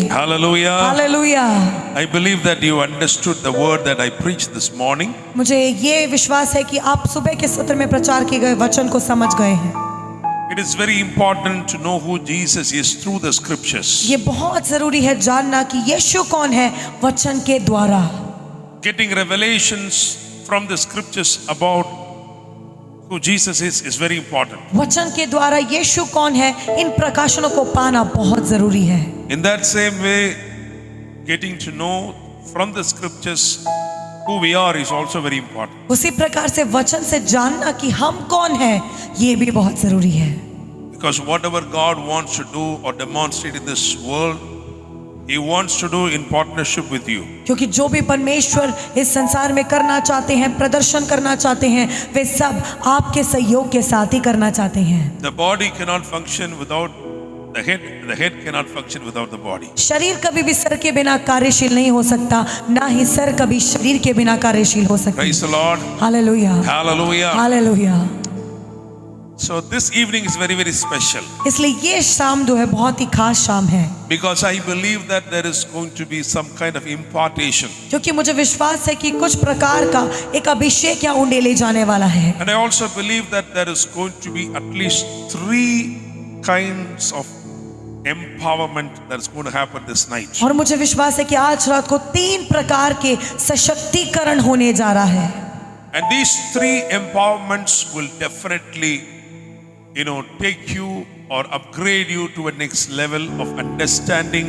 Hallelujah. Hallelujah. I believe that you understood the word that I preached this morning. मुझे ये विश्वास है कि आप सुबह के सत्र में प्रचार किए गए वचन को समझ गए हैं। It is very important to know who Jesus is through the scriptures. ये बहुत जरूरी है जानना कि यीशु कौन है वचन के द्वारा। Getting revelations from the scriptures about who Jesus is very important. वचन के द्वारा यीशु कौन है इन प्रकाशनों को पाना बहुत जरूरी है। In that same way, getting to know from the scriptures who we are is also very important. उसी प्रकार से वचन से जानना कि हम कौन हैं ये भी बहुत जरूरी है। Because whatever God wants to do or demonstrate in this world, He wants to do in partnership with you. क्योंकि जो भी परमेश्वर इस संसार में करना चाहते हैं, प्रदर्शन करना चाहते हैं, वे सब आपके सहयोग के साथ ही करना चाहते हैं। The body cannot function without the head. The head cannot function without the body. शरीर कभी भी सर के बिना कार्यशील नहीं हो सकता, ना ही सर कभी शरीर के बिना कार्यशील हो सकता। Praise the Lord. Hallelujah, Hallelujah. Hallelujah. So this evening is very, very special. इसलिए ये शाम जो है बहुत ही खास शाम है, Because I believe that there is going to be some kind of impartation. क्योंकि मुझे विश्वास है कि कुछ प्रकार का एक अभिषेक या उंडेले जाने वाला है। And I also believe that there is going to be at least 3 kinds of empowerment that is going to happen this night. और मुझे विश्वास है कि आज रात को 3 प्रकार के सशक्तिकरण होने जा रहा है। And these 3 empowerments will definitely, take you or upgrade you to a next level of understanding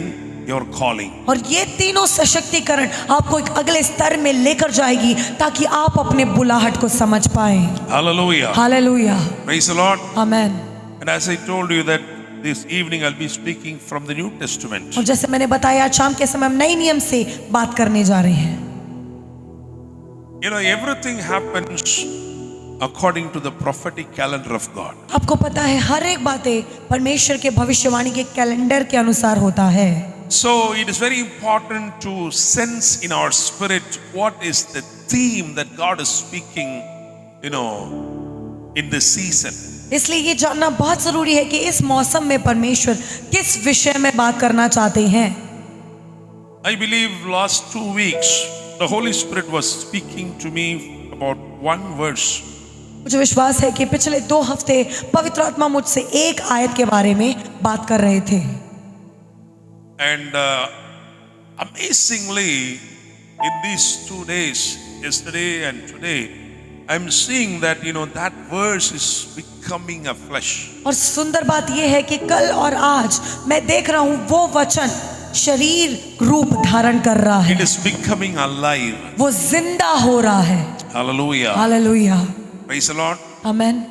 your calling. और ये तीनों सशक्तिकरण आपको एक अगले स्तर में लेकर जाएगी ताकि आप अपने बुलाहट को समझ पाएं। Hallelujah. Hallelujah, Praise the Lord. Amen. And as I told you that this evening I'll be speaking from the New Testament. और जैसे मैंने बताया आज शाम के समय हम नए नियम से बात करने जा रहे हैं। Everything happens according to the prophetic calendar of God. आपको पता है हर एक बातें परमेश्वर के भविष्यवाणी के कैलेंडर के अनुसार होता है। So it is very important to sense in our spirit what is the theme that God is speaking, in this season. इसलिए ये जानना बहुत जरूरी है कि इस मौसम में परमेश्वर किस विषय में बात करना चाहते हैं। I believe last 2 weeks the Holy Spirit was speaking to me about one verse. मुझे विश्वास है कि पिछले 2 हफ्ते पवित्र आत्मा मुझसे एक आयत के बारे में बात कर रहे थे। And amazingly, in these 2 days, yesterday and today, I'm seeing that that verse is becoming a flesh. और सुंदर बात यह है कि कल और आज मैं देख रहा हूँ वो वचन शरीर रूप धारण कर रहा है। It is becoming alive. वो जिंदा हो रहा है। Hallelujah. Hallelujah, Praise the Lord. Amen.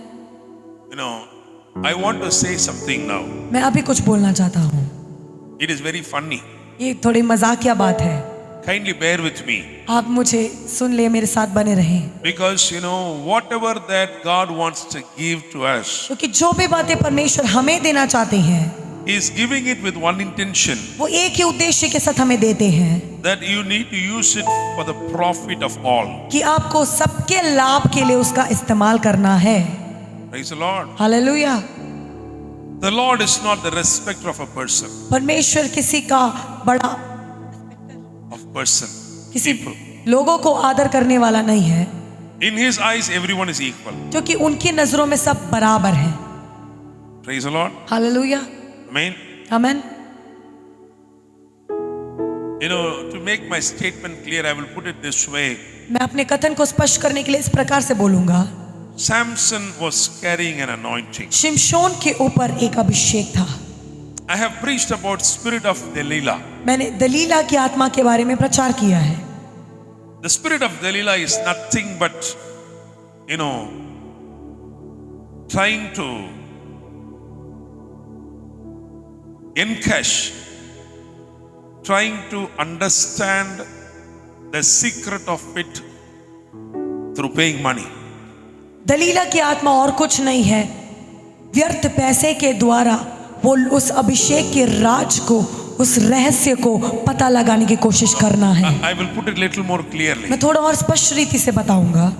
I want to say something now. मैं अभी कुछ बोलना चाहता हूँ। It is very funny. ये थोड़ी मजाकिया बात है, Kindly bear with me. आप मुझे सुन ले, मेरे साथ बने रहें। Because whatever that God wants to give to us, क्योंकि जो भी बातें परमेश्वर हमें देना चाहते हैं He is giving it with one intention. वो एक ही उद्देश्य के साथ हमें देते हैं That you need to use it for the profit of all. कि आपको सबके लाभ के लिए उसका इस्तेमाल करना है। Praise the Lord. Hallelujah. The Lord is not the respecter of a person. परमेश्वर किसी का बड़ा Of person. किसी People. लोगों को आदर करने वाला नहीं है, In His eyes, everyone is equal. क्योंकि उनकी नजरों में सब बराबर हैं। Praise the Lord. Hallelujah, Amen. Amen. To make my statement clear, I will put it this way. मैं अपने कथन को स्पष्ट करने के लिए इस प्रकार से बोलूंगा। Samson was carrying an anointing. शिमशोन के ऊपर एक अभिषेक था। I have preached about spirit of Delilah. मैंने दलीला की आत्मा के बारे में प्रचार किया है। The spirit of Delilah is nothing but, trying to encash, trying to understand the secret of it through paying money. Delilah की आत्मा और कुछ नहीं है, व्यर्थ पैसे के द्वारा वो उस अभिषेक के राज को, उस रहस्य को पता लगाने की कोशिश करना है। I will put it little more clearly. मैं थोड़ा और स्पष्ट रीति से बताऊंगा।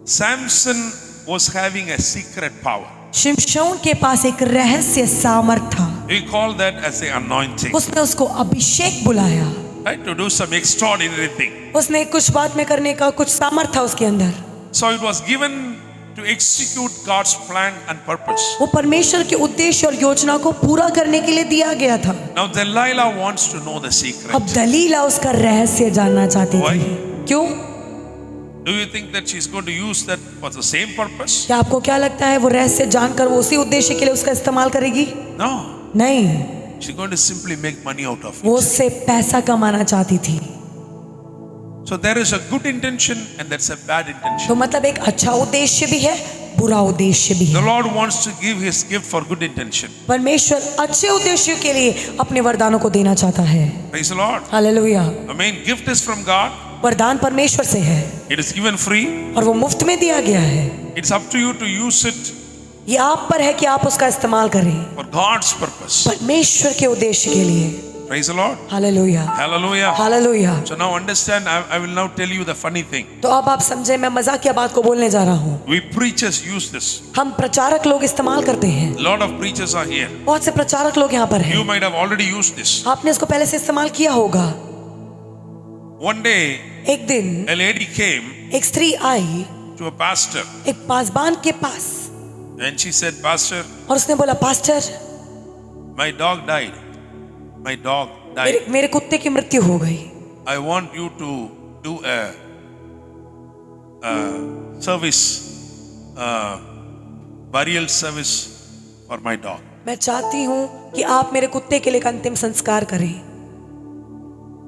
Samson was having a secret power. शिमशोन के पास एक रहस्य सामर्थ था। We call that as the anointing, उसने उसको अभिषेक बुलाया, right? To do some extraordinary thing. उसने कुछ बात में करने का कुछ सामर्थ था उसके अंदर। So it was given to execute God's plan and purpose. वो परमेश्वर के उद्देश्य और योजना को पूरा करने के लिए दिया गया था। Now Delilah wants to know the secret. अब दलीला उसका रहस्य जानना चाहती Why? थी। क्यों? Do you think that she's going to use that for the same purpose? क्या आपको क्या लगता है वो रहस्य जानकर वो उसी उद्देश्य के लिए उसका इस्तेमाल करेगी? No. नहीं, She's going to simply make money out of वो it. उससे पैसा कमाना चाहती थी। So there is a good intention and that's a bad तो intention. मतलब एक अच्छा उद्देश्य भी है, बुरा उद्देश्य भी The है। Lord wants to give His gift for good intention. परमेश्वर अच्छे उद्देश्य के लिए अपने वरदानों को देना चाहता है। Praise the Lord. Hallelujah. The main gift is from God. वरदान परमेश्वर से है It is given free. और वो मुफ्त में दिया गया है। It's up to you to use it ये आप पर है कि आप उसका इस्तेमाल करें for God's purpose. परमेश्वर के उद्देश्य के लिए। Praise the Lord. Hallelujah, Hallelujah. Hallelujah. So now understand, I will now tell you the funny thing. तो अब आप समझे, मैं मजाकिया बात को बोलने जा रहा हूँ। We preachers use this. हम प्रचारक लोग इस्तेमाल करते हैं। A lot of preachers are here. बहुत से प्रचारक लोग यहाँ पर You हैं। might have already used this. आपने इसको पहले से इस्तेमाल किया होगा। One day, एक दिन a lady came एक स्त्री आई to a pastor एक पासबान के पास and she said, Pastor, और उसने बोला, pastor, my dog died. My dog died. मेरे कुत्ते की मृत्यु हो गई। I want you to do a service, burial service for my dog. मैं चाहती हूँ कि आप मेरे कुत्ते के लिए एक अंतिम संस्कार करें।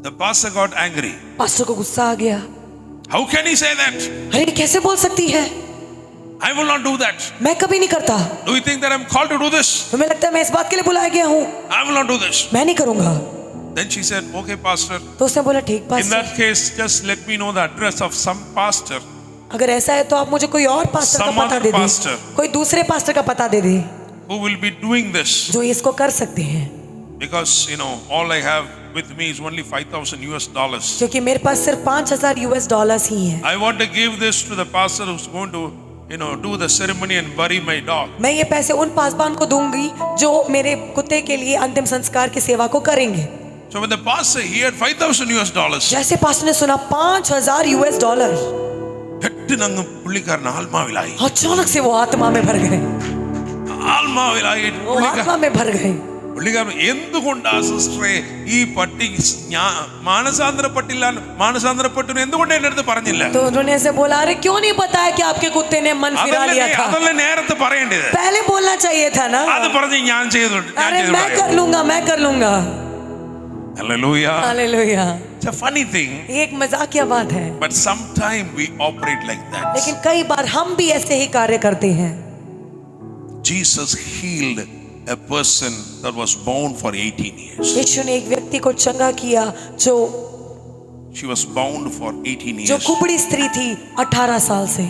The pastor got angry. Pastor को गुस्सा आ गया। How can he say that? अरे कैसे बोल सकती है, I will not do that. मैं कभी नहीं करता। Do you think that I'm called to do this? तुम्हें लगता है मैं इस बात के लिए बुलाया गया हूँ? I will not do this. मैं नहीं करूँगा। Then she said, okay, pastor. तो उसने बोला, ठीक In pastor, that case, just let me know the address of some pastor अगर ऐसा है तो आप मुझे कोई और पास्टर का Some पता other दे pastor. दे, कोई दूसरे पास्टर का पता दे दे who will be doing this. जो इसको कर सकते हैं। Because, all I have with me is only $5,000. क्योंकि मेरे पास सिर्फ $5,000 ही है। I want to give this to the pastor who's going to, do the ceremony and bury my dog. मैं ये पैसे उन पासबान को दूंगी जो मेरे कुत्ते के लिए अंतिम संस्कार की सेवा को करेंगे। So when the pastor heard $5,000, जैसे पास्टर ने सुना $5,000, പെട്ടെന്നങ്ങ് പുള്ളിക്കാരൻ ആത്മാവിലായി. अचानक से वो आत्मा में भर गए। ആത്മാവിലായിട്ട് वो आत्मा में भर गए। പുള്ളിക്കാരൻ എന്തുകൊണ്ടാ സിസ്റ്ററെ ഈ പട്ടി മാനസാന്തരപ്പെട്ടില്ല എന്തുകൊണ്ട് എന്റെ അടുത്ത് പറഞ്ഞില്ല? तो उन्होंने ऐसे बोला, अरे क्यों नहीं बताया कि आपके कुत्ते ने मन फिरा लिया था? അതല്ലേ നേരത്തെ പറയേണ്ടത്. पहले बोलना चाहिए था ना। അത് പറഞ്ഞ് ഞാൻ ചെയ്തു. अरे मैं कर लूंगा, मैं कर लूंगा। Hallelujah. Hallelujah. It's a funny thing, ये एक मजाकिया बात है, but sometimes we operate like that. लेकिन कई बार हम भी ऐसे ही कार्य करते हैं। Jesus healed a person that was bound for 18 years. यीशु ने एक व्यक्ति को चंगा किया जो She was bound for 18 जो years. कुबड़ी स्त्री थी 18 साल से।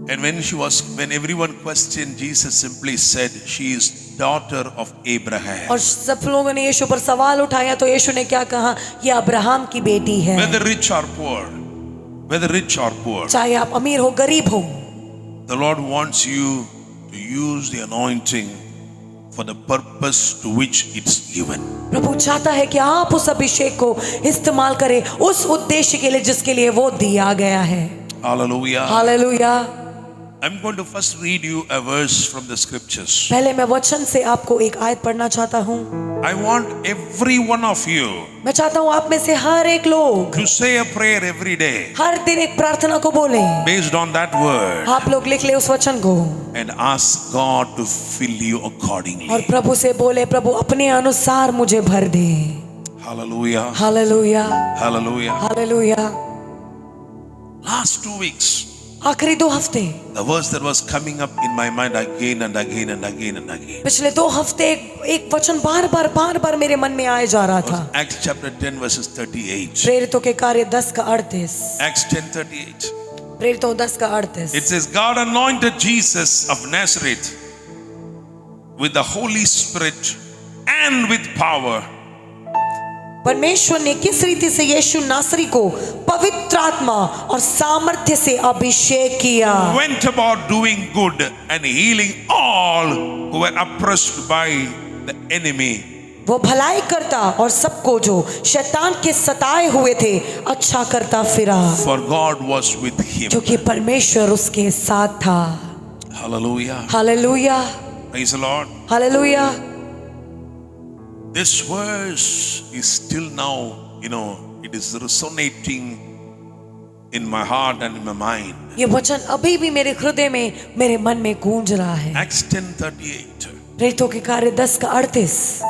And when everyone questioned, Jesus simply said, she is daughter of Abraham. और सब लोगों ने यीशु पर सवाल उठाया तो यीशु ने क्या कहा, ये अब्राहम की बेटी है। Whether rich or poor, चाहे आप अमीर हो गरीब हो, the Lord wants you to use the anointing for the purpose to which it's given. प्रभु चाहता है कि आप उस अभिषेक को इस्तेमाल करें उस उद्देश्य के लिए जिसके लिए वो दिया गया है। Hallelujah. Hallelujah. I'm going to first read you a verse from the scriptures. पहले मैं वचन से आपको एक आयत पढ़ना चाहता हूँ। I want every one of you मैं चाहता हूँ आप में से हर एक लोग to say a prayer every day हर दिन एक प्रार्थना को बोले। based on that word आप लोग लिख ले उस वचन को and ask God to fill you और accordingly. प्रभु से बोले, प्रभु अपने अनुसार मुझे भर दे। Hallelujah. Hallelujah, Hallelujah. Hallelujah. Last 2 weeks, आखिरी 2 हफ्ते, the verse that was coming up in my mind again and again and again and again पिछले 2 हफ्ते एक वचन बार बार मेरे मन में आए जा रहा था। Acts chapter 10 verses 38. प्रेरितों के कार्य 10 का 38। Acts 10:38. प्रेरितों 10 का 38। It says, God anointed Jesus of Nazareth with the Holy Spirit and with power, परमेश्वर ने किस रीति से यीशु नासरी को पवित्र आत्मा और सामर्थ्य से अभिषेक किया, went about doing good and healing all who were oppressed by the enemy. वो भलाई करता और सबको जो शैतान के सताए हुए थे अच्छा करता फिरा, For God was with him. क्योंकि परमेश्वर उसके साथ था। Hallelujah. Hallelujah, Praise the Lord. Hallelujah. This verse is still now, it is resonating in my heart and in my mind. ये वचन अभी भी मेरे हृदय में, मेरे मन में गूंज रहा है। Acts 10:38. प्रेरितों के कार्य 10:38।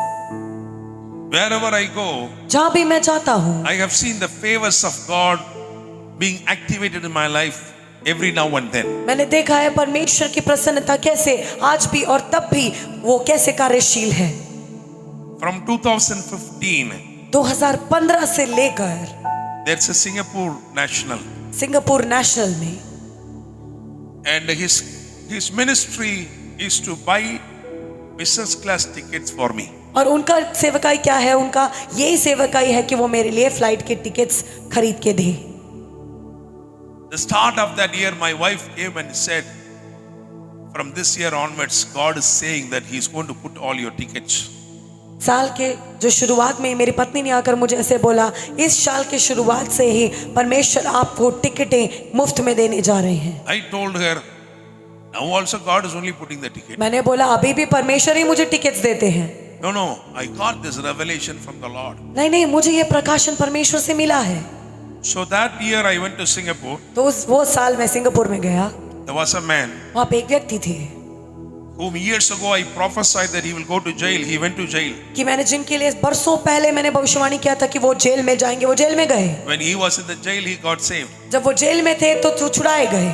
Wherever I go, जहाँ भी मैं जाता हूँ, I have seen the favors of God being activated in my life every now and then. मैंने देखा है परमेश्वर की प्रसन्नता कैसे आज भी और तब भी वो कैसे कार्यशील है। From 2015, 2015 से लेकर there's a Singapore national, Singapore national में, and his ministry is to buy business class tickets for me. और उनका सेवकाई क्या है, उनका यही सेवकाई है कि वो मेरे लिए फ्लाइट के टिकट्स खरीद के दे। The start of that year, my wife came and said, from this year onwards, God is saying that He's going to put all your tickets. साल के जो शुरुआत में मेरी पत्नी ने आकर मुझे ऐसे बोला, इस साल के शुरुआत से ही परमेश्वर आपको टिकटें मुफ्त में देने जा रहे हैं। I told her, now also God is only putting the ticket. मैंने बोला अभी भी परमेश्वर ही मुझे टिकट्स देते हैं। No, I got this revelation from the Lord. नहीं, मुझे ये प्रकाशन परमेश्वर से मिला है। So that year I went to Singapore. तो वो साल मैं सिंगापुर में गया। There was a man वहाँ पे एक व्यक्ति थे whom years ago I prophesied that he will go to jail. He went to jail. कि मैंने जिनके लिए बरसों पहले मैंने भविष्यवाणी किया था कि वो जेल में जाएंगे, वो जेल में गए। When he was in the jail, he got saved. जब वो जेल में थे तो छुड़ाए गए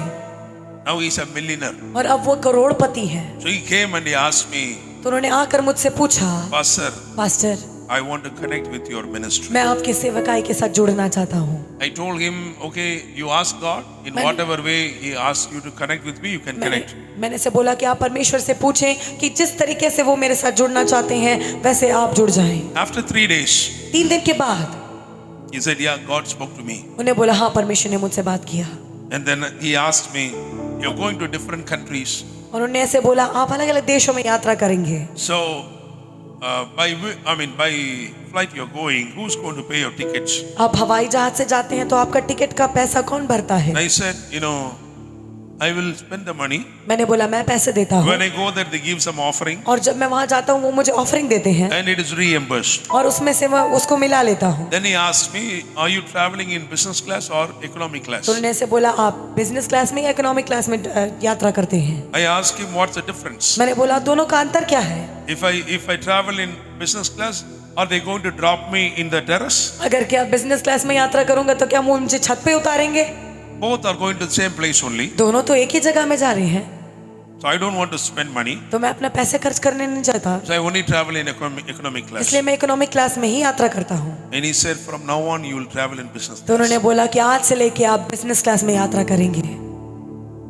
Now he's a millionaire. और अब वो करोड़पति हैं। So he came and he asked me, तो उन्होंने आकर मुझसे पूछा, Pastor, pastor I want to connect with your ministry. मैं आपके सेवकाई के साथ जुड़ना चाहता हूँ। I told him, okay, you ask God in whatever way He asks you to connect with me, you can connect. मैंने से बोला कि आप परमेश्वर से पूछें कि जिस तरीके से वो मेरे साथ जुड़ना चाहते हैं वैसे आप जुड़ जाएं। After 3 days, 3 दिन के बाद he said, yeah, God spoke to me. उन्हें बोला हाँ परमेश्वर ने मुझसे बात किया। And then he asked me, you're going to different countries. और उन्होंने ऐसे बोला आप अलग अलग देशों में यात्रा करेंगे। So, by flight you're going, who's going to pay your tickets? आप हवाई जहाज से जाते हैं तो आपका टिकट का पैसा कौन भरता है? I said, I will spend the money. मैंने बोला मैं पैसे देता हूँ। When I go there, they give some offering. और जब मैं वहाँ जाता हूँ वो मुझे ऑफरिंग देते हैं And it is reimbursed. और उसमें से मैं उसको मिला लेता हूँ। Then he asked me, are you traveling in business class or economic class? तो उन्होंने ऐसे बोला आप बिजनेस क्लास में या इकोनॉमिक क्लास में यात्रा करते हैं? I asked him, what's the difference? मैंने बोला दोनों का अंतर क्या है? If I travel in business class, are they going to drop me in the terrace? अगर क्या बिजनेस क्लास में यात्रा करूंगा तो क्या वो मुझे छत पे उतारेंगे? Both are going to the same place only. दोनों तो एक ही जगह में जा रहे हैं। So I don't want to spend money. तो मैं अपना पैसे खर्च करने नहीं चाहता, So I only travel in economic class. इसलिए मैं इकोनॉमिक क्लास में ही यात्रा करता हूँ। And he said, from now on you will travel in business तो class. उन्होंने बोला कि आज से लेके आप बिजनेस क्लास में यात्रा करेंगे।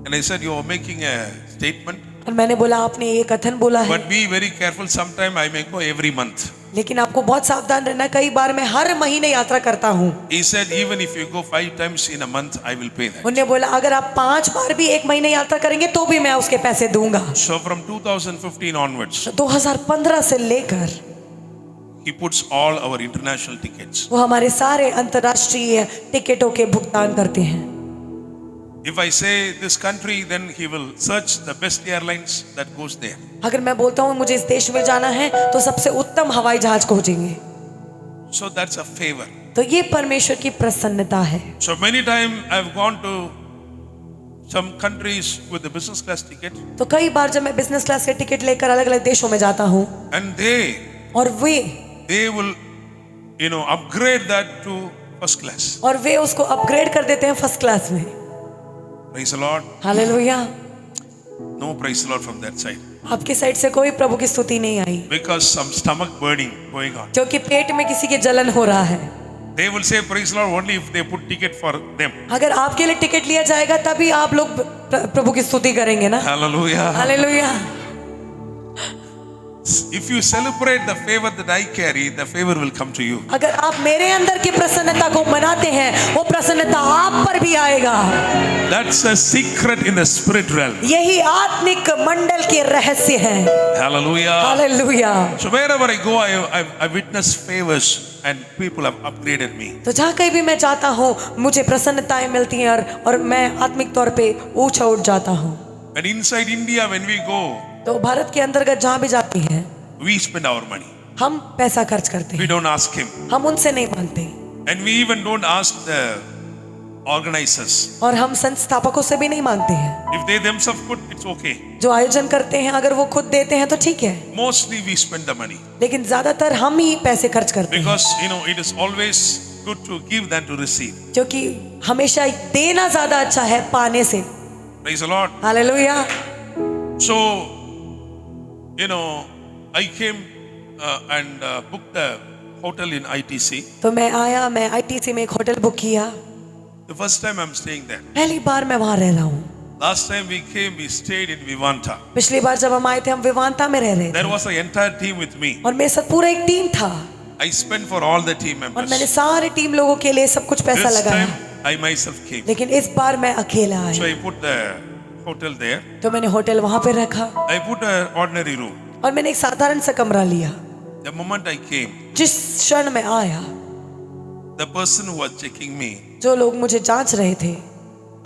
And I said, you are making a statement. और मैंने बोला आपने ये कथन बोला है, But be very careful, sometime I may go every month. लेकिन आपको बहुत सावधान रहना, कई बार मैं हर महीने यात्रा करता हूँ। He said, even if you go 5 times in a month, I will pay that. उन्होंने बोला अगर आप 5 बार भी एक महीने यात्रा करेंगे तो भी मैं उसके पैसे दूंगा। So from 2015 onwards, 2015 से लेकर he puts all our international tickets. वो हमारे सारे अंतर्राष्ट्रीय टिकटों के भुगतान करते हैं। If I say this country, then he will search the best airlines that goes there. अगर मैं बोलता हूँ मुझे इस देश में जाना है तो सबसे उत्तम हवाई जहाज खोजेंगे। So that's a favor. तो ये परमेश्वर की प्रसन्नता है। So many times I've gone to some countries with the business class ticket, तो कई बार जब मैं बिजनेस क्लास के टिकट लेकर अलग अलग देशों में जाता हूँ and और they will upgrade that to first class. वे उसको अपग्रेड कर देते हैं फर्स्ट क्लास में। Praise the Lord. Hallelujah. No praise the Lord from that side. आपकी साइड से कोई प्रभु की स्तुति नहीं आई, Because some stomach burning going on. क्योंकि पेट में किसी के जलन हो रहा है। They will say praise the Lord only if they put ticket for them. अगर आपके लिए टिकट लिया जाएगा तभी आप लोग प्रभु की स्तुति करेंगे ना। Hallelujah. Hallelujah. If you celebrate the favor that I carry, the favor will come to you. अगर आप मेरे अंदर की प्रसन्नता को मनाते हैं, वो प्रसन्नता आप पर भी आएगा। That's a secret in the spirit realm. यही आत्मिक मंडल के रहस्य हैं। Hallelujah. Hallelujah. So wherever I go, I witness favors and people have upgraded me. तो जहाँ कहीं भी मैं जाता हूँ, मुझे प्रसन्नताएं मिलती हैं और मैं आत्मिक तौर पे ऊंचा उठ जाता हूँ। And inside India, when we go, तो भारत के अंतर्गत जहाँ भी जाती हैं, we spend our money. हम पैसा खर्च करते We हैं, don't ask him. हम उनसे नहीं मांगते And we even don't ask the organizers. और हम संस्थापकों से भी नहीं मांगते हैं। If they themselves put, it's okay. जो आयोजन करते हैं, अगर वो खुद देते हैं तो ठीक है, Mostly we spend the money. लेकिन ज्यादातर हम ही पैसे खर्च करते हैं, Because, it is always good to give than to receive. क्योंकि हमेशा देना ज्यादा अच्छा है पाने से। Praise the Lord. Hallelujah. So, I came and booked a hotel in ITC. तो मैं आया, मैं ITC में एक होटल बुक किया। The first time I'm staying there. पहली बार मैं वहां रह रहा हूँ। Last time we came, we stayed in Vivanta. पिछली बार जब हम आए थे, हम विवांता में रह रहे थे There was an entire team with me. और मेरे साथ पूरा एक टीम था I spent for all the team और मैंने members. सारे टीम लोगों के लिए सब कुछ पैसा This लगाया, time I myself came. लेकिन इस बार मैं अकेला So आया। I put the hotel there. तो मैंने होटल वहां पे रखा I put an ordinary room. और मैंने एक साधारण सा कमरा लिया। The moment I came, जिस क्षण में आया, the person who was checking me जो लोग मुझे जांच रहे थे,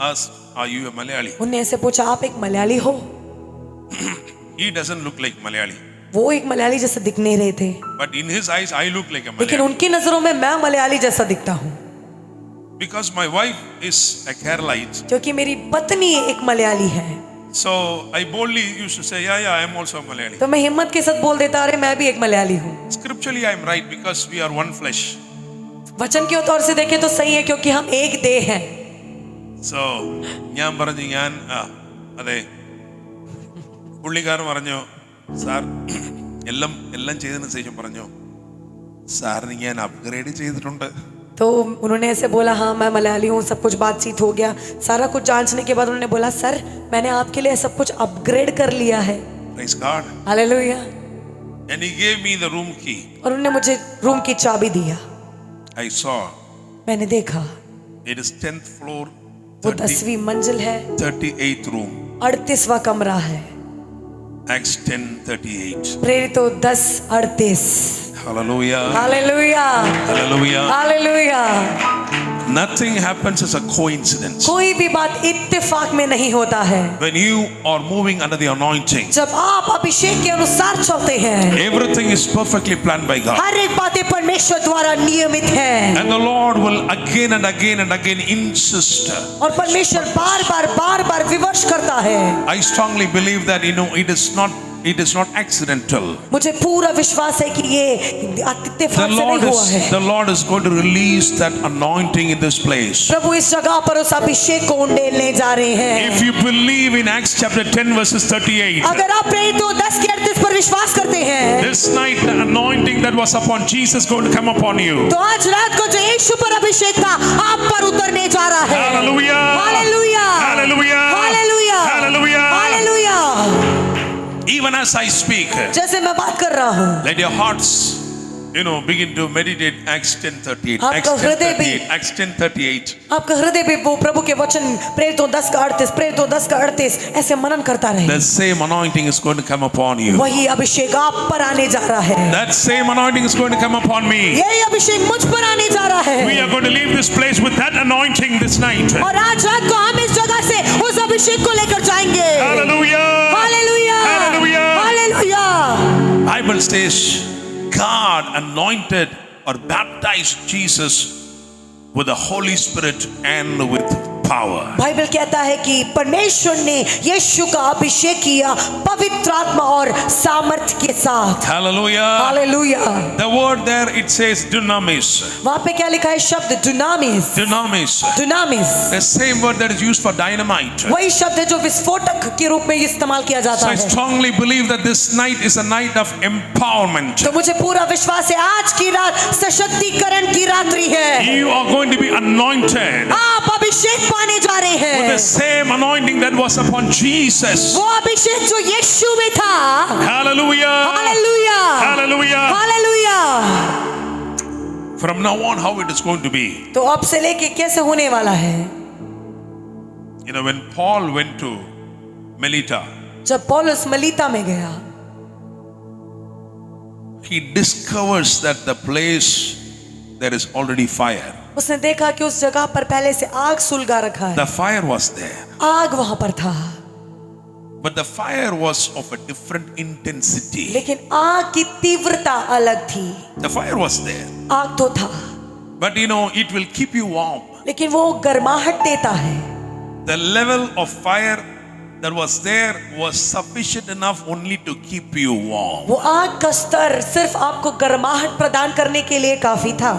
asked, "Are you a Malayali?" उन्हें ऐसे पूछा, आप एक मलयाली हो? He doesn't look like Malayali, वो एक मलयाली जैसे दिख नहीं रहे थे, but in his eyes, I look like a लेकिन Malayali. उनकी नजरों में मैं मलयाली जैसा दिखता हूँ, Because my wife is a Keralite, क्योंकि मेरी पत्नी एक मलयाली है। so I boldly used to say, "Yeah, I am also a Malayali." तो मैं हिम्मत के साथ बोल देता, अरे मैं भी एक मलयाली हूँ। Scripturally, I am right because we are one flesh. वचन के तौर से देखें तो सही है, क्योंकि हम एक देह हैं। So, ഞാൻ പറഞ്ഞു ഞാൻ അതെ പുള്ളിക്കാരൻ പറഞ്ഞു സാർ എല്ലാം ചെയ്തതിനു ശേഷം പറഞ്ഞു സാറിന് ഞാൻ അപ്ഗ്രേഡ് ചെയ്തിട്ടുണ്ട്. तो उन्होंने ऐसे बोला, हाँ मैं मलयाली हूँ, सब कुछ बातचीत हो गया, सारा कुछ जांचने के बाद उन्होंने बोला, सर मैंने आपके लिए सब कुछ अपग्रेड कर लिया है। Praise God. Hallelujah. And he gave me the room key. और उन्होंने मुझे रूम की चाबी दिया। I saw मैंने देखा it is 10th floor, वो 10वीं मंजिल है, 38th room. 38वां कमरा है। Acts 10:38. प्रेरितों 10:38। Hallelujah. Hallelujah. Hallelujah. Hallelujah. Nothing happens as a coincidence. कोई भी बात इत्तेफाक में नहीं होता है। When you are moving under the anointing, जब आप अभिषेक के अनुसार चलते हैं, everything is perfectly planned by God. हर एक बातें परमेश्वर द्वारा नियमित है And the Lord will again and again and again insist. और परमेश्वर बार बार विवश करता है। I strongly believe that it is not accidental. मुझे पूरा विश्वास है कि ये इत्तेफाक से नहीं हुआ है। The Lord is going to release that anointing in this place. प्रभु इस जगह पर उस अभिषेक को उंडेलने जा रहे हैं। If you believe in Acts chapter 10 verses 38, अगर आप प्रेरितों 10:38 पर विश्वास करते हैं, this night the anointing that was upon Jesus going to come upon you. तो आज रात को जो यीशु पर अभिषेक था, आप पर उतरने जा रहा है। Hallelujah. Hallelujah. Hallelujah. Hallelujah. Hallelujah. Hallelujah. Even as I speak, जैसे मैं बात कर रहा हूँ, let your hearts begin to meditate Acts 10:38. Acts आपका हृदय भी 10:38. Acts 10:38. आपका हृदय भी वो प्रभु के वचन प्रेरितों 10:38, प्रेरितों 10:38 ऐसे मनन करता रहे। The same anointing is going to come upon you. वही अभिषेक आप पर आने जा रहा है। That same anointing is going to come upon me. यही अभिषेक मुझ पर आने जा रहा है। We are going to leave this place with that anointing this night. और आज रात को हम इस जगह से उस अभिषेक को लेकर जाएंगे। Hallelujah. Hallelujah. Hallelujah. Hallelujah. Bible says God anointed or baptized Jesus with the Holy Spirit and with power. Bible कहता है कि परमेश्वर ने यीशु का अभिषेक किया पवित्र आत्मा और सामर्थ्य के साथ। Hallelujah. Hallelujah. The word there it says dunamis. वहाँ पे क्या लिखा है शब्द दुनामिस। Dunamis. दुनामिस The same word that is used for dynamite. वही शब्द है जो विस्फोटक के रूप में इस्तेमाल किया So जाता I है। strongly believe that this night is a night of empowerment. तो मुझे पूरा विश्वास है आज की रात सशक्तिकरण की रात्रि है। You are going to be anointed. आप अभिषेक पाने जा रहे with the हैं, same anointing that was upon Jesus. वो अभिषेक जो यीशु में था। Hallelujah. Hallelujah, Hallelujah. Hallelujah. From now on, how it is going to be. तो अब से लेके कैसे होने वाला है? You know, when Paul went to Melita, जब पौलुस मलीता में गया, he discovers that the place there is already fire. उसने देखा कि उस जगह पर पहले से आग सुलगा रखा है। The fire was there, आग वहां पर था, but the fire was of a different intensity. लेकिन आग की तीव्रता अलग थी। The fire was there, आग तो था, but you know, it will keep you warm. लेकिन वो गर्माहट देता है। The level of fire that was there was sufficient enough only to keep you warm. वो आग का स्तर सिर्फ आपको गर्माहट प्रदान करने के लिए काफी था।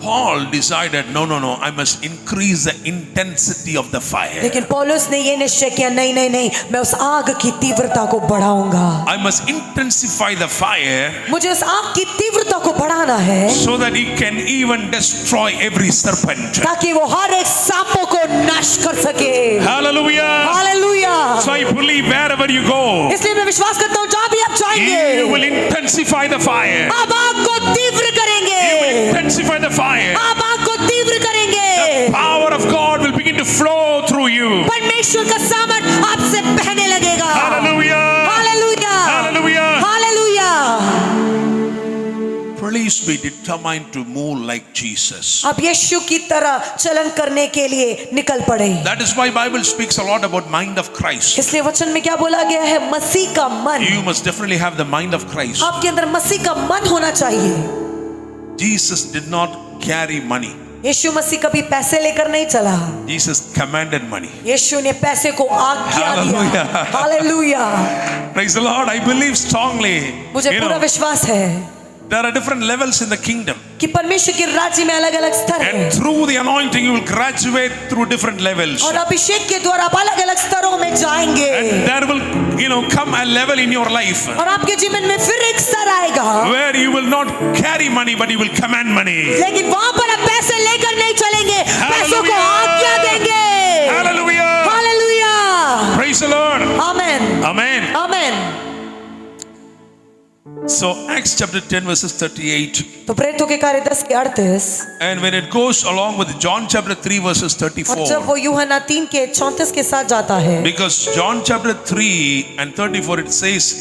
Paul decided, no, I must increase the intensity of the fire. लेकिन पौलुस ने ये निश्चय किया, नहीं नहीं नहीं, मैं उस आग की तीव्रता को बढ़ाऊंगा। I must intensify the fire मुझे उस आग की तीव्रता को बढ़ाना है, so that he can even destroy every serpent. ताकि वो हर एक सांपों को नाश कर सके। Hallelujah. Hallelujah. So I believe wherever you go, इसलिए मैं विश्वास करता हूँ जहाँ भी आप you जाएंगे, will intensify the fire. आप आग को तीव्र करेंगे, Intensify the fire. आप आग को तीव्र करेंगे। Power of God will begin to flow through you. परमेश्वर का सामर्थ आपसे बहने लगेगा। Hallelujah. Hallelujah, Hallelujah. Hallelujah. Please be determined to move like Jesus. आप यीशु की तरह चलन करने के लिए निकल पड़े। That is why Bible speaks a lot about mind of Christ. इसलिए वचन में क्या बोला गया है? मसीह का मन। You must definitely have the mind of Christ. आपके अंदर मसीह का मन होना चाहिए। Jesus did not carry money. यीशु मसीह कभी पैसे लेकर नहीं चला। Jesus commanded money. यीशु ने पैसे को आज्ञा दिया। Hallelujah. Hallelujah. Praise the Lord. I believe strongly. मुझे पूरा विश्वास है there are different levels in the kingdom. कि परमेश्वर के राज्य में अलग-अलग स्तर हैं। And through the anointing you will graduate through different levels. और अभिषेक के द्वारा आप अलग-अलग स्तरों में जाएंगे। And there will come a level in your life और आपके जीवन में फिर एक स्तर आएगा where you will not carry money but you will command money. लेकिन वहां पर आप पैसे लेकर नहीं चलेंगे, पैसों को आज्ञा देंगे। Hallelujah. Hallelujah. Praise the Lord. Amen, Amen. Amen. So Acts chapter 10 verses 38. तो प्रेरितों के कार्य 10 के 38 And when it goes along with John chapter 3 verses और 34. जब वो यूहन्ना 3 के 34 के साथ जाता है, Because John chapter 3 and 34 it says,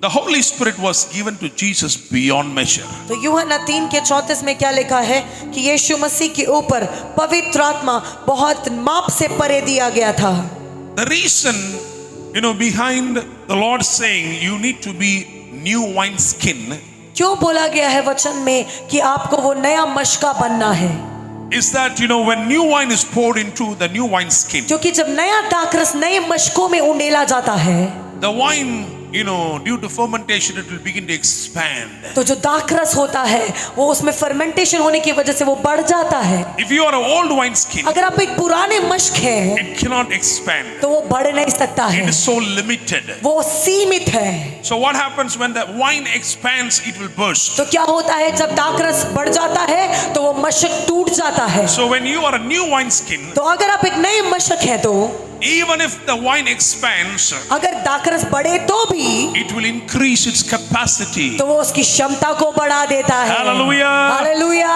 the Holy Spirit was given to Jesus beyond measure. तो यूहन्ना 3 के 34 में क्या लिखा है कि यीशु मसीह के ऊपर पवित्र आत्मा बहुत माप से परे दिया गया था। The reason, behind the Lord saying you need to be new wine skin क्यों बोला गया है वचन में कि आपको वो नया मशका बनना है, is that, when new wine is poured into the new wine skin, क्योंकि जब नया दाखरस नए मशकों में उंडेला जाता है, the wine, due to fermentation, it will begin to expand. तो जो दाखरस होता है वो उसमें फर्मेंटेशन होने की वजह से वो बढ़ जाता है। If you are an old wine skin, अगर आप एक पुराने मशक हैं it cannot expand. तो वो बढ़ नहीं सकता है, It is so limited. वो सीमित है। So what happens when the wine expands, it will burst. तो क्या होता है जब दाखरस बढ़ जाता है तो वो मशक टूट जाता है। So when you are a new wine skin, तो अगर आप एक नए मशक हैं तो even if the wine expands, अगर दाखरस बढ़े तो भी it will increase its capacity. तो वो उसकी क्षमता को बढ़ा देता है। Hallelujah. Hallelujah.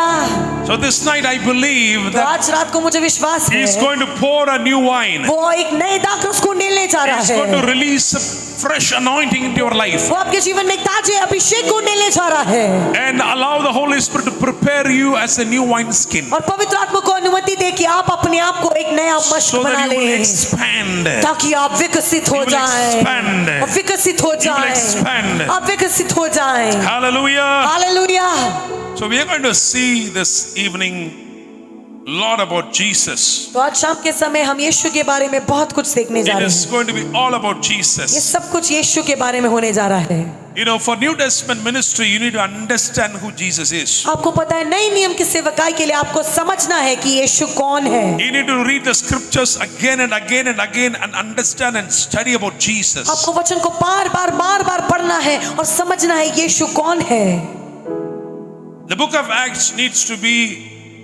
So this night I believe तो that आज रात को मुझे विश्वास He is है going to pour a new wine. वो एक नए दाखरस को उंडेलने जा रहा He is going to है। release a fresh anointing into your life वो आपके जीवन में ताजे अभिषेक को उंडेलने जा रहा है and allow the Holy Spirit to prepare you as a new wine skin और पवित्र आत्मा को अनुमति दे कि आप अपने आप को एक नया मशक so बना that you will लें expand. ताकि आप विकसित हो You will जाएं expand. और विकसित हो You will जाएं expand. आप विकसित हो जाएं। Hallelujah. Hallelujah. So we are going to see this evening a lot about Jesus. तो आज शाम के समय हम यीशु के बारे में बहुत कुछ सीखने जा It रहे is हैं। going to be all about ये Jesus. सब कुछ यीशु के बारे में होने जा रहा है। For New Testament ministry, you need to understand who Jesus is. आपको पता है नई नियम की सेवकाई के लिए आपको समझना है कि यीशु कौन है। You need to read the scriptures again and again and again and understand and study about Jesus. आपको वचन को बार बार पढ़ना है और समझना है यीशु कौन है। The book of Acts needs to be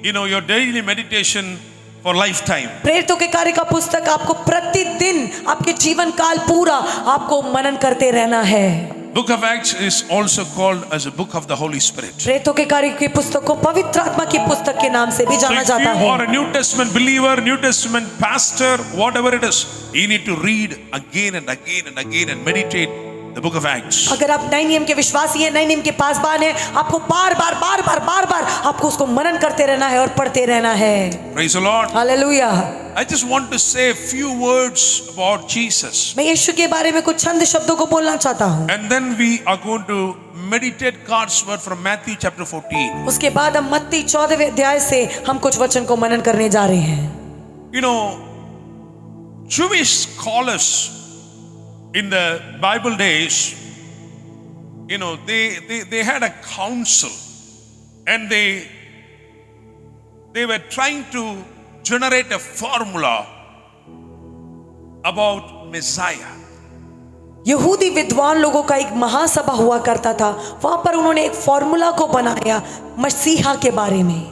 your daily meditation for lifetime. प्रेरितों के कार्य का पुस्तक आपको प्रतिदिन आपके जीवन काल पूरा आपको मनन करते रहना है। Book of Acts is also called as a book of the Holy Spirit. प्रेरितों के कार्य की पुस्तक को पवित्र आत्मा की पुस्तक के नाम से भी So जाना if जाता you are है। a New Testament believer, New Testament pastor, whatever it is, you need to read again and again and again and meditate the book of Acts. अगर आप नए नियम के विश्वासी हैं, नए नियम के पासबान हैं, आपको बार बार आपको उसको मनन करते रहना है और पढ़ते रहना है। Praise the Lord. Hallelujah. I just want to say a few words about Jesus. मैं यीशु के बारे में कुछ चंद शब्दों को बोलना चाहता हूँ। And then we are going to meditate God's word from Matthew chapter 14. उसके बाद हम मत्ती 14वें अध्याय से हम कुछ वचन को मनन करने जा रहे हैं। You know, Jewish scholars in the Bible days, they had a council, and they were trying to generate a formula about Messiah. यहूदी विद्वान लोगों का एक महासभा हुआ करता था। वहां पर उन्होंने एक फॉर्मूला को बनाया मसीहा के बारे में।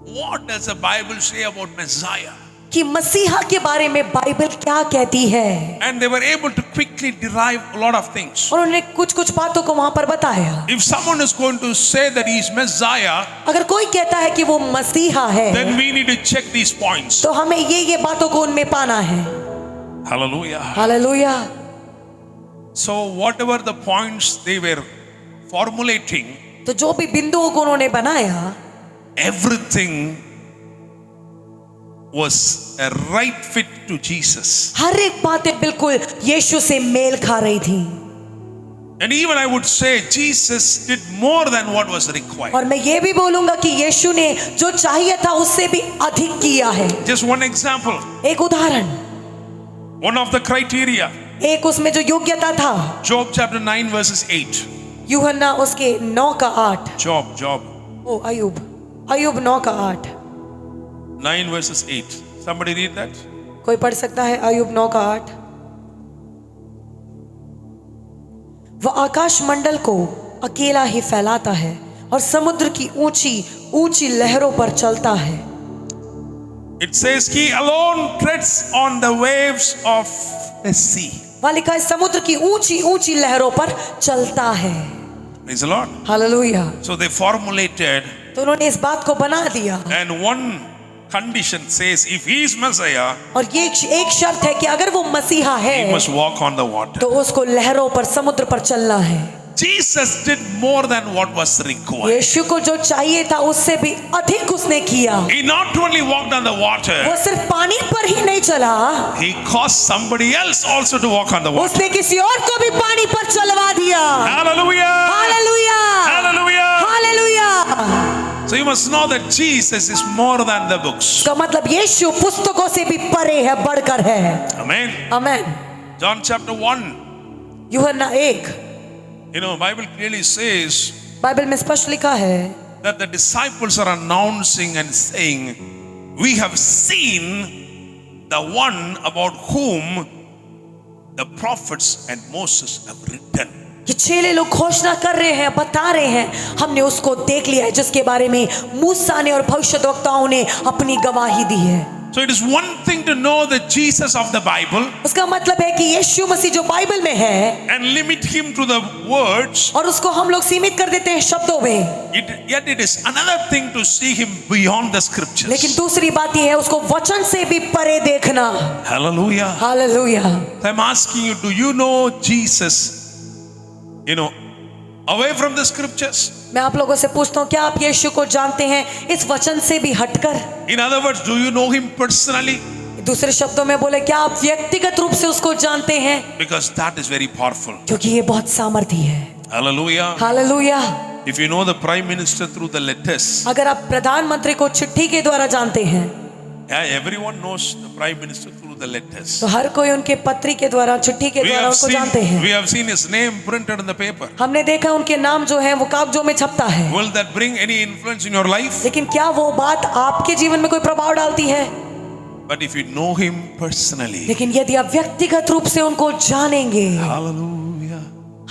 What does the Bible say about Messiah? कि मसीहा के बारे में बाइबल क्या कहती है। And they were able to quickly derive a lot of things. और उन्होंने कुछ बातों को वहां पर बताया। If someone is going to say that he is Messiah, अगर कोई कहता है कि वो मसीहा है, then we need to check these points. तो हमें ये बातों को उनमें पाना है। Hallelujah. Hallelujah. So whatever the points they were formulating, तो जो भी बिंदुओं को उन्होंने बनाया, everything was a right fit to Jesus. हर एक बातें बिल्कुल यीशु से मेल खा रही थी। And even I would say Jesus did more than what was required. और मैं ये भी बोलूंगा कि यीशु ने जो चाहिए था उससे भी अधिक किया है। Just one example. एक उदाहरण, One of the criteria. एक उसमें जो योग्यता था, Job chapter 9 verses 8. यूहन्ना उसके 9 का 8। Job. ओ अय्यूब 9 का 8। 9 verses 8. Somebody read that? कोई पढ़ सकता है अय्यूब 9 का 8? वह आकाश मंडल को अकेला ही फैलाता है और समुद्र की ऊंची ऊंची लहरों पर चलता है। It says he alone treads on the waves of the sea. वहाँ लिखा है समुद्र की ऊंची ऊंची लहरों पर चलता है। Praise the Lord. Hallelujah. So they formulated, तो उन्होंने इस बात को बना दिया। and one condition says if he is Messiah, और ये एक शर्त है कि अगर वो मसीहा he है must walk on the water. तो उसको लहरों पर समुद्र पर चलना है। Jesus did more than what was required. यीशु को जो चाहिए था उससे भी अधिक उसने किया। He not only walked on the water, वो सिर्फ पानी पर ही नहीं चला, he caused somebody else also to walk on the water. उसने किसी और को भी पानी पर चलवा दिया। Hallelujah! Hallelujah, Hallelujah! Hallelujah. So you must know that Jesus is more than the books. इसका मतलब यीशु पुस्तकों से भी परे है, बढ़कर है। Amen. आमेन। John chapter 1. यूहन्ना 1, Bible clearly says बाइबल में स्पष्ट लिखा है that the disciples are announcing and saying, we have seen the one about whom the prophets and Moses have written. ये चेले लोग घोषणा कर रहे हैं, बता रहे हैं, हमने उसको देख लिया है जिसके बारे में मूसा ने और भविष्यद्वक्ताओं ने अपनी गवाही दी है। So it is one thing to know the Jesus of the Bible उसका मतलब है कि यीशु मसीह जो बाइबल में है and limit him to the words. और उसको हम लोग सीमित कर देते हैं शब्दों में। Yet it is another thing to see him beyond the scriptures. लेकिन दूसरी बात यह है उसको वचन से भी परे देखना। Hallelujah. Hallelujah. So I'm asking you, do you know Jesus, away from the scriptures? मैं आप लोगों से पूछता हूँ, क्या आप यीशु को जानते हैं इस वचन से भी हटकर? In other words, do you know him personally? दूसरे शब्दों में बोले, क्या आप व्यक्तिगत रूप से उसको जानते हैं? Because that is very powerful. क्योंकि ये बहुत सामर्थी है। Hallelujah. Hallelujah. If you know the prime minister through the letters, अगर आप प्रधानमंत्री को चिट्ठी के द्वारा जानते हैं, everyone knows the prime minister through the letters. तो हर कोई उनके पत्री के द्वारा, चिट्ठी के द्वारा उनको जानते हैं। We have seen his name printed in the paper. हमने देखा उनके नाम जो है वो कागजों में छपता है। Will that bring any influence in your life? लेकिन क्या वो बात आपके जीवन में कोई प्रभाव डालती है? But if you know him personally, लेकिन यदि आप व्यक्तिगत रूप से उनको जानेंगे, hallelujah,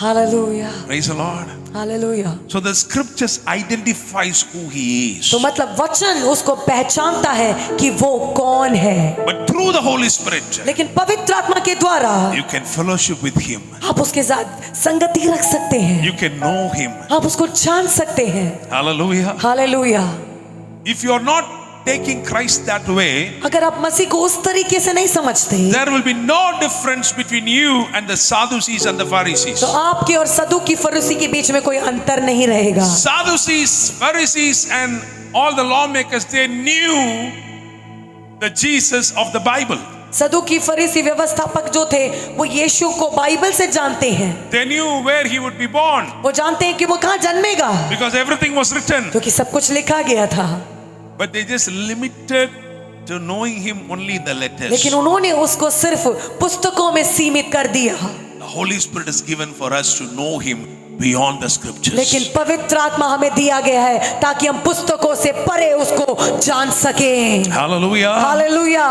hallelujah, Praise the Lord. Hallelujah. So the scriptures identifies who he is. तो मतलब वचन उसको पहचानता है कि वो कौन है, But through the Holy Spirit, लेकिन पवित्र आत्मा के द्वारा you can fellowship with him. आप उसके साथ संगति रख सकते हैं, You can know him. आप उसको जान सकते हैं। Hallelujah. Hallelujah. If you are not taking Christ that way, अगर आप मसीह को उस तरीके से नहीं समझते, there will be no difference between you and the Sadducees and the Pharisees. तो आपके और सदूकी फरीसी के बीच में कोई अंतर नहीं रहेगा। Sadducees, Pharisees, and all the lawmakers, they knew the Jesus of the Bible. सदूकी फरीसी व्यवस्थापक जो थे वो यीशु को बाइबल से जानते हैं, They knew where he would be born वो जानते हैं कि वो कहाँ जन्मेगा, because everything was written. क्योंकि सब कुछ लिखा गया था। But they just limited to knowing him only the letters. लेकिन उन्होंने उसको सिर्फ पुस्तकों में सीमित कर दिया। The Holy Spirit is given for us to know him beyond the scriptures. लेकिन पवित्र आत्मा हमें दिया गया है ताकि हम पुस्तकों से परे उसको जान सकें। Hallelujah. Hallelujah.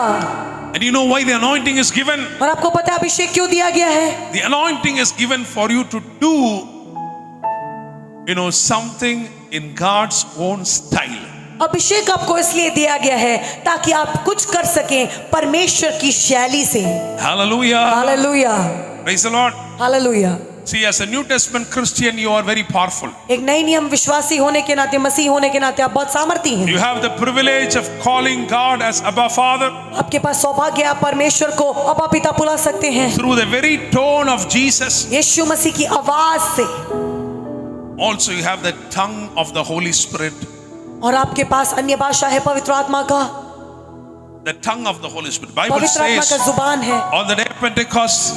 And you know why the anointing is given? और आपको पता है अभिषेक क्यों दिया गया है? The anointing is given for you to do, something in God's own style. अभिषेक आपको इसलिए दिया गया है ताकि आप कुछ कर सकें परमेश्वर की शैली से। Hallelujah. Hallelujah, Praise the Lord. Hallelujah. See, as a New Testament Christian, you are very powerful. एक नई नियम विश्वासी होने के नाते, मसीह होने के नाते आप बहुत सामर्थी हैं। You have the privilege of calling God as Abba Father आपके पास सौभाग्य है, आप परमेश्वर को अब्बा पिता बुला सकते हैं through the very tone of Jesus. यीशु मसीह की आवाज से। Also, you have the tongue of the Holy Spirit. और आपके पास अन्य भाषा है पवित्र आत्मा का, The tongue of the Holy Spirit. Bible पवित्र आत्मा says का जुबान है। on the day of Pentecost,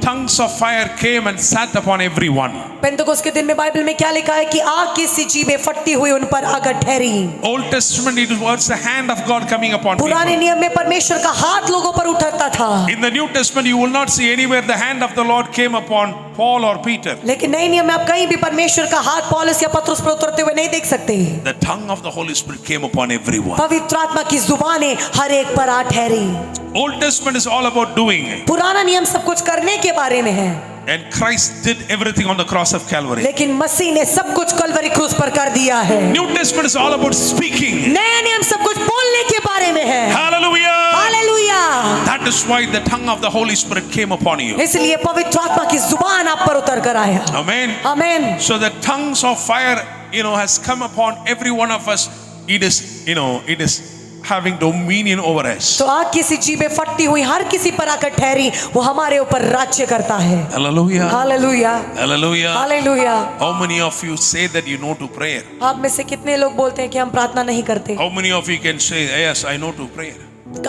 tongues of fire came and sat upon everyone. पेंतुकोस के दिन में बाइबल में क्या लिखा है कि आग की सी जीभें फटती हुई उन पर आकर ठहरी। Old Testament, it was the hand of God coming upon पुराने people. नियम में परमेश्वर का हाथ लोगों पर उठता था, In the New Testament, you will not see anywhere the hand of the Lord came upon Paul or Peter. लेकिन नए नियम में आप कहीं भी परमेश्वर का हाथ पौलुस या पतरस पर उतरते हुए नहीं देख सकते। The tongue of the Holy Spirit came upon everyone. पवित्र आत्मा की जुबानें हर एक पर आ ठहरी। Old Testament is all about doing. पुराना नियम सब कुछ करने के बारे में है, And Christ did everything on the cross of Calvary. लेकिन मसीह ने सब कुछ कलवरी क्रूस पर कर दिया है। New Testament is all about speaking. नया नियम सब कुछ बोलने के बारे में है। Hallelujah. Hallelujah. That is why the tongue of the Holy Spirit came upon you. इसलिए पवित्र आत्मा की जुबान आप पर उतर कर आया। Amen. आमीन। So the tongues of fire, has come upon every one of us. It is having dominion over us. तो आग की सी जीभें फटती हुई हर किसी पर आकर ठहरी, वो हमारे ऊपर राज्य करता है। Hallelujah. Hallelujah, Hallelujah. Hallelujah. How many of you say that you know to pray? आप में से कितने लोग बोलते हैं कि हम प्रार्थना नहीं करते? How many of you can say, yes, I know to pray?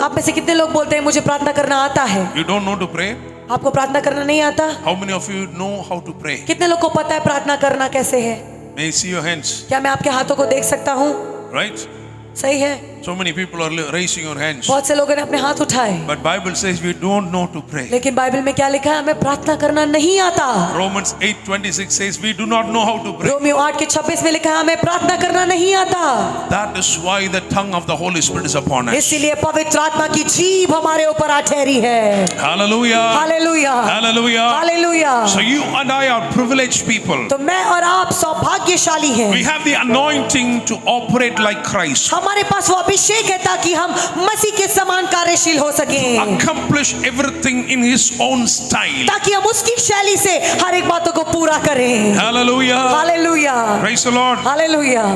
आप में से कितने लोग बोलते हैं मुझे प्रार्थना करना आता है? You don't know to pray? आपको प्रार्थना करना नहीं आता? How many of you know how to pray? कितने लोग को पता है प्रार्थना करना कैसे है? May I see your hands? क्या मैं आपके हाथों को देख सकता हूँ? Right? सही है, So many people are raising your hands. बहुत से लोगों ने अपने हाथ उठाए, But Bible says we don't know to pray. लेकिन बाइबल में क्या लिखा है? हमें प्रार्थना करना नहीं आता। Romans 8:26 says we do not know how to pray. Romeo 8:26 में लिखा है हमें प्रार्थना करना नहीं आता। That is why the tongue of the Holy Spirit is upon us. इसीलिए पवित्र आत्मा की जीभ हमारे ऊपर आ ठहरी है। Hallelujah. Hallelujah, Hallelujah. Hallelujah. So you and I are privileged people. तो मैं और आप सौभाग्यशाली हैं। We have the anointing to operate like Christ. हमारे पास वो अभिषेक है ताकि हम मसीह के समान कार्यशील हो सकें, Accomplish everything in His own style. ताकि हम उसकी शैली से हर एक बातों को पूरा करें। Hallelujah. Hallelujah, Praise the Lord. Hallelujah.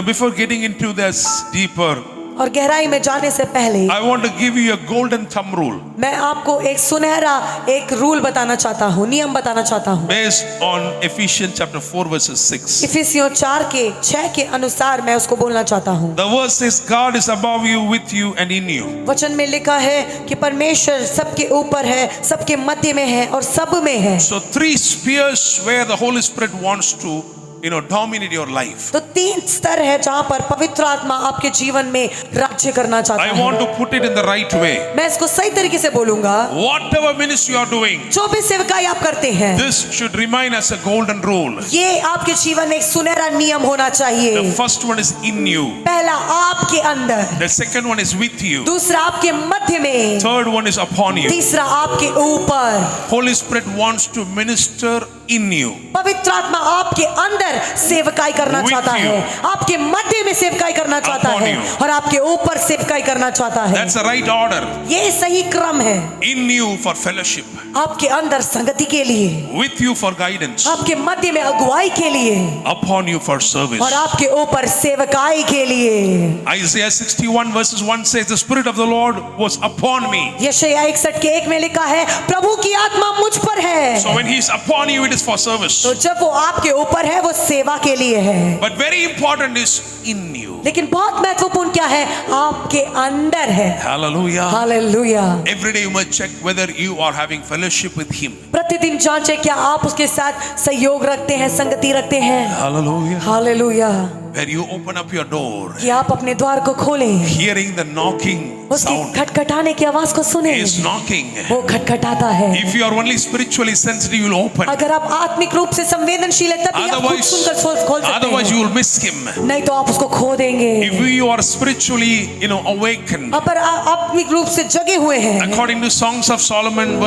Before getting into this deeper, और गहराई में जाने से पहले I want to give you a golden thumb rule मैं आपको एक सुनहरा एक रूल बताना चाहता हूँ, नियम बताना चाहता हूँ। based on Ephesians chapter 4 verses 6. इफिसियों 4:6 के अनुसार मैं उसको बोलना चाहता हूँ। The verse says God is above you, with you and in you. वचन में लिखा है कि परमेश्वर सबके ऊपर है, सबके मध्य में है और सब में है। So 3 spheres where the Holy Spirit wants to dominate your life. तो 3 स्तर है जहाँ पर पवित्र आत्मा आपके जीवन में राज्य करना चाहता I है। want to put it in the right way. मैं इसको सही तरीके से बोलूंगा। Whatever ministry you are doing, जो भी सेवकाई आप करते हैं, this should remain as a golden rule. ये आपके जीवन में एक सुनहरा नियम होना The चाहिए। first one is in you. पहला आपके अंदर, The second one is with you. दूसरा आपके मध्य में, Third one is upon you. तीसरा आपके ऊपर। Holy Spirit wants to minister in you. पवित्र आत्मा आपके अंदर सेवकाई करना With चाहता you. है, आपके मध्य में सेवकाई करना चाहता Upon है you. और आपके ऊपर सेवकाई करना चाहता है। That's the right order. ये सही क्रम है। In you for fellowship. आपके अंदर संगति के लिए, With you for guidance. आपके मध्य में अगुवाई के लिए Upon you for service. और आपके ऊपर सेवकाई के लिए। Isaiah 61 verses 1 says, the Spirit of the Lord was upon me. यशायाह 61:1 में लिखा है, प्रभु की आत्मा मुझ पर है। So when He is upon you, it is for service. तो जब वो आपके ऊपर है, वो सेवा के लिए है। But very important is in you. लेकिन बहुत महत्वपूर्ण क्या है? आपके अंदर है। Hallelujah. Hallelujah. Every day you must check whether you are having fellowship with Him. प्रतिदिन जांचें क्या आप उसके साथ सहयोग रखते हैं, संगति रखते हैं। Hallelujah. Hallelujah. Where you open up your door, कि आप अपने द्वार को खोलें, hearing the knocking उसकी sound. खटखटाने की आवाज को सुने। He is knocking. वो खटखटाता है। If you are only spiritually sensitive, you will open. अगर आप आत्मिक रूप से संवेदनशील है तभी आप खुद सुनकर खोल सकते Otherwise हैं। you will miss Him. नहीं तो आप उसको खो देंगे। If you are spiritually, awakened, पर आत्मिक रूप से जगे हुए हैं। according to Songs of Solomon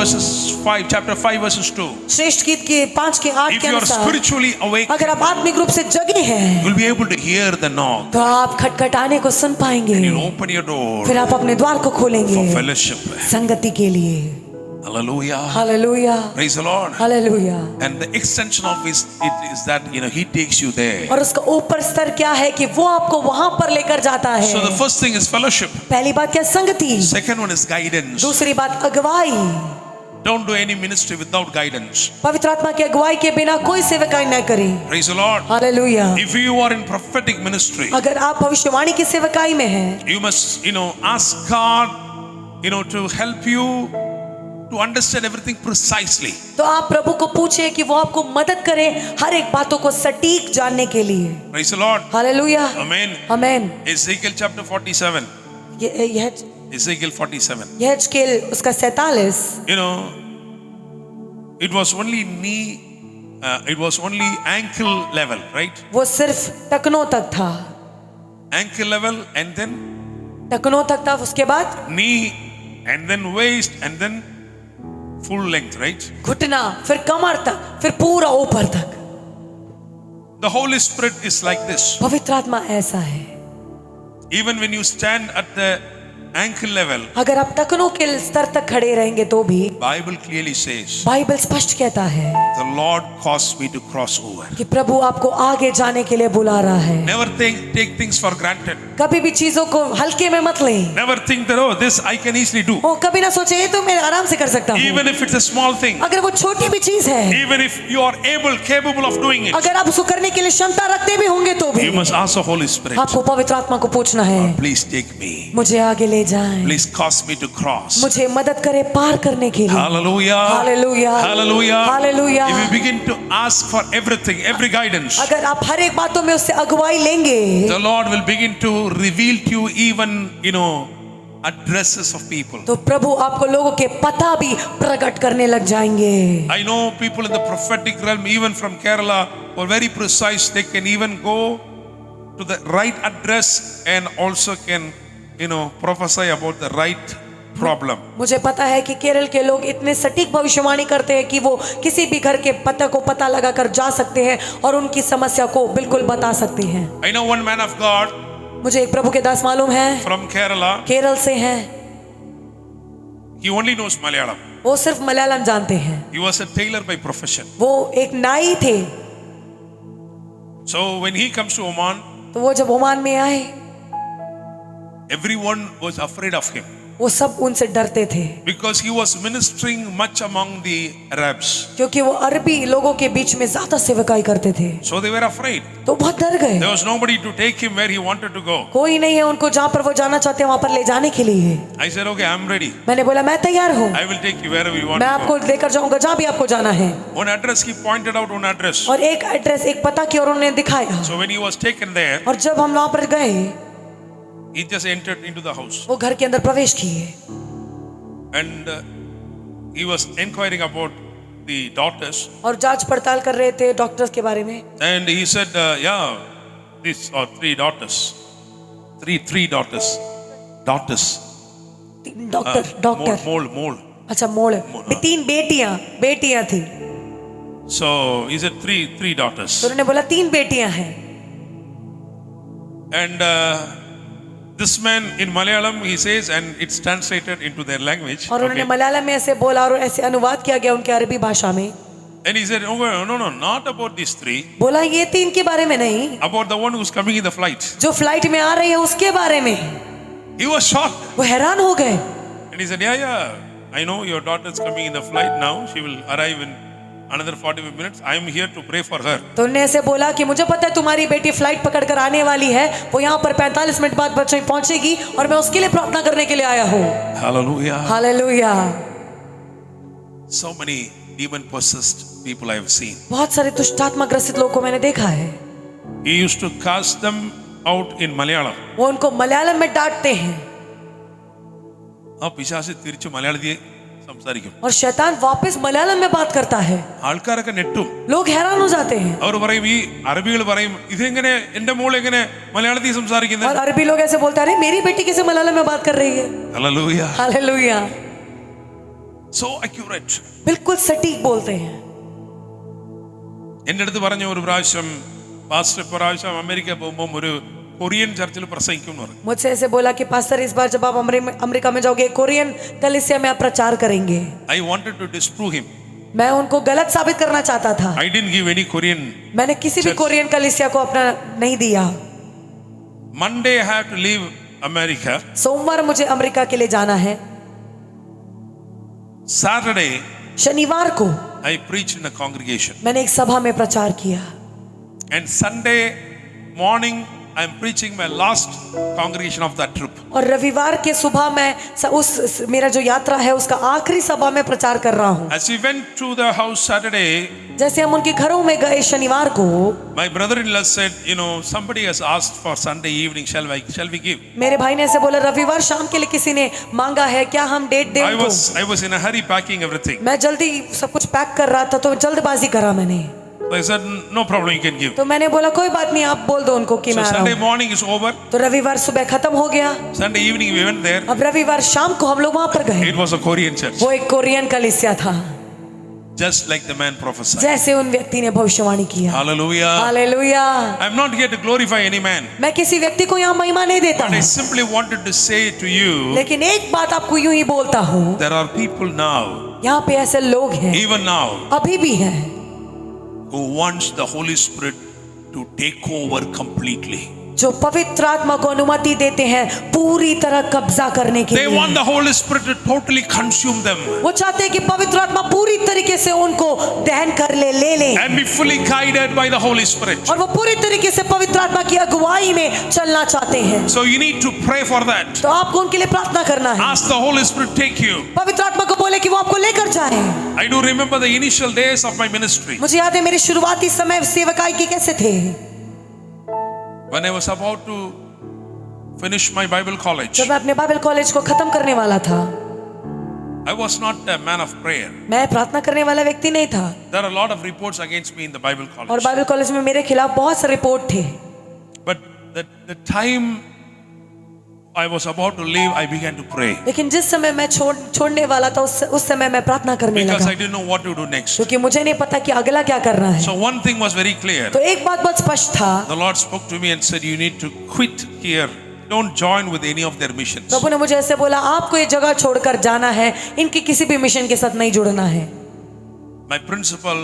chapter 5 verses 2. श्रेष्ठ गीत के 5 के 8 If के you are अनुसार spiritually awake, अगर आप आत्मिक रूप से जगे हैं you will be able to hear the knock. तो आप खटखटाने को सुन पाएंगे। You will open your door फिर आप अपने द्वार को खोलेंगे for fellowship. संगति के लिए। Hallelujah. Hallelujah. Praise the Lord. Hallelujah. And the extension of it is that He takes you there. और उसका ऊपर स्तर क्या है कि वो आपको वहां पर लेकर जाता है। So the first thing is fellowship. पहली बात क्या? संगति। Second one is guidance. दूसरी बात अगुवाई। Don't do any ministry without guidance. पवित्र आत्मा की अगुवाई के बिना कोई सेवकाई न करें। Praise the Lord. Hallelujah. If you are in prophetic ministry, अगर आप भविष्यवाणी की सेवकाई में हैं, you must, ask God, to help you to understand everything precisely. तो आप प्रभु को पूछे कि वो आपको मदद करे हर एक बातों को सटीक जानने के लिए। Praise the Lord. Hallelujah. Amen. Amen. Ezekiel chapter 47. Ezekiel 47. यह हिजकेल उसका 47। It was only it was only ankle level, right? वो सिर्फ टखनों तक था। Ankle level and then टखनों तक था, उसके बाद knee and then waist and then full length, right? घुटना, फिर कमर तक, फिर पूरा ऊपर तक। The Holy Spirit is like this. पवित्र आत्मा ऐसा है। Even when you stand at the ankle level, अगर आप टखनों के स्तर तक खड़े रहेंगे तो भी Bible clearly says, बाइबल स्पष्ट कहता है the Lord caused me to cross over. कि प्रभु आपको आगे जाने के लिए बुला रहा है। Never take things for granted. कभी भी चीजों को हल्के में मत लें। Never think that, oh, this I can easily do. ओ कभी ना सोचे ये तो मैं आराम से कर सकता हूँ। Even if it's a small thing, अगर वो छोटी भी चीज है, even if you are capable of doing it, अगर आप उसको करने के लिए क्षमता रखते भी होंगे तो भी you must ask the Holy Spirit, आपको पवित्र आत्मा को पूछना है, please take me. मुझे आगे ले जाएं, Please cause me to cross. मुझे मदद करे पार करने के लिए। Hallelujah. Hallelujah. Hallelujah. Hallelujah. If you begin to ask for everything, every guidance, अगर आप हर एक बातों में उससे अगुवाई लेंगे the Lord will begin to reveal to you even, addresses of people. तो प्रभु आपको लोगों के पता भी प्रकट करने लग जाएंगे। I know people in the prophetic realm, even from Kerala, who are very precise. They can even go to the right address and also can, prophesy about the right problem. मुझे पता है कि केरल के लोग इतने सटीक भविष्यवाणी करते हैं कि वो किसी भी घर के पता को पता लगाकर जा सकते हैं और उनकी समस्या को बिल्कुल बता सकते हैं। I know one man of God मुझे एक प्रभु के दास मालूम है, from Kerala. केरल से हैं। He only knows Malayalam. वो सिर्फ मलयालम जानते हैं। He was a tailor by profession. वो एक नाई थे। So when he comes to Oman, तो वो जब ओमान में आए everyone was afraid of him. वो सब उनसे डरते थे, because he was ministering much among the Arabs. क्योंकि वो अरबी लोगों के बीच में ज्यादा सेवकाई करते थे, So they were afraid. तो बहुत डर गए। There was nobody to take him where he wanted to go. कोई नहीं है उनको जहाँ पर वो जाना चाहते हैं वहां पर ले जाने के लिए। I said, okay, I'm ready. मैंने बोला मैं तैयार हूँ, I will take you wherever you want मैं to go. आपको लेकर जाऊंगा जहाँ भी आपको जाना है। One address, he pointed out one address. और एक एड्रेस, एक पता की और उन्होंने दिखाया, So when he was taken there, और जब हम वहां पर गए he just entered into the house. वो घर के अंदर प्रवेश किए And he was inquiring about the daughters. और जांच पड़ताल कर रहे थे डॉक्टर्स के बारे में। And he said, yeah, these are three daughters. Three daughters. Daughters. Doctor Mole. अच्छा मोड़, तीन बेटियां थी। So he said three daughters. तो उन्होंने बोला तीन बेटियां हैं। And this man in Malayalam, he says, and it's translated into their language. और उन्होंने Okay. मलयालम में ऐसे बोला और ऐसे अनुवाद किया गया उनके अरबी भाषा में। And he said, oh, no, not about these three. बोला ये तीन के बारे में नहीं, About the one who's coming in the flight. जो फ्लाइट में आ रही है उसके बारे में। He was shocked. वो हैरान हो गए। And he said, yeah, I know your daughter's coming in the flight now. She will arrive in another 45 minutes. I am here to pray for her. तो उन्होंने ऐसे बोला कि मुझे पता है तुम्हारी बेटी फ्लाइट पकड़कर आने वाली है, वो यहाँ पर 45 मिनट बाद बच्चों पहुंचेगी और मैं उसके लिए प्रार्थना करने के लिए आया हूँ। Hallelujah. Hallelujah. So many demon possessed people I have seen. बहुत सारे दुष्टात्मा ग्रसित लोगों को मैंने देखा है। He used to cast them out in Malayalam. वो उनको मलयालम में डांटते हैं ആ പിശാച് തിരിച്ചു മലയാളത്തിൽ സംസാരിക്കും. और शैतान वापस मलयालम में बात करता है। ആൾക്കാരൊക്കെ നെട്ടും. लोग हैरान हो जाते हैं അവർ പറയും, ഈ അറബികൾ പറയും, ഇതെങ്ങനെ എന്റെ മോൾ എങ്ങനെ മലയാളത്തിൽ സംസാരിക്കുന്നത്? और अरबी लोग ऐसे बोलते हैं, अरे मेरी बेटी कैसे मलयालम में बात कर रही है। Hallelujah. हालेलुया। So accurate. बिल्कुल सटीक बोलते हैं। എൻ്റെ അടുത്ത് പറഞ്ഞ ഒരു പ്രാവശ്യം പാസ്റ്റർ പ്രാവശ്യം അമേരിക്ക പോകുമ്പോൾ ഒരു കൊറിയൻ ചർച്ചിൽ പ്രസംഗിക്കും എന്ന് പറഞ്ഞു. मुझसे ऐसे बोला कि पास्टर इस बार जब आप अमेरिका में जाओगे कोरियन कलीसिया में आप प्रचार करेंगे। I wanted to disprove him. मैं उनको गलत साबित करना चाहता था। I didn't give any Korean. मैंने किसी भी कोरियन कलीसिया को अपना नहीं दिया। Monday I have to leave America. सोमवार मुझे अमेरिका के लिए जाना है। Saturday शनिवार को I preached in a congregation. मैंने एक सभा में प्रचार किया And Sunday morning I am preaching my last congregation of that trip. और रविवार के सुबह मैं उस मेरा जो यात्रा है उसका आखिरी सभा में प्रचार कर रहा हूँ। As we went to the house Saturday, जैसे हम उनके घरों में गए शनिवार को, my brother-in-law said, somebody has asked for Sunday evening. Shall we give? मेरे भाई ने ऐसे बोला रविवार शाम के लिए किसी ने मांगा है, क्या हम डेट दें उनको? I was in a hurry packing everything. मैं जल्दी सब कुछ पैक कर रहा था तो जल्दबाजी करा मैंने। So I said, no problem, you can give. तो मैंने बोला कोई बात नहीं, आप बोल दो उनको कि So मैं आ रहा Sunday हूँ। morning is over. तो रविवार सुबह खत्म हो गया। Sunday evening we went there. अब रविवार शाम को हम लोग वहां पर गए। It was a Korean church. वो एक कोरियन कलीसिया था, Just like the man prophesied. जैसे उन व्यक्ति ने भविष्यवाणी किया। Hallelujah. Hallelujah. I'm not here to glorify any man. मैं किसी व्यक्ति को यहाँ महिमा नहीं देता But I हूँ, simply wanted to say to you, लेकिन एक बात आपको यूं ही बोलता हूँ, there are people now, यहाँ पे ऐसे लोग हैं, even now, अभी भी हैं, who wants the Holy Spirit to take over completely. जो पवित्र आत्मा को अनुमति देते हैं पूरी तरह कब्जा करने के They लिए। want the Holy Spirit to totally consume them वो चाहते हैं कि पवित्र आत्मा पूरी तरीके से उनको दहन कर ले ले and be fully guided by the Hoली Spirit. और वो पूरी तरीके से पवित्र आत्मा की अगुवाई में चलना चाहते हैं। So you need to pray for that. तो आपको उनके लिए प्रार्थना करना है। Ask the Holy Spirit to take you. पवित्र आत्मा को बोले कि वो आपको लेकर जाए। I do remember the initial days of my ministry. मुझे याद है मेरे शुरुआती समय सेवकाई के कैसे थे। When I was about to finish my Bible college, जब मैं अपने बाइबल कॉलेज को खत्म करने वाला था, I was not a man of prayer. मैं प्रार्थना करने वाला व्यक्ति नहीं था There are a lot of reports against me in the Bible और college. बाइबल कॉलेज में मेरे खिलाफ बहुत सारे रिपोर्ट थे। But the time I was about to leave, I began to pray. लेकिन जिस समय मैं छोड़ने वाला था उस समय मैं प्रार्थना करने Because लगा, I didn't know what to do next. क्योंकि मुझे नहीं पता कि अगला क्या करना है। So one thing was very clear. तो एक बात बहुत स्पष्ट था, The Lord spoke to me and said, you need to quit here. Don't join with any of their missions. प्रभु ने मुझे ऐसे बोला, आपको ये जगह छोड़कर जाना है, इनके किसी भी मिशन के साथ नहीं जुड़ना है। My principal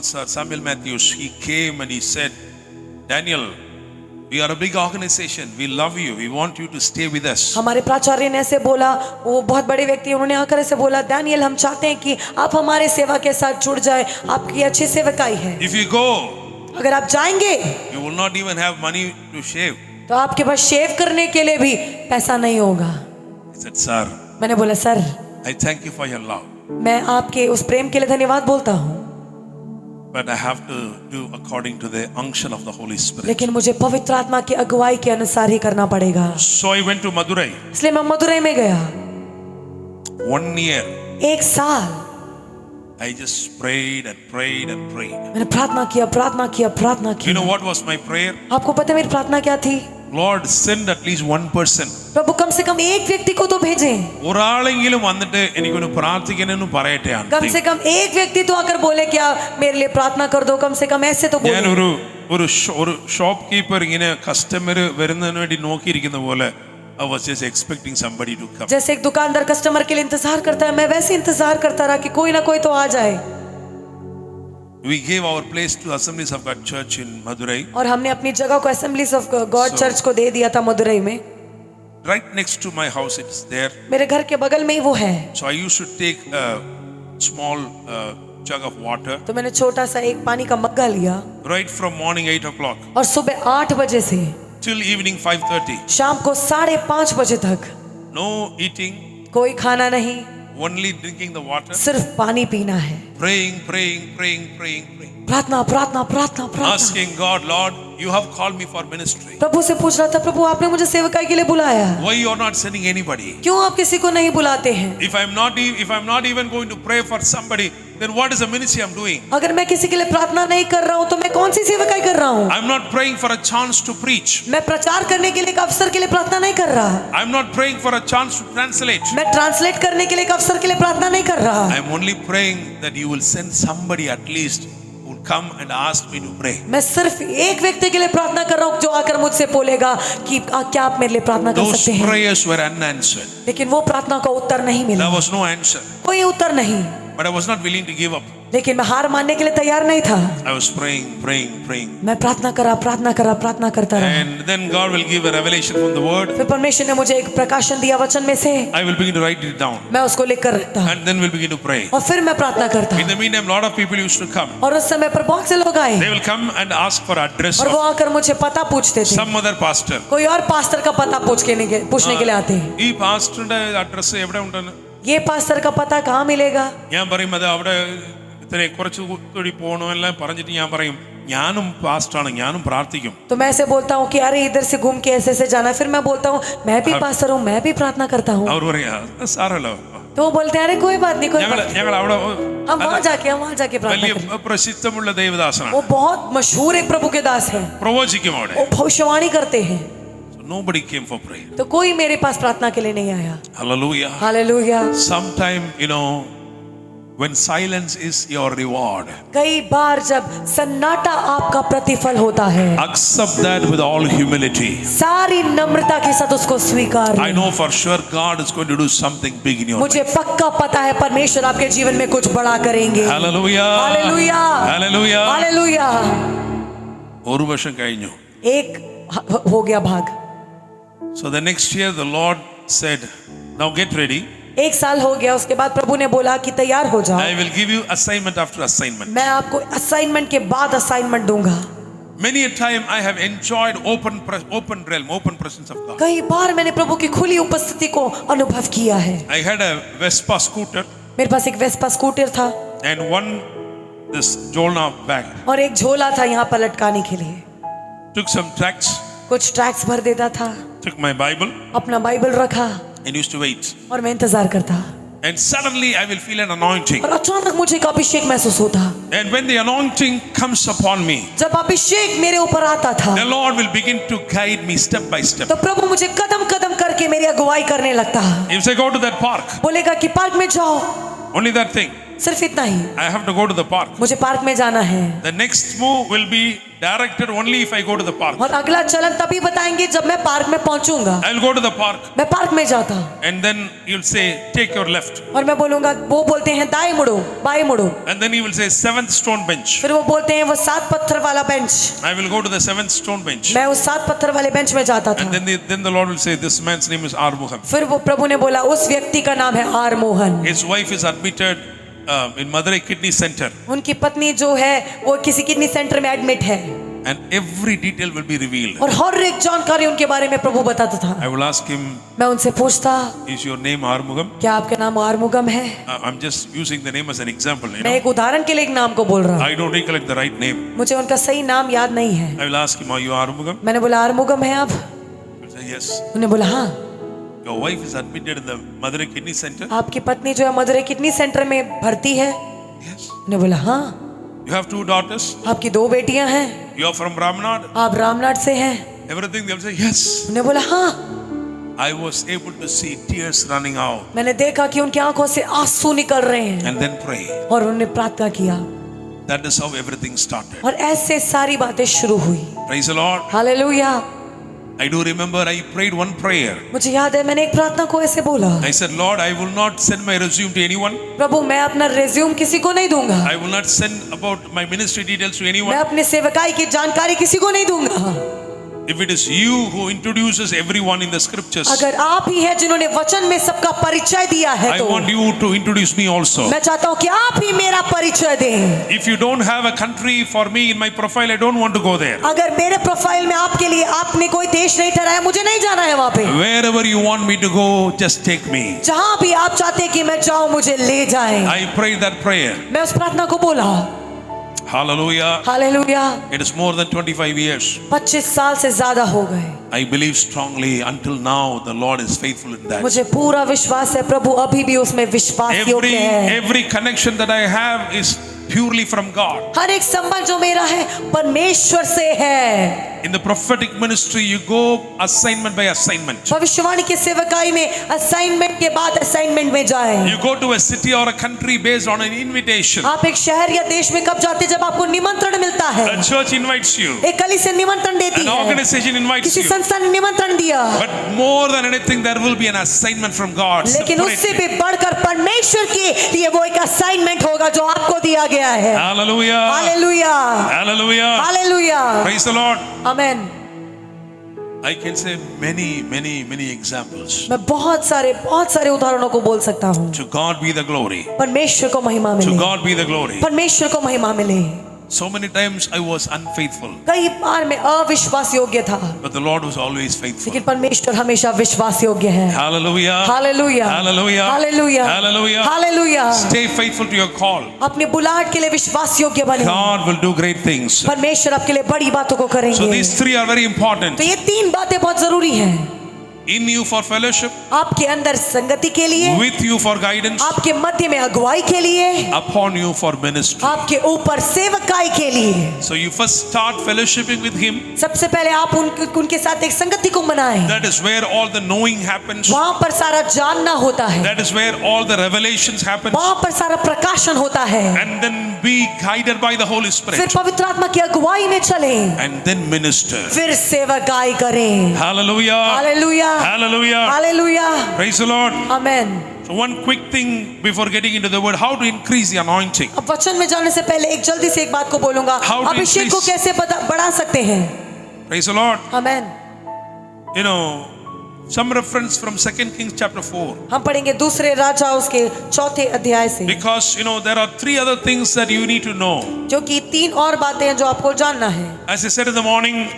sir Samuel Matthews, he came and he said, Daniel, We are a big organization. We love you. We want you to stay with us. हमारे प्राचार्य ने ऐसे बोला, वो बहुत बड़े व्यक्ति, उन्होंने आकर ऐसे बोला, दानियल हम चाहते हैं कि आप हमारे सेवा के साथ जुड़ जाए, आपकी अच्छी सेवकाई है। If you go, अगर आप जाएंगे you will not even have money to shave. तो आपके पास शेव करने के लिए भी पैसा नहीं होगा। He said, sir, मैंने बोला, sir I thank you for your love, मैं आपके उस प्रेम के लिए धन्यवाद बोलता हूँ, but I have to do according to the unction of the Holy Spirit. लेकिन मुझे पवित्र आत्मा की अगुवाई के अनुसार ही करना पड़ेगा। So I went to Madurai. इसलिए मैं मदुरई में गया। 1 year. 1 साल I just prayed and prayed and prayed. मैंने प्रार्थना किया, प्रार्थना किया, प्रार्थना You know किया। what was my prayer? आपको पता है मेरी प्रार्थना क्या थी? Lord, send at least one person. प्रभु कम से कम एक व्यक्ति को तो भेजें, ഒരാളെങ്കിലും വന്നിട്ട് എനിക്കൊന്ന് പ്രാർത്ഥിക്കണമെന്ന് പറയട്ടെ कम ആൻറ്റി. से कम एक व्यक्ति तो आकर बोले क्या मेरे लिए प्रार्थना कर दो, कम से कम ऐसे तो ഞാൻ बोले। ഒരു ഷോപ്പ് കീപ്പർ ഇങ്ങനെ കസ്റ്റമർ വരുന്നതിന് വേണ്ടി നോക്കിയിരിക്കുന്ന പോലെ I was just expecting somebody to come. जैसे एक दुकानदार कस्टमर के लिए इंतजार करता है, मैं वैसे इंतजार करता रहा कि कोई ना कोई तो आ जाए। We gave our place to Assemblies of God Church in Madurai. और हमने अपनी जगह को assemblies of God So- church को दे दिया था मदुरई में। Right next to my house, it's there. मेरे घर के बगल में ही वो है। So I used to take a small jug of water तो मैंने छोटा सा एक पानी का मग्गा लिया right from morning 8 o'clock और सुबह 8 बजे से till evening 5:30. शाम को 5:30 बजे तक No eating, कोई खाना नहीं, only drinking the water, सिर्फ पानी पीना है। praying. प्रार्थना प्रार्थना प्रार्थना प्रार्थना। Asking God, Lord, you have called me for ministry. प्रभु से पूछ रहा था, प्रभु आपने मुझे सेवकाई के लिए बुलाया, Why you are not sending anybody? क्यों आप किसी को नहीं बुलाते हैं? If I'm not even going to pray for somebody, then what is the ministry I'm doing? अगर मैं किसी के लिए प्रार्थना नहीं कर रहा हूँ तो मैं कौन सी सेवकाई कर रहा हूँ? I'm not praying for a chance to preach. मैं प्रचार करने के लिए एक अवसर के लिए प्रार्थना नहीं कर रहा, I'm not praying for a chance to translate. मैं ट्रांसलेट करने के लिए एक अवसर के लिए प्रार्थना नहीं कर रहा। I'm only praying that you will send somebody at least who will come and ask me to pray. मैं सिर्फ एक व्यक्ति के लिए प्रार्थना कर रहा हूँ जो आकर मुझसे बोलेगा कि क्या आप मेरे लिए प्रार्थना कर Those सकते हैं? prayers were unanswered. लेकिन वो प्रार्थना का उत्तर नहीं मिला, There was no answer. कोई उत्तर नहीं। But I was not willing to give up. लेकिन मैं हार मानने के लिए तैयार नहीं था। I was praying. मैं प्रार्थना करता रहा। And then God will give a revelation from the word. फिर परमेश्वर ने मुझे एक प्रकाशन दिया वचन में से, I will begin to write it down. मैं उसको लिख कर रखता And then we'll begin to pray. और फिर मैं प्रार्थना करता। In the meantime, a lot of people used to come. और उस समय पर बहुत से लोग आए They will come and ask for address और वो of आकर मुझे पता पूछते थे। some other pastor. कोई और पास्टर का पता पूछने के लिए आते हैं। ഈ പാസ്റ്ററുടെ അഡ്രസ് എവിടെ ഉണ്ടെന്ന് ये पास्टर का पता कहाँ मिलेगा? ഞാൻ പറയും അത് അവിടെ ഇത്ര കുറച്ച് കൂടി പോകണോ എല്ലാം പറഞ്ഞിട്ട് ഞാൻ പറയും ഞാനും പാസ്റ്ററാണ് ഞാനും പ്രാർത്ഥിക്കും तो मैं ऐसे बोलता हूँ कि अरे इधर से घूम के ऐसे जाना है। फिर मैं बोलता हूँ मैं भी पास्टर हूँ, मैं भी प्रार्थना करता हूँ। അവർ പറയാ സാറല്ലോ तो वो बोलते हैं अरे कोई बात नहीं, कोई ഞങ്ങൾ बात नहीं। ഞങ്ങൾ അവിടെ हम वहाँ जाके प्रार्थना വലിയ करें। പ്രസിദ്ധമുള്ള ദേവദാസനാണ് वो बहुत मशहूर एक प्रभु के दास है, പ്രവചിക്കും അവിടെ वो भविष्यवाणी करते हैं। nobody came for prayer. तो कोई मेरे पास प्रार्थना के लिए नहीं आया। Hallelujah. Hallelujah. Sometime, when silence is your reward, कई बार जब सन्नाटा आपका प्रतिफल होता है, accept that with all humility. सारी नम्रता के साथ उसको स्वीकार। I know for sure God is going to do something big in your मुझे life. पक्का पता है परमेश्वर आपके जीवन में कुछ बड़ा करेंगे। Hallelujah. हालेलुया। Hallelujah. हालेलुया। ഒരു വർഷം കഴിഞ്ഞു. एक हो गया भाग। So the next year the Lord said, now get ready. 1 साल हो गया, उसके बाद प्रभु ने बोला कि तैयार हो जाओ, I will give you assignment after assignment. मैं आपको असाइनमेंट के बाद असाइनमेंट दूंगा। Many a time I have enjoyed open realm, open presence of God. कई बार मैंने प्रभु की खुली उपस्थिति को अनुभव किया है। I had a Vespa scooter मेरे पास एक वेस्पा स्कूटर था and this Jolna bag. और एक झोला था यहाँ पर लटकाने के लिए। Took some tracts, कुछ ट्रैक्स भर देता था, took my Bible अपना बाइबल रखा and used to wait. और मैं इंतजार करता। And suddenly I will feel an anointing. और अचानक मुझे एक अभिषेक महसूस होता। And when the anointing comes upon me, जब अभिषेक मेरे ऊपर आता था the Lord will begin to guide me step by step. तो प्रभु मुझे कदम कदम करके मेरी अगुवाई करने लगता। If I go to that park, बोलेगा कि पार्क में जाओ, only that thing. सिर्फ इतना ही, I have to go to the park. मुझे पार्क में जाना है। The next move will be directed only if I go to the park. और अगला चलन तभी बताएंगे जब मैं पार्क में पहुंचूंगा। I'll go to the park मैं पार्क में जाता and then you'll say, take your left. और मैं बोलूंगा, वो बोलते हैं दाएं मुड़ो, बाएं मुड़ो। And then he will say, seventh stone bench. फिर वो बोलते हैं वो 7 पत्थर वाला bench. I will go to the seventh stone bench. मैं उस 7 पत्थर वाले बेंच में जाता था। And then the Lord will say, this man's name is Armugham. फिर वो प्रभु ने बोला, उस व्यक्ति का नाम है R Mohan. His wife is admitted in Madurai Kidney Center. उनकी पत्नी जो है वो किसी किडनी सेंटर में एडमिट है। And every detail will be revealed. और हर एक जानकारी उनके बारे में प्रभु बताता था। I will ask him, मैं उनसे पूछता, is your name Armugham? क्या आपका नाम आरमुगम है? I'm just using the name as an example. मैं एक उदाहरण के लिए एक नाम को बोल रहा हूँ, I don't recollect the right name. मुझे उनका सही नाम याद नहीं है। I will ask him, are you Armugham? मैंने बोला, आरमुगम है आप? He will say, yes. उन्होंने बोला, हाँ। Your wife is admitted in the Madurai Kidney Center? आपकी पत्नी जो है मदुरै किडनी सेंटर में भर्ती है? Yes. उन्होंने बोला, हाँ। You have 2 daughters? आपकी 2 बेटियां हैं? You are from Ramnad? आप रामनाथ से हैं? Everything they will say, yes. उन्होंने बोला, हाँ। I was able to see tears running out मैंने देखा कि उनकी आंखों से आंसू निकल रहे हैं and then pray. और उन्होंने प्रार्थना किया That is how everything started. और ऐसे सारी बातें शुरू हुई। Praise the Lord. Hallelujah. I do remember I prayed one prayer. मुझे याद है मैंने एक प्रार्थना को ऐसे बोला, I said, Lord, I will not send my resume to anyone. प्रभु मैं अपना रिज्यूम किसी को नहीं दूंगा, I will not send about my ministry details to मैं anyone. अपने सेवकाई की जानकारी किसी को नहीं दूंगा। If it is you who introduces everyone in the scriptures, अगर आप ही हैं जिन्होंने वचन में सबका परिचय दिया है I तो want you to introduce me also. मैं चाहता हूँ कि आप ही मेरा परिचय दें। If you don't have a country for me in my profile, I don't want to go there. अगर मेरे प्रोफाइल में आपके लिए आपने कोई देश नहीं ठहराया, मुझे नहीं जाना है वहाँ पे। Wherever you want me to go, just take me. जहाँ भी आप चाहते हैं कि मैं जाऊँ, मुझे ले जाएं। I prayed that prayer. मैं उस प्रार्थना को बोला। Hallelujah. Hallelujah. It is more than 25 years. 25 साल से ज्यादा हो गए। I believe strongly until now the Lord is faithful in that. मुझे पूरा विश्वास है प्रभु अभी भी उसमें विश्वास योग्य है। Every connection that I have is purely from God. हर एक संबंध जो मेरा है परमेश्वर से है। In the prophetic ministry, you go assignment by assignment. भविष्यवाणी के सेवकाई में असाइनमेंट के बाद असाइनमेंट में जाएं। You go to a city or a country based on an invitation. आप एक शहर या देश में कब जाते हैं? जब आपको निमंत्रण मिलता है। A church invites you. एक कलीसिया निमंत्रण देती An है। organization invites किसी you. संस्था ने निमंत्रण दिया। But more than anything, there will be an assignment from God. लेकिन उससे separately. भी बढ़कर परमेश्वर के लिए वो एक असाइनमेंट होगा जो आपको दिया गया है। Hallelujah. Hallelujah. Hallelujah. Hallelujah. Praise the Lord. Amen. I can say many examples. मैं बहुत सारे उदाहरणों को बोल सकता हूँ। To God be the glory. परमेश्वर को महिमा To मिले। God be the glory. परमेश्वर को महिमा मिले। So many times I was unfaithful, कई बार मैं अविश्वास योग्य था, but the Lord was always faithful. लेकिन परमेश्वर हमेशा विश्वास योग्य है। Hallelujah. Hallelujah. Hallelujah. Hallelujah. Hallelujah. Hallelujah. Stay faithful to your call. अपने बुलाहट के लिए विश्वास योग्य बने। God will do great things. परमेश्वर आपके लिए बड़ी बातों को So करेंगे। these 3 are very important. तो ये 3 बातें बहुत जरूरी हैं। In you for fellowship, आपके अंदर संगति के लिए, with you for guidance, आपके मध्य में अगुवाई के लिए, upon you for ministry. आपके ऊपर सेवकाई के लिए। So you first start fellowshipping with Him. सबसे पहले आप उनके साथ एक संगति को बनाएं। That is where all the knowing happens. वहां पर सारा जानना होता है। That is where all the revelations happen. वहां पर सारा प्रकाशन होता है। And then be guided by the Holy फिर Spirit. पवित्र आत्मा की अगुवाई में चलें। And then minister. फिर सेवकाई करें। Hallelujah. Hallelujah. Hallelujah. Hallelujah. Praise the Lord. Amen. So one quick thing before getting into the word, how to increase the anointing. अब वचन में जाने से पहले एक जल्दी से एक बात को बोलूंगा। How to अभिषेक को increase? कैसे बढ़ा सकते हैं? Praise the Lord. Amen. You know, some reference from 2 Kings chapter 4. हम पढ़ेंगे दूसरे राजा उसके 4थे अध्याय से, Because you know there are 3 other things that you need to know. जो कि 3 और बातें हैं जो आपको जानना है। As I said in the morning,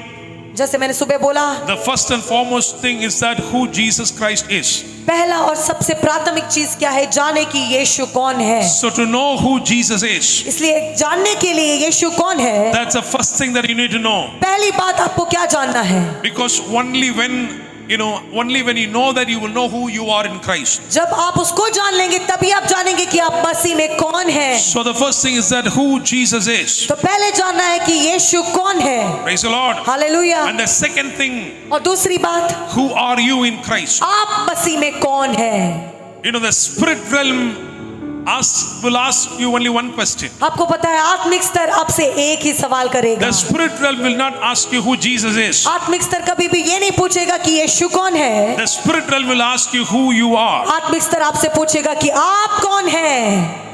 जैसे मैंने सुबह बोला, the first and foremost thing is that who Jesus Christ is. पहला और सबसे प्राथमिक चीज क्या है? जाने की यीशु कौन है। So to know who Jesus is, इसलिए जानने के लिए यीशु कौन है, that's the first thing that you need to know. पहली बात आपको क्या जानना है? Because only when you know that, you will know who you are in Christ. जब आप उसको जान लेंगे तभी आप जानेंगे कि आप मसीह में कौन है। So the first thing is that who Jesus is. तो पहले जानना है कि यीशु कौन है। Praise the Lord. Hallelujah. And the second thing, और दूसरी बात, who are you in Christ? आप मसीह में कौन है। You know, the spirit realm will ask you only one question. आपको पता है आत्मिक स्तर आपसे एक ही सवाल करेगा। The spirit realm will not ask you who Jesus is. आत्मिक स्तर कभी भी ये नहीं पूछेगा कि यीशु कौन है। The spirit realm will ask you who you are. आत्मिक स्तर आपसे पूछेगा कि आप कौन हैं।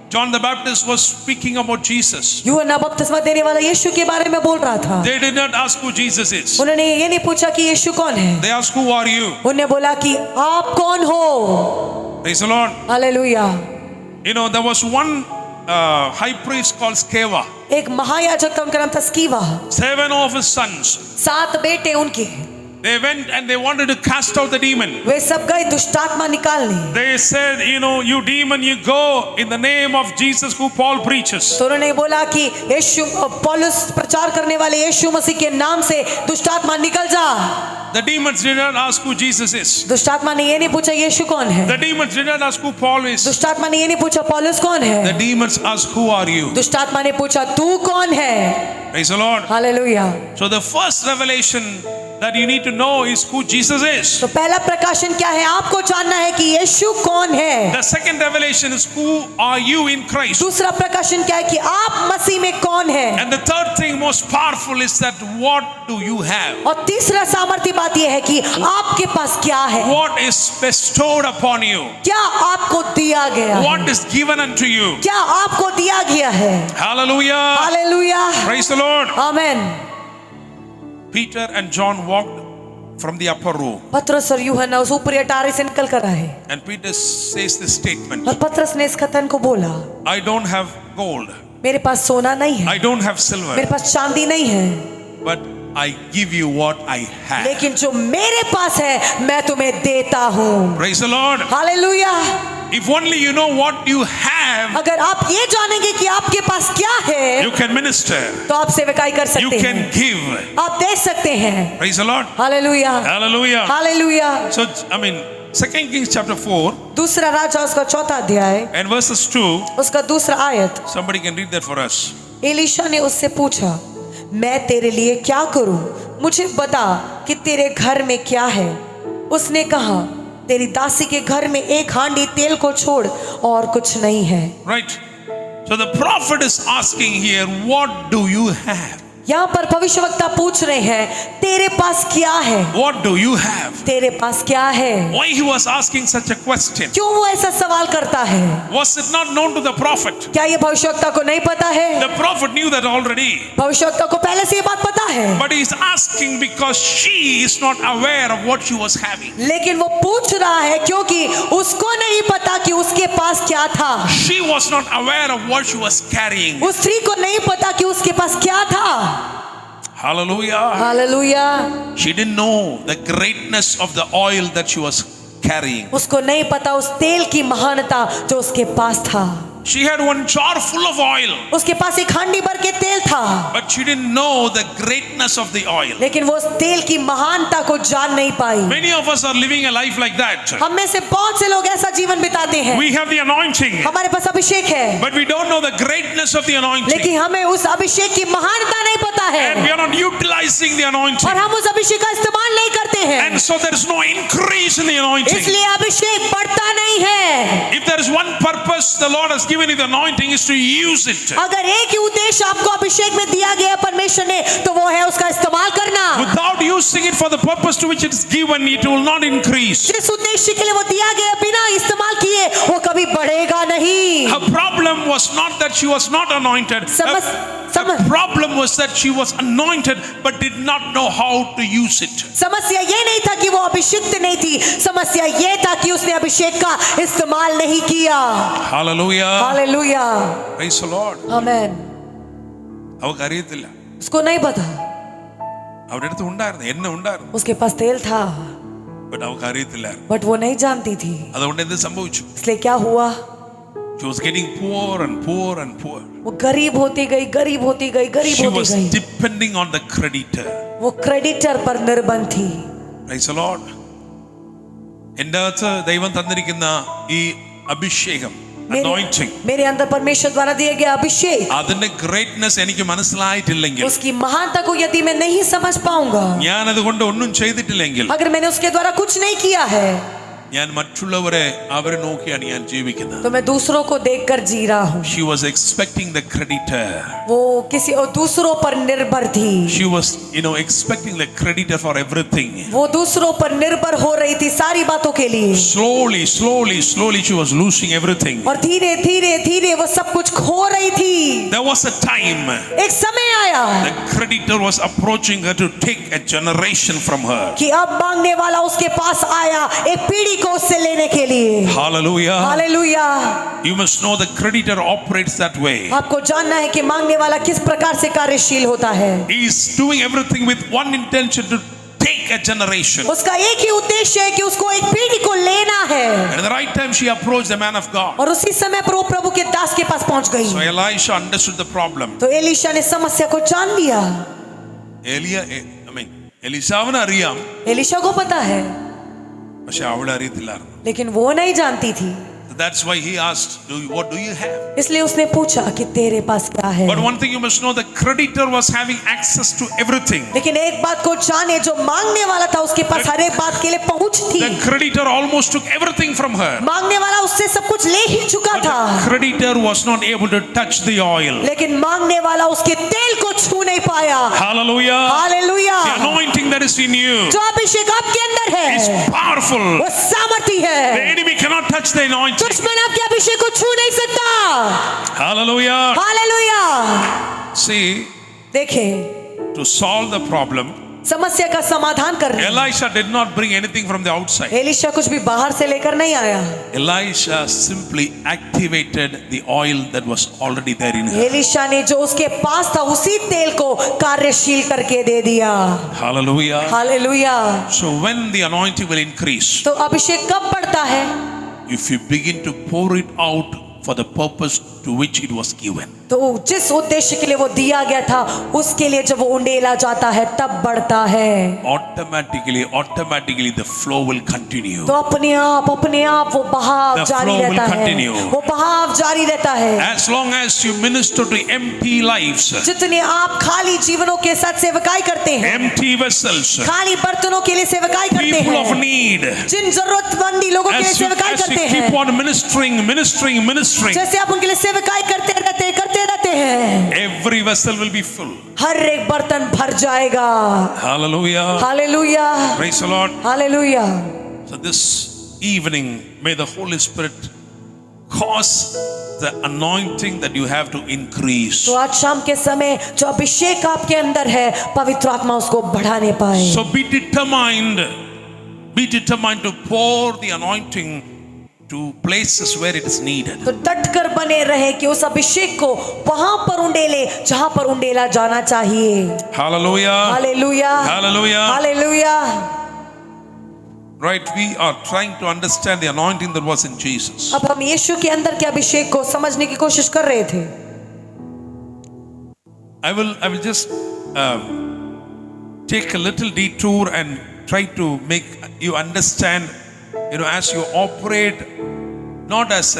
John the Baptist was speaking about Jesus. यूहन्ना बपतिस्मा देने वाला यीशु के बारे में बोल रहा था। They did not ask who Jesus is. उन्होंने ये नहीं पूछा कि यीशु कौन है। They asked, who are you? उन्होंने बोला कि आप कौन हो। Praise the Lord. Hallelujah. You know, there was one high priest called Sceva. एक महायाजक था, उनका नाम था स्कीवा। 7 of his sons, 7 बेटे उनके। they went and they wanted to cast out the demon. वे सब गए दुष्टात्मा निकालने। They said, you know, you demon, you go in the name of Jesus who Paul preaches. तो उन्होंने बोला कि यीशु पौलुस प्रचार करने वाले यीशु मसीह के नाम से दुष्टात्मा निकल जा। The demons did not ask who Jesus is. दुष्टात्मा ने ये नहीं पूछा यीशु कौन है। The demons did not ask who Paul is. दुष्टात्मा ने ये नहीं पूछा पौलुस कौन है। The demons asked, who are you? दुष्टात्मा ने पूछा तू कौन है। Praise the Lord. Hallelujah. So the first revelation that you need to know is who Jesus is. तो पहला प्रकाशन क्या है, आपको जानना है कि यीशु कौन है। The second revelation is who are you in Christ. दूसरा प्रकाशन क्या है कि आप मसीह में कौन है। And the third thing most powerful is that what do you have? और तीसरा सामर्थ्य बात यह है कि आपके पास क्या है। What is bestowed upon you? क्या आपको दिया गया है। What is given unto you? क्या आपको दिया गया है। Hallelujah. Hallelujah. Praise the Lord. Amen. Peter and John walked from the upper room. पतरस और यूहन्ना उस ऊपरी अटारी से निकल कर आए। And Peter says this statement. और पतरस ने इस कथन को बोला, I don't have gold. मेरे पास सोना नहीं है, I don't have silver. मेरे पास चांदी नहीं है, But I give you what I have. लेकिन जो मेरे पास है मैं तुम्हें देता हूँ। Praise the Lord. Hallelujah. If only you know what you have, अगर आप ये जानेंगे कि आपके पास क्या है, you can minister. तो आप सेवकाई कर You सकते can हैं, give. आप दे सकते हैं। Praise the Lord. Hallelujah. Hallelujah. Hallelujah. So, I mean, 2 Kings chapter 4 दूसरा राजा उसका 4था अध्याय and verses 2. उसका दूसरा आयत। Somebody can read that for us. Elisha ने उससे पूछा, मैं तेरे लिए क्या करूं, मुझे बता कि तेरे घर में क्या है। उसने कहा, तेरी दासी के घर में 1 हांडी तेल को छोड़ और कुछ नहीं है। Right. So the prophet is asking here, what do you have? यहाँ पर भविष्यवक्ता पूछ रहे हैं, तेरे पास क्या है। What do you have? तेरे पास क्या है। Why he was asking such a question? क्यों वो ऐसा सवाल करता है। Was it not known to the prophet? क्या ये भविष्यवक्ता को नहीं पता है। The prophet knew that already. भविष्यवक्ता को पहले से ये बात पता है, But he's asking because she is not aware of what she was having. लेकिन वो पूछ रहा है क्योंकि उसको नहीं पता कि उसके पास क्या था। She was not aware of what she was carrying. उस स्त्री को नहीं पता कि उसके पास क्या था। Hallelujah. Hallelujah. She didn't know the greatness of the oil that she was carrying. उसको नहीं पता उस तेल की महानता जो उसके पास था। She had one jar full of oil, उसके पास 1 हांडी भर के तेल था, but she didn't know the greatness of the oil. लेकिन वो उस तेल की महानता को जान नहीं पाई। Many of us are living a life like that. हम में से बहुत से लोग ऐसा जीवन बिताते हैं, We have the anointing, हमारे पास अभिषेक है, but we don't know the greatness of the anointing. लेकिन हमें उस अभिषेक की महानता नहीं पता है, And we are not utilizing the anointing. और हम उस अभिषेक का इस्तेमाल नहीं करते हैं, And so there is no increase in the anointing. इसलिए अभिषेक बढ़ता नहीं है। If there is one purpose the Lord has given you the anointing is to use it. अगर एक ही उद्देश्य आपको अभिषेक में दिया गया परमेश्वर ने, तो वो है उसका इस्तेमाल करना। Without using it for the purpose to which it is given, it will not increase. जिस उद्देश्य के लिए वो दिया गया बिना इस्तेमाल किए वो कभी बढ़ेगा नहीं। Her problem was not that she was not anointed. Her problem was that she was anointed but did not know how to use it. समस्या ये नहीं था कि वो अभिषिक्त नहीं थी, समस्या ये था कि उसने अभिषेक का इस्तेमाल नहीं किया। Hallelujah. Hallelujah. Praise the Lord. आमेन। അവൾക്ക് അറിയത്തില്ല. उसको नहीं पता, അവരുടെ അടുത്ത് ഉണ്ടായിരുന്നു, എന്നെ ഉണ്ടായിരുന്നു, उसके पास तेल था, but അവൾക്ക് അറിയത്തില്ലായിരുന്നു. बट वो नहीं जानती थी। അതുകൊണ്ട് എന്ത് സംഭവിച്ചു? इसलिए क्या हुआ, She was getting poor and poor and poor. वो गरीब होती गई, गरीब होती गई, गरीब She होती was गई। depending on the creditor. वो क्रेडिटर पर निर्भर थी। Praise the Lord. എൻ്റെ അകത്ത് ദൈവം തന്നിരിക്കുന്ന ഈ അഭിഷേകം, anointing, मेरे अंदर परमेश्वर द्वारा दिया गया अभिषेक, അതിന്റെ greatness എനിക്ക് മനസ്സിലായിട്ടില്ലെങ്കിൽ, उसकी महानता को यदि मैं नहीं समझ पाऊंगा, ഞാൻ അതുകൊണ്ട് ഒന്നും ചെയ്തിട്ടില്ലെങ്കിൽ, अगर मैंने उसके द्वारा कुछ नहीं किया है, ഞാൻ മറ്റുള്ളവരെ അവരെ നോക്കിയാണ് ഞാൻ ജീവിക്കുന്നത്. तो मैं दूसरों को देखकर जी रहा हूँ. She was expecting the creditor. वो किसी और दूसरों पर निर्भर थी. She was, expecting the creditor for everything. वो दूसरों पर निर्भर हो रही थी सारी बातों के लिए. Slowly she was losing everything. और धीरे धीरे धीरे वो सब कुछ खो रही थी. There was a time एक समय आया the creditor was approaching her to take a generation from her. कि अब मांगने वाला उसके पास आया एक पीढ़ी को उससे लेने के लिए. Hallelujah. Hallelujah. You must know the creditor operates that way. आपको जानना है कि मांगने वाला किस प्रकार से कार्यशील होता है. He is doing everything with one intention to take a generation. उसका एक ही उद्देश्य है कि उसको एक पीढ़ी को लेना है. And at the right time she approached the man of God. और उसी समय पर वो प्रभु के दास के पास पहुंच गई. So Elisha understood the problem. तो एलीशा ने समस्या को जान लिया. എലിശാവിന് അറിയാം, एलीशा को पता है പക്ഷെ അവളെ അറിയത്തില്ലായിരുന്നു. लेकिन वो नहीं जानती थी. That's why he asked, what do you have? इसलिए उसने पूछा कि तेरे पास क्या है. But one thing you must know, the creditor was having access to everything. लेकिन एक बात को जाने, जो मांगने वाला था उसके पास हर एक बात के लिए पहुंच थी. The creditor almost took everything from her. मांगने वाला उससे सब कुछ ले ही चुका But था. the creditor was not able to touch the oil. लेकिन मांगने वाला उसके तेल को छू नहीं पाया. Hallelujah. Hallelujah. The anointing that is in you जो अभिषेक आपके अंदर है is powerful. वो सामर्थी The है. enemy cannot touch the anointing. दुश्मन आपके अभिषेक को छू नहीं सकता. Hallelujah. हालेलुया. See, देखें, to solve the problem, समस्या का समाधान करने Elisha did not bring anything from the outside. Elisha कुछ भी बाहर से लेकर नहीं आया. Elisha simply activated the oil that was already there in her. Elisha ने जो उसके पास था उसी तेल को कार्यशील करके दे दिया. Hallelujah. Hallelujah. So when the anointing will increase, तो अभिषेक कब बढ़ता है? if you begin to pour it out for the purpose to which it was given. तो जिस उद्देश्य के लिए वो दिया गया था उसके लिए जब वो उंडेला जाता है तब बढ़ता है. Automatically the flow will continue. तो अपने आप वो बहाव The जारी flow will रहता है. continue. वो बहाव जारी रहता है. As long as you minister to empty lives, जितने आप खाली जीवनों के साथ सेवकाई करते हैं, empty vessels, खाली बर्तनों के लिए सेवकाई करते people of हैं, need, जिन जरूरतमंदी लोगों के लिए as you सेवकाई करते keep हैं, on ministering, जैसे आप उनके लिए सेवकाई करते रहते हैं, every vessel will be full. हर एक बर्तन भर जाएगा. Hallelujah. Hallelujah. Praise the Lord. Hallelujah. So this evening, may the Holy Spirit cause the anointing that you have to increase. तो आज शाम के समय जो अभिषेक आपके अंदर है पवित्र आत्मा उसको बढ़ाने पाए. So be determined to pour the anointing to places where it is needed. तो डटकर बने रहे कि उस अभिषेक को वहां पर उंडेले जहां पर उंडेला जाना चाहिए. Hallelujah. Hallelujah. Hallelujah. Hallelujah. Right, we are trying to understand the anointing that was in Jesus. अब हम यीशु के अंदर के अभिषेक को समझने की कोशिश कर रहे थे. I will just take a little detour and try to make you understand, as you operate not as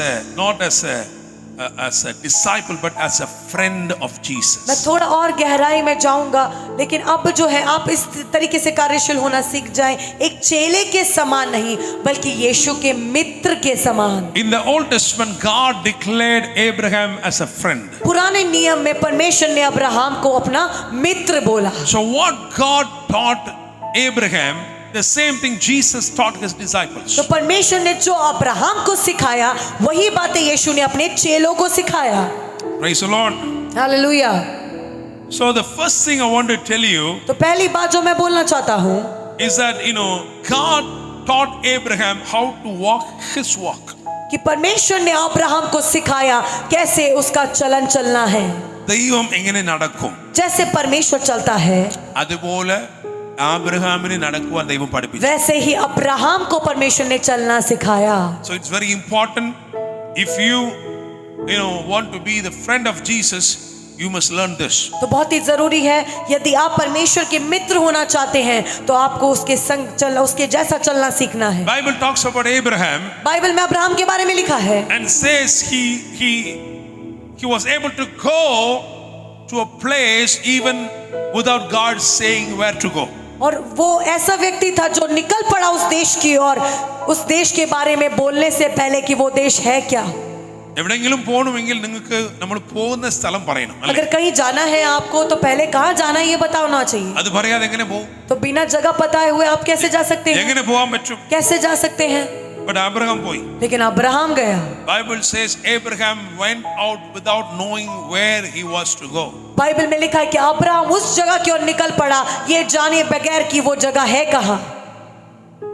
a disciple but as a friend of मैं Jesus. थोड़ा और गहराई में जाऊंगा, लेकिन अब जो है आप इस तरीके से कार्यशील होना सीख जाएं, एक चेले के समान नहीं बल्कि यीशु के मित्र के समान. In the Old Testament, God declared Abraham as a friend. पुराने नियम में परमेश्वर ने अब्राहम को अपना मित्र बोला. So what God taught Abraham, the same thing Jesus taught his disciples. तो परमेश्वर ने जो अब्राहम को सिखाया वही बातें यीशु ने अपने चेलों को सिखाया. Praise the Lord. Hallelujah. So the first thing I want to tell you तो पहली बात जो मैं बोलना चाहता हूँ is that God taught Abraham how to walk his walk. कि परमेश्वर ने अब्राहम को सिखाया कैसे उसका चलन चलना है. ദൈവം എങ്ങനെ നടക്കും जैसे परमेश्वर चलता है അതുപോലെ ആബ്രഹാമിനെ നടക്കുവാൻ ദൈവം പഠിപ്പിച്ചു. वैसे ही अब्राहम को परमेश्वर ने चलना सिखाया. So it's very important, if you want to be the friend of Jesus, you must learn this. तो बहुत ही जरूरी है, यदि आप परमेश्वर के मित्र होना चाहते हैं तो आपको उसके संग चलना, उसके जैसा चलना सीखना है. Bible talks about Abraham Bible में अब्राहम के बारे में लिखा है and says he was able to go to a place even without God saying where to go. और वो ऐसा व्यक्ति था जो निकल पड़ा उस देश की ओर, उस देश के बारे में बोलने से पहले कि वो देश है क्या। എവിടെയെങ്കിലും പോകണമെങ്കിൽ നിങ്ങൾക്ക് നമ്മൾ പോകുന്ന സ്ഥലം പറയണം അല്ലേ? अगर कहीं जाना है आपको तो पहले कहाँ जाना है ये बताना चाहिए। അത് പറയാതെ എങ്ങനെ പോകും? तो बिना जगह बताए हुए आप कैसे जा सकते हैं? എങ്ങനെ പോകാൻ പറ്റും? कैसे जा सकते हैं? But Abraham പോയി. लेकिन अब्राहम गया। Bible says Abraham went out without knowing where he was to go. Bible में लिखा है कि अब्राहम उस जगह की ओर निकल पड़ा ये जाने बगैर कि वो जगह है कहाँ।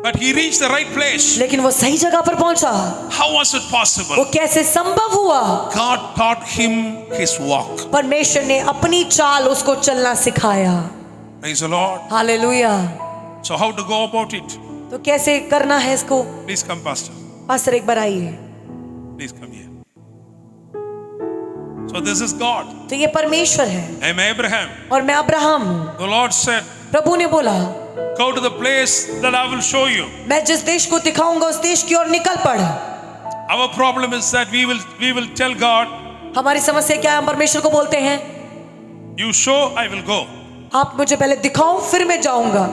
But he reached the right place. लेकिन वो सही जगह पर पहुंचा। How was it possible? वो कैसे संभव हुआ? God taught him his walk. परमेश्वर ने अपनी चाल उसको चलना सिखाया। Praise the Lord. Hallelujah. So how to go about it? तो कैसे करना है इसको? Please come, Pastor. पास्टर एक बार आइए। Please come here. So this is God. तो ये परमेश्वर है I am Abraham. और मैं अब्राहम हूँ। The Lord said, प्रभु ने बोला go to the place that I will show you. मैं जिस देश को दिखाऊंगा उस देश की ओर निकल पड़। Our problem is that we will tell God, हमारी समस्या क्या है? हम परमेश्वर को बोलते हैं you show, I will go. आप मुझे पहले दिखाओ फिर मैं जाऊंगा।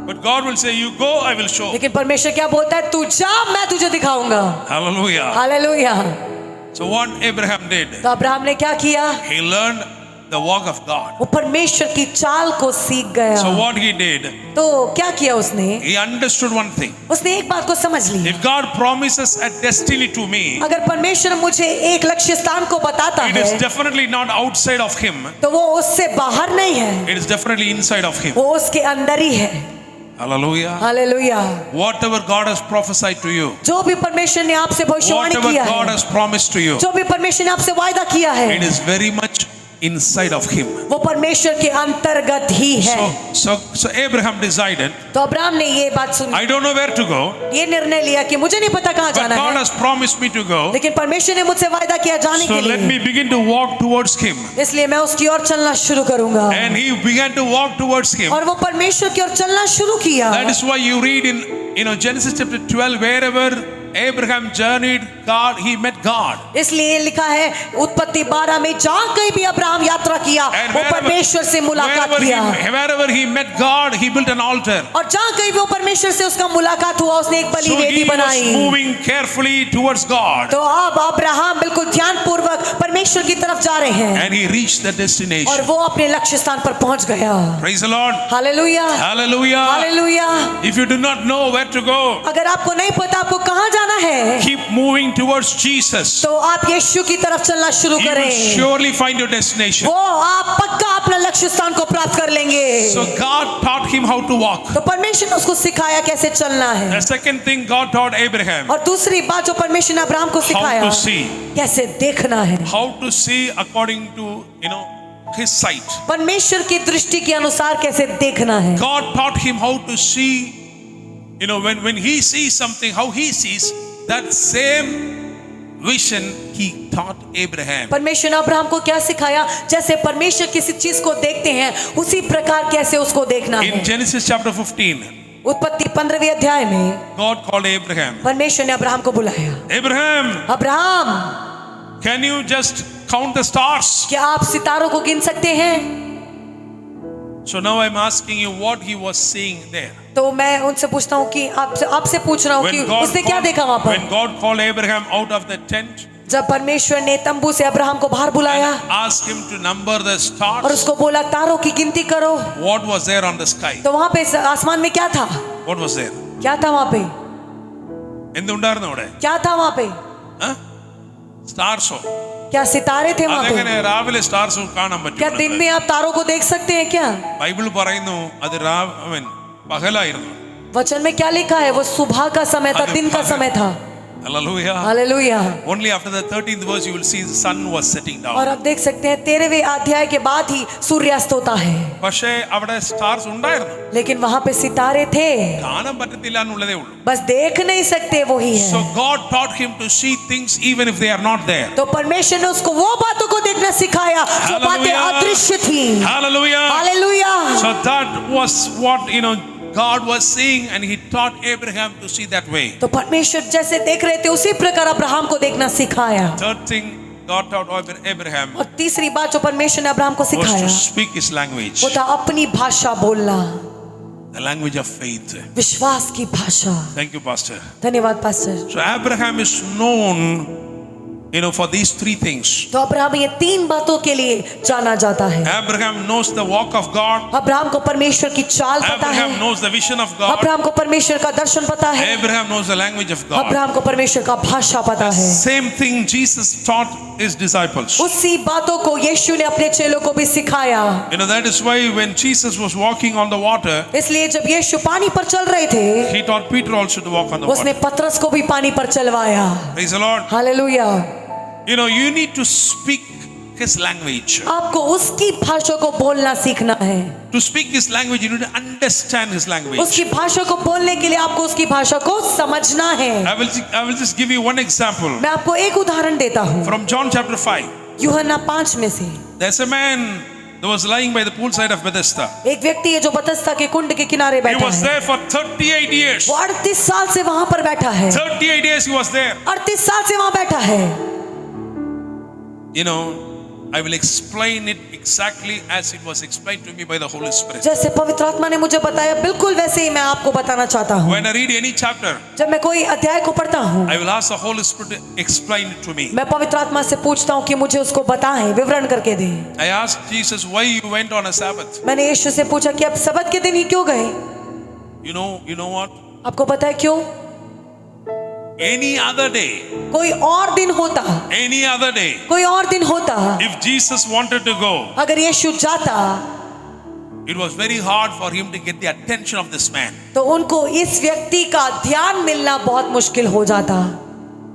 But God will say, you go, I will show. लेकिन परमेश्वर क्या बोलता है? तू जा मैं तुझे दिखाऊंगा। Hallelujah. Hallelujah. So what Abraham did, तो अब्राहम ने क्या किया? he learned the walk of God. वो परमेश्वर की चाल को सीख गया। So what he did, तो क्या किया उसने? he understood one thing. उसने एक बात को समझ ली। If God promises a destiny to me, अगर परमेश्वर मुझे एक लक्ष्य स्थान को बताता it is है definitely not outside of him. तो वो उससे बाहर नहीं है, It is definitely inside of him. वो उसके अंदर ही है। Hallelujah. Hallelujah. Whatever God has prophesied to you, जो भी परमेश्वर ने आपसे भविष्यवाणी whatever किया God है, has promised to you, जो भी परमेश्वर ने आपसे वायदा किया है, it is very much inside of him. वो परमेश्वर के अंतर्गत ही है। So Abraham decided, तो अब्राहम ने ये बात सुनी, I don't know where to go, ये निर्णय लिया कि मुझे नहीं पता कहाँ but जाना God है, has promised me to go. लेकिन परमेश्वर ने मुझसे वायदा किया जाने So के let me लिए, begin to walk towards him. इसलिए मैं उसकी ओर चलना शुरू करूंगा। And he began to walk towards him. और वो परमेश्वर की ओर चलना शुरू किया। That is why you read in Genesis chapter 12, wherever Abraham journeyed, he met God. इसलिए लिखा है उत्पत्ति 12 में जहाँ कहीं भी अब्राहम यात्रा किया And वो परमेश्वर से मुलाकात किया। wherever he met God, he built an altar. और जहाँ कहीं भी वो परमेश्वर से उसका मुलाकात हुआ उसने एक So बलिवेदी he was बनाई। moving carefully towards God. तो अब अब्राहम बिल्कुल ध्यानपूर्वक परमेश्वर की तरफ जा रहे हैं And he reached the और destination. वो अपने लक्ष्य स्थान पर पहुंच गया। Praise the Lord. Hallelujah. Hallelujah. Hallelujah. If you do not know where to go, अगर आपको नहीं पता आपको कहाँ जाना है keep moving towards Jesus. तो आप यीशु की तरफ चलना शुरू You will करें, surely find your destination. वो आप पक्का अपना लक्ष्य स्थान को प्राप्त कर लेंगे। So God taught him how to walk. तो परमेश्वर ने उसको सिखाया कैसे चलना है। The second thing God taught Abraham, और दूसरी बात जो परमेश्वर ने अब्राहम को how सिखाया to see. कैसे देखना है, How to see according to, his sight. परमेश्वर की दृष्टि के अनुसार कैसे देखना है। God taught him how to see, when he sees something, how he sees, that same vision he taught Abraham. परमेश्वर ने अब्राहम को क्या सिखाया? जैसे परमेश्वर किसी चीज को देखते हैं उसी प्रकार कैसे उसको देखना है। In Genesis chapter 15, उत्पत्ति 15वें अध्याय में God called Abraham. परमेश्वर ने अब्राहम को बुलाया। Abraham, Abraham, can you just count the stars? क्या आप सितारों को गिन सकते हैं? So now I'm asking you what he was seeing there. तो मैं उनसे पूछता हूँ कि आपसे पूछ रहा हूँ कि उसने क्या देखा वहां when पर? God called Abraham out of the tent जब परमेश्वर ने तंबू से अब्राहम को बाहर बुलाया and asked him to number the और stars, उसको बोला तारों की गिनती करो, what was there on the sky? तो वहां पे आसमान में क्या था? What was there? क्या था वहां पे? എന്തുണ്ടായിരുന്നു അവിടെ? क्या था वहां पे? സ്റ്റാർസോ? क्या सितारे थे वहां അതെങ്ങനെ पे? രാവിലെ സ്റ്റാർസ് കാണാൻ क्या दिन പറ്റും? में आप तारों को देख सकते हैं क्या? ബൈബിൾ പറയുന്നു അത് പകലായിരുന്നു. वचन में क्या लिखा है? वो सुबह का समय था, दिन का समय था। Hallelujah. Hallelujah. Only after the 13th verse you will see the sun was setting और down. आप देख सकते हैं 13वें अध्याय के बाद ही सूर्यास्त होता है, പക്ഷേ അവിടെ സ്റ്റാർസ് ഉണ്ടായിരുന്നു. लेकिन वहां पे सितारे थे, കാണാൻ പറ്റത്തില്ല എന്നുള്ളതേ ഉള്ളൂ. बस देख नहीं सकते वही So है। God taught him to see things even if they are not there. तो परमेश्वर ने उसको वो बातों को देखना सिखाया जो बातें Hallelujah. अदृश्य थी। Hallelujah. Hallelujah. So that was what God was seeing, and he taught Abraham to see that way. तो परमेश्वर जैसे देख रहे थे उसी प्रकार अब्राहम को देखना सिखाया। Third thing God taught Abraham और तीसरी बात जो परमेश्वर ने अब्राहम को was सिखाया to speak his language. वो था अपनी भाषा बोलना। The language of faith. विश्वास की भाषा। Thank you, Pastor. धन्यवाद pastor. So Abraham is known, for these three things. तो अब्राहम ये तीन बातों के लिए जाना जाता है। Abraham knows the walk of God. Abraham को परमेश्वर की चाल पता है। Abraham knows the vision of God. Abraham को परमेश्वर का दर्शन पता है। Abraham knows the language of God. Abraham को परमेश्वर का भाषा पता है। Same thing Jesus taught his disciples. उसी बातों को यीशु ने अपने चेलों को भी सिखाया। That is why when Jesus was walking on the water, इसलिए जब यीशु पानी पर चल रहे थे, he taught Peter also to walk on the water. उसने पतरस को भी पानी पर चलवाया। Praise the Lord. Hallelujah. You need to speak his language. आपको उसकी भाषा को बोलना सीखना है। To speak his language, you need to understand his language. उसकी भाषा को बोलने के लिए आपको उसकी भाषा को समझना है। I will just give you one example. मैं आपको एक उदाहरण देता हूँ। From John chapter 5. यूहन्ना 5 में से। There's a man that was lying by the poolside of Bethesda. एक व्यक्ति है जो बथस्दा के कुंड के किनारे He बैठा was है। there for 38 years. वो 38 साल से वहां पर बैठा है। 38 years he was there. 38 साल से वहां बैठा है। I will explain it exactly as it was explained to me by the Holy Spirit. जैसे पवित्र आत्मा ने मुझे बताया बिल्कुल वैसे ही मैं आपको बताना चाहता हूँ। When I read any chapter, जब मैं कोई अध्याय को पढ़ता हूँ, I will ask the Holy Spirit to explain it to me. मैं पवित्र आत्मा से पूछता हूँ कि मुझे उसको बताएं, विवरण करके दें। I asked Jesus why you went on a Sabbath. मैंने यीशु से पूछा कि आप सबत के दिन ही क्यों गए? You know what? आपको पता है क्यों? Any other day, कोई और दिन होता, any other day, कोई और दिन होता, if Jesus wanted to go, अगर यीशु जाता, it was very hard for him to get the attention of this man. तो उनको इस व्यक्ति का ध्यान मिलना बहुत मुश्किल हो जाता।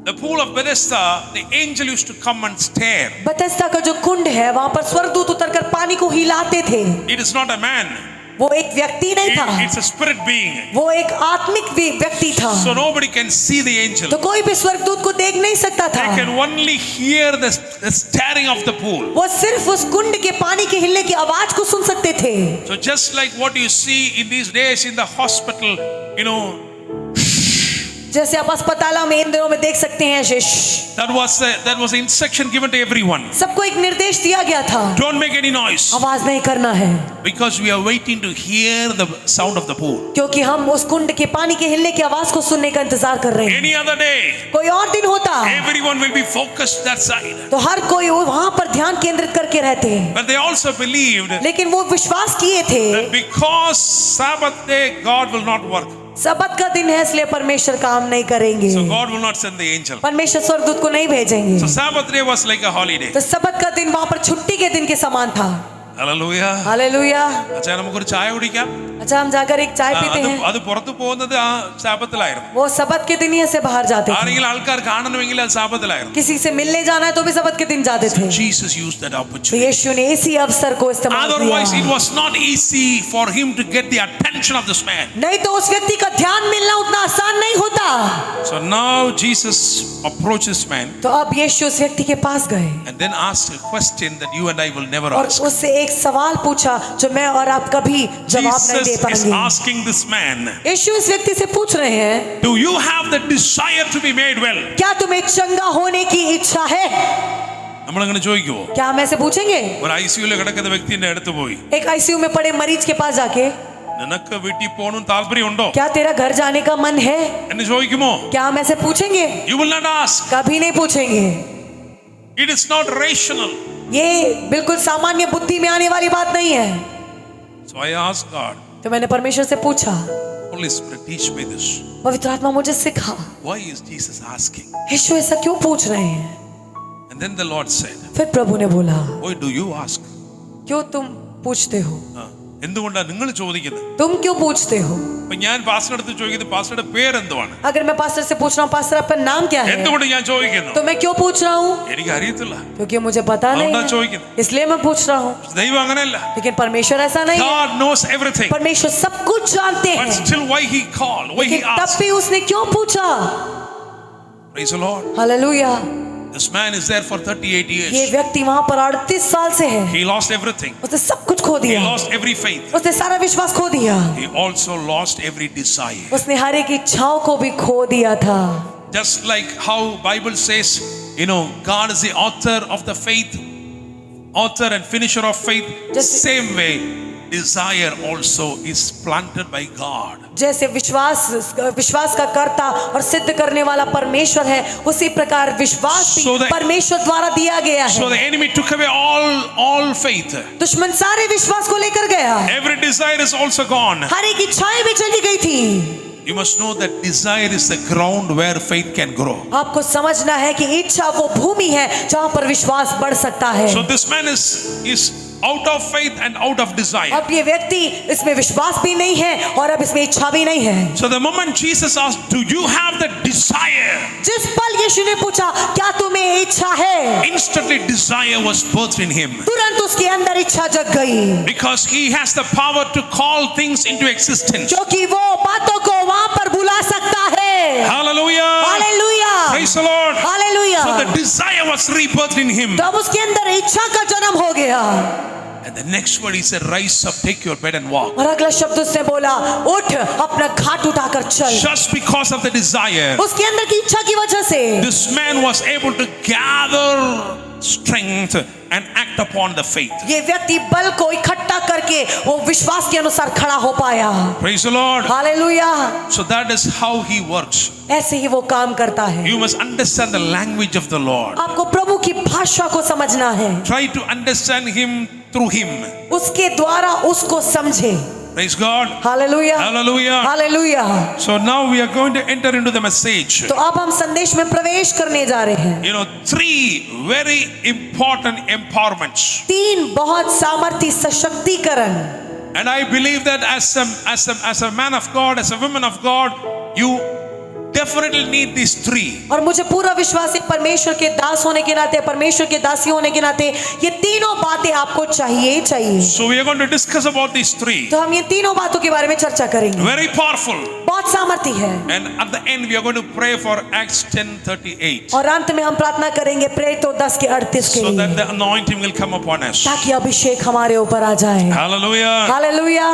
The pool of Bethesda, the angel used to come and stare. बथस्दा का जो कुंड है, वहां पर स्वर्गदूत उतरकर पानी को हिलाते थे। It is not a man. वो एक व्यक्ति नहीं था, It's a spirit being. वो एक आत्मिक व्यक्ति था। So nobody can see the angel. तो कोई भी स्वर्गदूत को देख नहीं सकता था। They can only hear the stirring of the pool. वो सिर्फ उस कुंड के पानी के हिलने की आवाज को सुन सकते थे। So just like what you see in these days in the hospital, जैसे आप अस्पतालों में इन दिनों में देख सकते हैं, that was the instruction given to everyone. सबको एक निर्देश दिया गया था, Don't make any noise. आवाज नहीं करना है, because we are waiting to hear the sound of the pool. क्योंकि हम उस कुंड के पानी के हिलने की आवाज को सुनने का इंतजार कर रहे हैं। Any other day, कोई और दिन होता, everyone will be focused that side. तो हर कोई वहां पर ध्यान केंद्रित करके रहते हैं। But they also believed, लेकिन वो विश्वास किए थे, that because Sabbath day God will not work. सबत का दिन है इसलिए परमेश्वर काम नहीं करेंगे। So God will not send the angel. परमेश्वर स्वर्गदूत को नहीं भेजेंगे। So Sabbath day was like a holiday. तो सबत का दिन वहां पर छुट्टी के दिन के समान था। Hallelujah. हालेलुया। अच्छा നമുക്കൊരു ചായ കുടിക്കാം. अच्छा हम जाकर एक चाय पीते हैं। അത് പുറത്തു പോകുന്നത് ആ സാബത്തിലായിരുന്നു. वो सबत के दिन ही ऐसे बाहर जाते थे। ആരെങ്കിലും ആൾക്കാർ കാണണമെങ്കിൽ അത് സാബത്തിലായിരുന്നു. किसी से मिलने जाना है तो भी सबत के दिन जाते थे। Jesus used that तो opportunity. यीशु ने इसी अवसर को इस्तेमाल Otherwise it किया। was not easy for him to get the attention of this man. नहीं तो उस व्यक्ति का ध्यान मिलना उतना आसान नहीं होता। So now Jesus approached this man तो अब यीशु उस व्यक्ति के पास गए and then asked a question that you and I will never और ask. उससे एक सवाल पूछा जो मैं और आप कभी जवाब नहीं दे Jesus is पाएंगे। asking this man, यीशु इस व्यक्ति से पूछ रहे हैं, do you have the desire to be made well? क्या तुम्हें चंगा होने की इच्छा है? നമ്മളങ്ങനെ ചോദിക്കുമോ? क्या हम ऐसे पूछेंगे? ഒരു ഐസിയുവിൽ കിടക്കുന്ന വ്യക്തിന്റെ അടുത്ത് പോയി, एक आईसीयू में पड़े मरीज के पास जाके, നിനക്ക് വീട്ടിൽ പോകണം താല്പര്യമുണ്ടോ क्या तेरा घर जाने का मन है? എന്ന് ചോദിക്കുമോ? क्या हम ऐसे पूछेंगे? You will not ask. कभी नहीं पूछेंगे। It is not rational. ये बिल्कुल सामान्य बुद्धि में आने वाली बात नहीं है। So I asked God, तो मैंने परमेश्वर से पूछा, Holy Spirit, teach me this. पवित्र आत्मा मुझे सिखा, Why is Jesus asking? यीशु ऐसा क्यों पूछ रहे हैं? And then the Lord said, फिर प्रभु ने बोला, why do you ask? क्यों तुम पूछते हो? എന്തുകൊണ്ടാണ് നിങ്ങൾ ചോദിക്കുന്നത്? तुम क्यों पूछते हो? അപ്പൊ ഞാൻ പാസ്റ്ററുടെ അടുത്ത് ചോദിക്കുന്നത് പാസ്റ്ററുടെ പേര് എന്തുവാണ്? अगर मैं पास्टर से पूछ रहा हूँ, पास्टर आपका नाम क्या है? എന്തുകൊണ്ട് ഞാൻ ചോദിക്കുന്നു? तो मैं क्यों पूछ रहा हूँ? എനിക്ക് അറിയത്തില്ല. क्योंकि मुझे पता नहीं അതുകൊണ്ടാ है, ചോദിക്കുന്നത്. इसलिए मैं पूछ रहा हूँ। ദൈവം അങ്ങനെയല്ല. लेकिन परमेश्वर ऐसा नहीं है। God knows everything. परमेश्वर सब कुछ जानते But हैं, still why he called? Why he लेकिन तब asked? भी उसने क्यों पूछा? Praise the Lord. Hallelujah. This man is there for 38 ये years. व्यक्ति वहां पर 38 साल से है। He lost everything. उसने सब कुछ खो He दिया, lost every faith. उसने सारा विश्वास खो दिया, He also lost every desire. उसने हर एक इच्छाओं को भी खो दिया था। Just like how Bible says, God is the author of the faith, author and finisher of faith. Just- Same way, desire also is planted by God. जैसे विश्वास का कर्ता और सिद्ध करने वाला परमेश्वर है, उसी प्रकार विश्वास भी So the- परमेश्वर द्वारा दिया गया So है। the enemy took away all faith. दुश्मन सारे विश्वास को लेकर गया, Every desire is also gone. हर एक इच्छाएं भी चली गई थी। You must know that desire is the ground where faith can grow. आपको समझना है कि इच्छा वो भूमि है जहां पर विश्वास बढ़ सकता है। So this man is out of faith and out of desire. अब ये व्यक्ति इसमें विश्वास भी नहीं है और अब इसमें इच्छा भी नहीं है। So the moment Jesus asked, "Do you have the desire?" जिस पल यीशु ने पूछा, क्या तुम्हें इच्छा है, Instantly desire was birthed in him. तुरंत उसके अंदर इच्छा जग गई, Because he has the power to call things into existence. क्योंकि वो बातों को वहां पर बुला सकता है। Hallelujah. Hallelujah, Praise the Lord. Hallelujah. So the desire was rebirthed in him. तो अब उसके अंदर इच्छा का जन्म हो गया। And the next word he said, "Rise up, take your bed and walk." और अगला शब्द उसने बोला, उठ अपना खाट उठाकर चल। Just because of the desire, उसके अंदर की इच्छा की वजह से this man was able to gather strength and act upon the faith. ये व्यक्ति बल को इकट्ठा करके वो विश्वास के अनुसार खड़ा हो पाया। Praise the Lord. Hallelujah. So that is how he works. ऐसे ही वो काम करता है। You must understand the language of the Lord. आपको प्रभु की भाषा को समझना है, Try to understand him through him. उसके द्वारा उसको समझे। Praise God. Hallelujah, Hallelujah. Hallelujah. So now we are going to enter into the message. तो अब हम संदेश में प्रवेश करने जा रहे हैं। You know, 3 very important empowerments. 3 बहुत सामर्थी सशक्तिकरण। And I believe that as a man of God, as a woman of God, you definitely need these 3. और मुझे पूरा विश्वास है, परमेश्वर के दास होने के नाते, परमेश्वर के दासी होने के नाते, ये तीनों बातें आपको चाहिए ही चाहिए। So we are going to discuss about these 3. तो हम ये तीनों बातों के बारे में चर्चा करेंगे। Very powerful. बहुत सामर्थी है। And at the end we are going to pray for Acts 10:38. और अंत में हम प्रार्थना करेंगे प्रेरितों 10:38 के So that लिए, the anointing will come upon us. ताकि अभिषेक हमारे ऊपर आ जाए। Hallelujah. Hallelujah.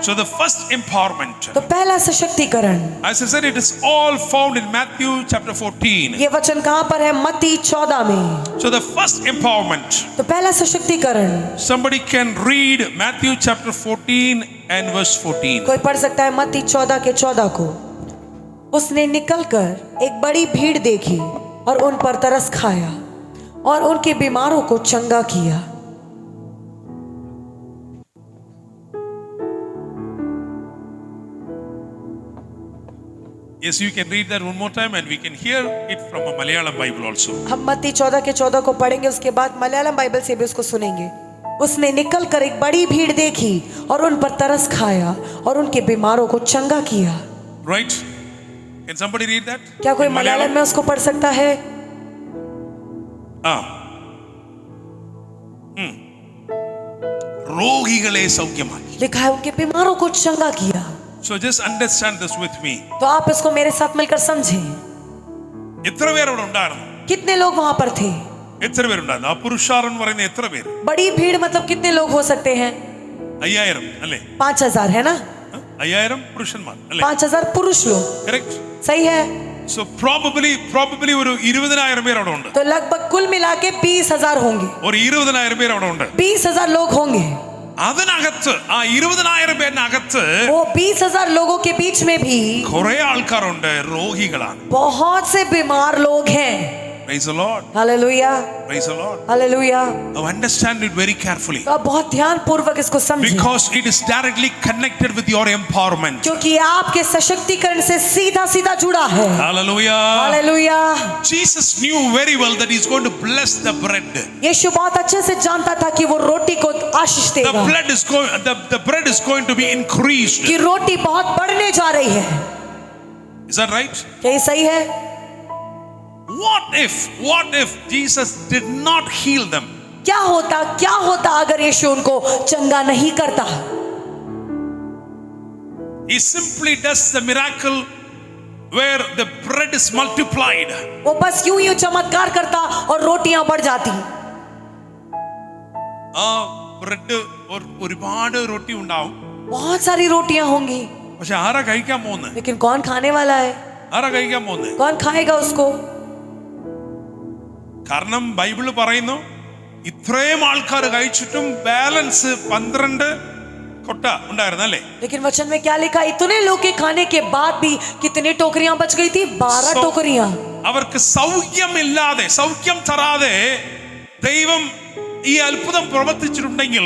So the first empowerment, तो पहला सशक्तिकरण, as I said, it is all found in Matthew chapter 14. ये वचन कहाँ पर है? मत्ती 14 में। So the first empowerment, तो पहला सशक्तिकरण, somebody can read Matthew chapter 14 and verse 14. कोई पढ़ सकता है मत्ती 14 के 14 को। उसने निकलकर एक बड़ी भीड़ देखी और उन पर तरस खाया और उनके बीमारों को चंगा किया। Yes, you can read that one more time and we can hear it from a Malayalam Bible also. हम मत्ती 14 के 14 को पढ़ेंगे, उसके बाद मलयालम बाइबल से भी उसको सुनेंगे। उसने निकलकर एक बड़ी भीड़ देखी और उन पर तरस खाया और उनके बीमारों को चंगा किया। Right? Can somebody read that? क्या कोई In मलयालम में उसको पढ़ सकता है? रोगिगले सौख्यमाकी. लिखा है उनके बीमारों को चंगा किया। So just understand this with me. तो आप इसको मेरे साथ मिलकर समझें। എത്ര പേര് അവിടെ ഉണ്ടായിരുന്നു? कितने लोग वहां पर थे? എത്ര പേരുണ്ടായിരുന്നു? ആ പുരുഷാരം പറയുന്ന എത്ര പേര്? बड़ी भीड़ मतलब कितने लोग हो सकते हैं? 5000 അല്ലേ? 5000 है ना? 5000 പുരുഷന്മാർ അല്ലേ? 5000 पुरुष लोग, Correct? सही है। So probably ഒരു 20000 പേര് അവിടെ ഉണ്ട്. तो लगभग कुल मिला के 20,000 होंगे। ഒരു 20000 പേര് അവിടെ ഉണ്ട്. 20,000 लोग होंगे। അതിനകത്ത് ആ 20000 പേരിനകത്ത് वो 20,000 लोगों के बीच में भी കുറെ ആൾക്കാരുണ്ട് രോഗികളാണ്. बहुत से बीमार लोग हैं। Praise the Lord. Hallelujah, Praise the Lord. Hallelujah. Now understand it very carefully. तो आप बहुत ध्यान पूर्वक इसको समझें, Because it is directly connected with your empowerment. क्योंकि ये आपके सशक्तिकरण से सीधा सीधा जुड़ा है। Hallelujah. Hallelujah. Jesus knew very well that he's going to bless the bread. यीशु बहुत अच्छे से जानता था कि वो रोटी को आशीष The देगा, bread is going to be increased. कि रोटी बहुत बढ़ने जा रही है। Is that right? क्या ये सही है? What if Jesus did not heal them? क्या होता अगर यीशु उनको चंगा नहीं करता? He simply does the miracle where the bread is multiplied. वो बस यूं ही चमत्कार करता और रोटियां बढ़ जाती। ബ്രെഡ് ഒരുപാട് റൊട്ടി ഉണ്ടാവും. बहुत सारी रोटियां होंगी, പക്ഷെ ആരാ കഴിക്കാൻ പോകുന്നത്? लेकिन कौन खाने वाला है? ആരാ കഴിക്കാൻ പോകുന്നത്? कौन खाएगा उसको? കാരണം ബൈബിള് പറയുന്നു ഇത്രയും ആൾക്കാർ കഴിച്ചിട്ടും ബാലൻസ് 12 കൊട്ട ഉണ്ടായിരുന്നല്ലേ? लेकिन वचन में क्या लिखा, इतने लोग के खाने के बाद भी कितनी टोकरियां बच गई थी? 12 टोकरियां। അവർക്ക് സൗഖ്യമില്ലാതെ, സൗഖ്യം തരാതെ ദൈവം ഈ അത്ഭുതം പ്രവർത്തിച്ചിട്ടുണ്ടെങ്കിൽ